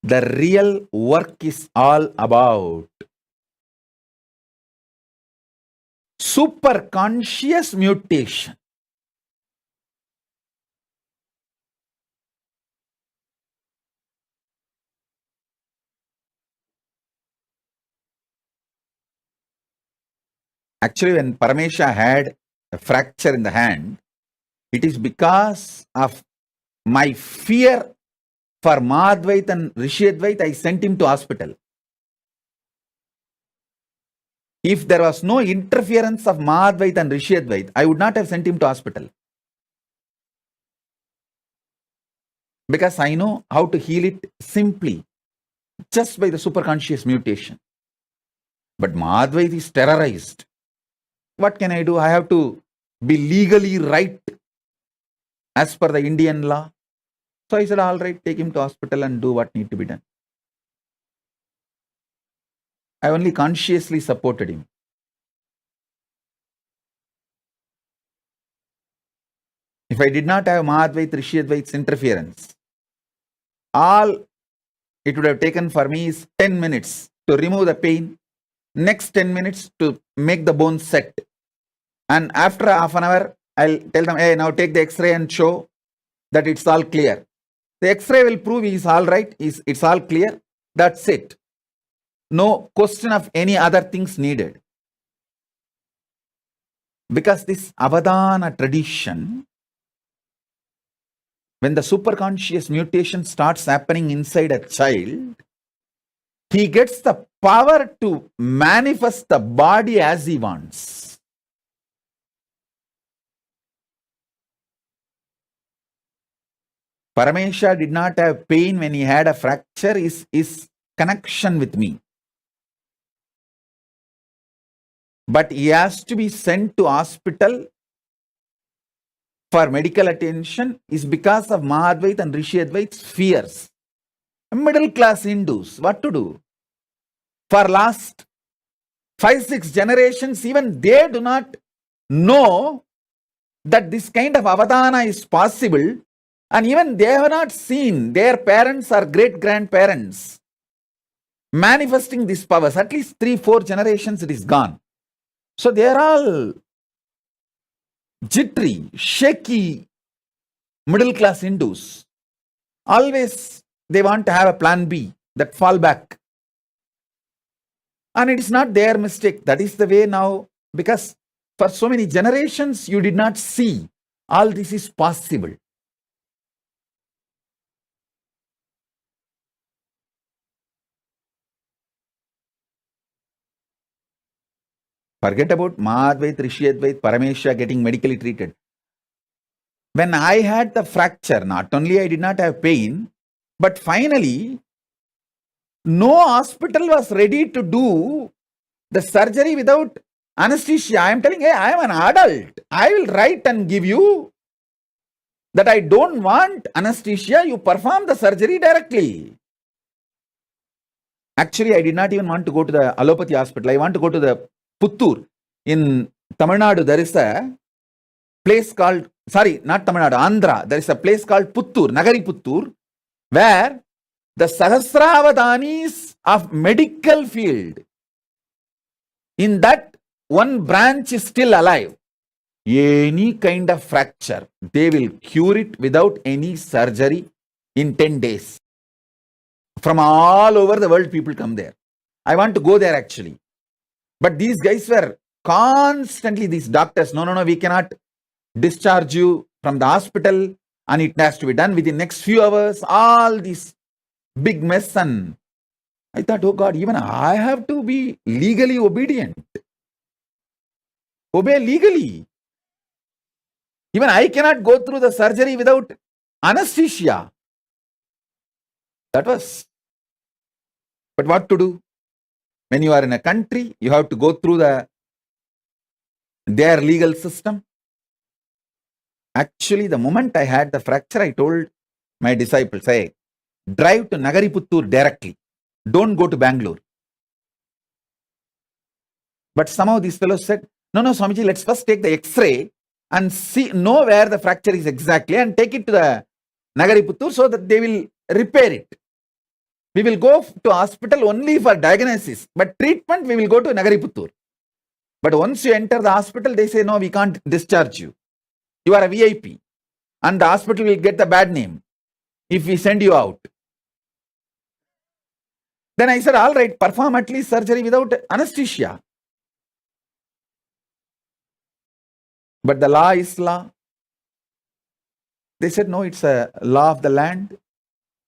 the real work is all about superconscious mutation. Actually, when Paramesha had a fracture in the hand, it is because of my fear for Mahadvait and Rishiyadvait, I sent him to hospital. If there was no interference of Mahadvait and Rishiyadvait, I would not have sent him to hospital. Because I know how to heal it simply, just by the superconscious mutation. But Madhvaita is terrorized. What can I do? I have to be legally right as per the Indian law. So I said, all right, take him to hospital and do what need to be done. I only consciously supported him. If I did not have Mahadvaita, Rishi Advaita's interference, all it would have taken for me is 10 minutes to remove the pain, next 10 minutes to make the bones set. And after half an hour, I'll tell them, hey, now take the X-ray and show that it's all clear. The X-ray will prove he's all right, it's all clear. That's it. No question of any other things needed. Because this Avadana tradition, when the superconscious mutation starts happening inside a child, he gets the power to manifest the body as he wants. Paramesha did not have pain when he had a fracture, his connection with me. But he has to be sent to hospital for medical attention is because of Mahadvaita and Rishi Advaita's fears. Middle class Hindus, what to do? For last 5-6 generations, even they do not know that this kind of avadana is possible, and even they have not seen their parents or great-grandparents manifesting these powers. At least 3-4 generations it is gone. So they are all jittery, shaky middle-class Hindus. Always they want to have a plan B, that fallback. And it is not their mistake. That is the way now, because for so many generations you did not see all this is possible. Forget about Mahadvaita, Rishi Advaita, Paramesha getting medically treated. When I had the fracture, not only I did not have pain, but finally, no hospital was ready to do the surgery without anesthesia. I am telling, hey, I am an adult. I will write and give you that I don't want anesthesia. You perform the surgery directly. Actually, I did not even want to go to the allopathy hospital. I want to go to the Puttur. In Tamil Nadu, there is a place called, sorry, not Tamil Nadu, Andhra. There is a place called Puttur, Nagari Puttur, where the Sahasravadanis of medical field, in that one branch is still alive. Any kind of fracture, they will cure it without any surgery in 10 days. From all over the world, people come there. I want to go there actually. But these guys were constantly, these doctors, no, we cannot discharge you from the hospital and it has to be done within next few hours. All this big mess, and I thought, oh God, even I have to be legally obedient. Obey legally. Even I cannot go through the surgery without anesthesia. That was. But what to do? When you are in a country, you have to go through their legal system. Actually, the moment I had the fracture, I told my disciples, hey, drive to Nagari Puttur directly. Don't go to Bangalore. But somehow these fellows said, no, Swamiji, let's first take the X-ray and know where the fracture is exactly and take it to the Nagari Puttur so that they will repair it. We will go to hospital only for diagnosis, but treatment we will go to Nagari Puttur. But once you enter the hospital, they say, no, we can't discharge you. You are a VIP. And the hospital will get the bad name if we send you out. Then I said, all right, perform at least surgery without anesthesia. But the law is law. They said, no, it's a law of the land.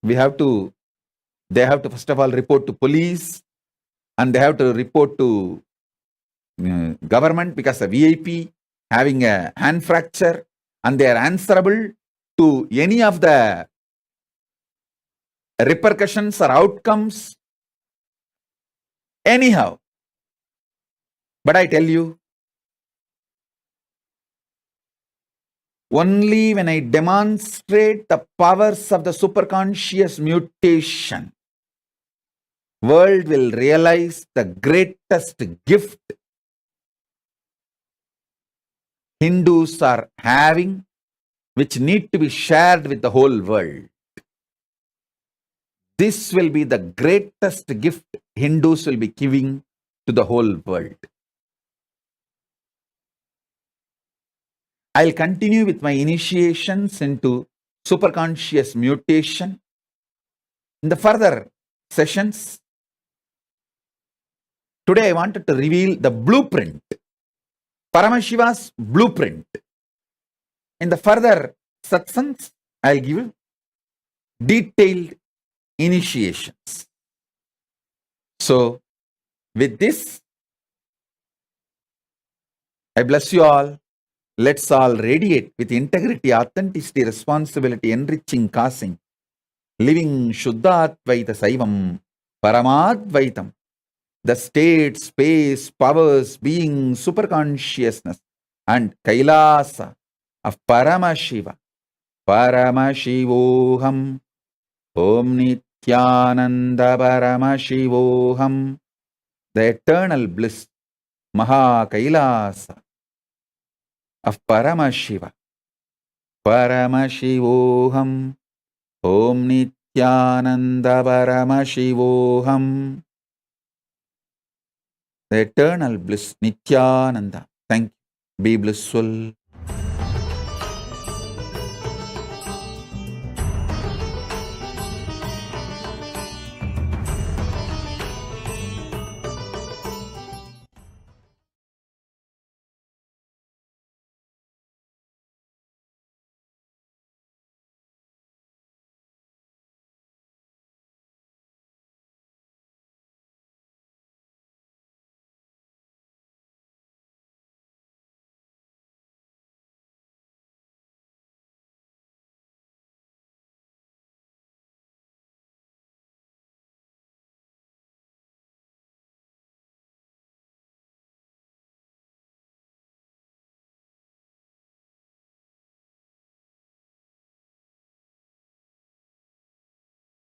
They have to first of all report to police, and they have to report to government because a VIP having a hand fracture, and they are answerable to any of the repercussions or outcomes. Anyhow, But I tell you, only when I demonstrate the powers of the superconscious mutation, world will realize the greatest gift Hindus are having, which need to be shared with the whole world. This will be the greatest gift Hindus will be giving to the whole world. I'll continue with my initiations into superconscious mutation in the further sessions. Today I wanted to reveal the blueprint, Paramashiva's blueprint. In the further satsangs, I'll give detailed initiations. So, with this, I bless you all. Let's all radiate with integrity, authenticity, responsibility, enriching, causing, living Shuddhatvaita Saivam, Paramadvaitam, the state, space, powers, being, superconsciousness, and Kailasa of Paramashiva, Paramashivoham, Om Nityananda Paramashivoham, the eternal bliss, Maha Kailasa of Paramashiva, Paramashivoham, Om Nityananda Paramashivoham, the eternal bliss, Nityananda. Thank you. Be blissful.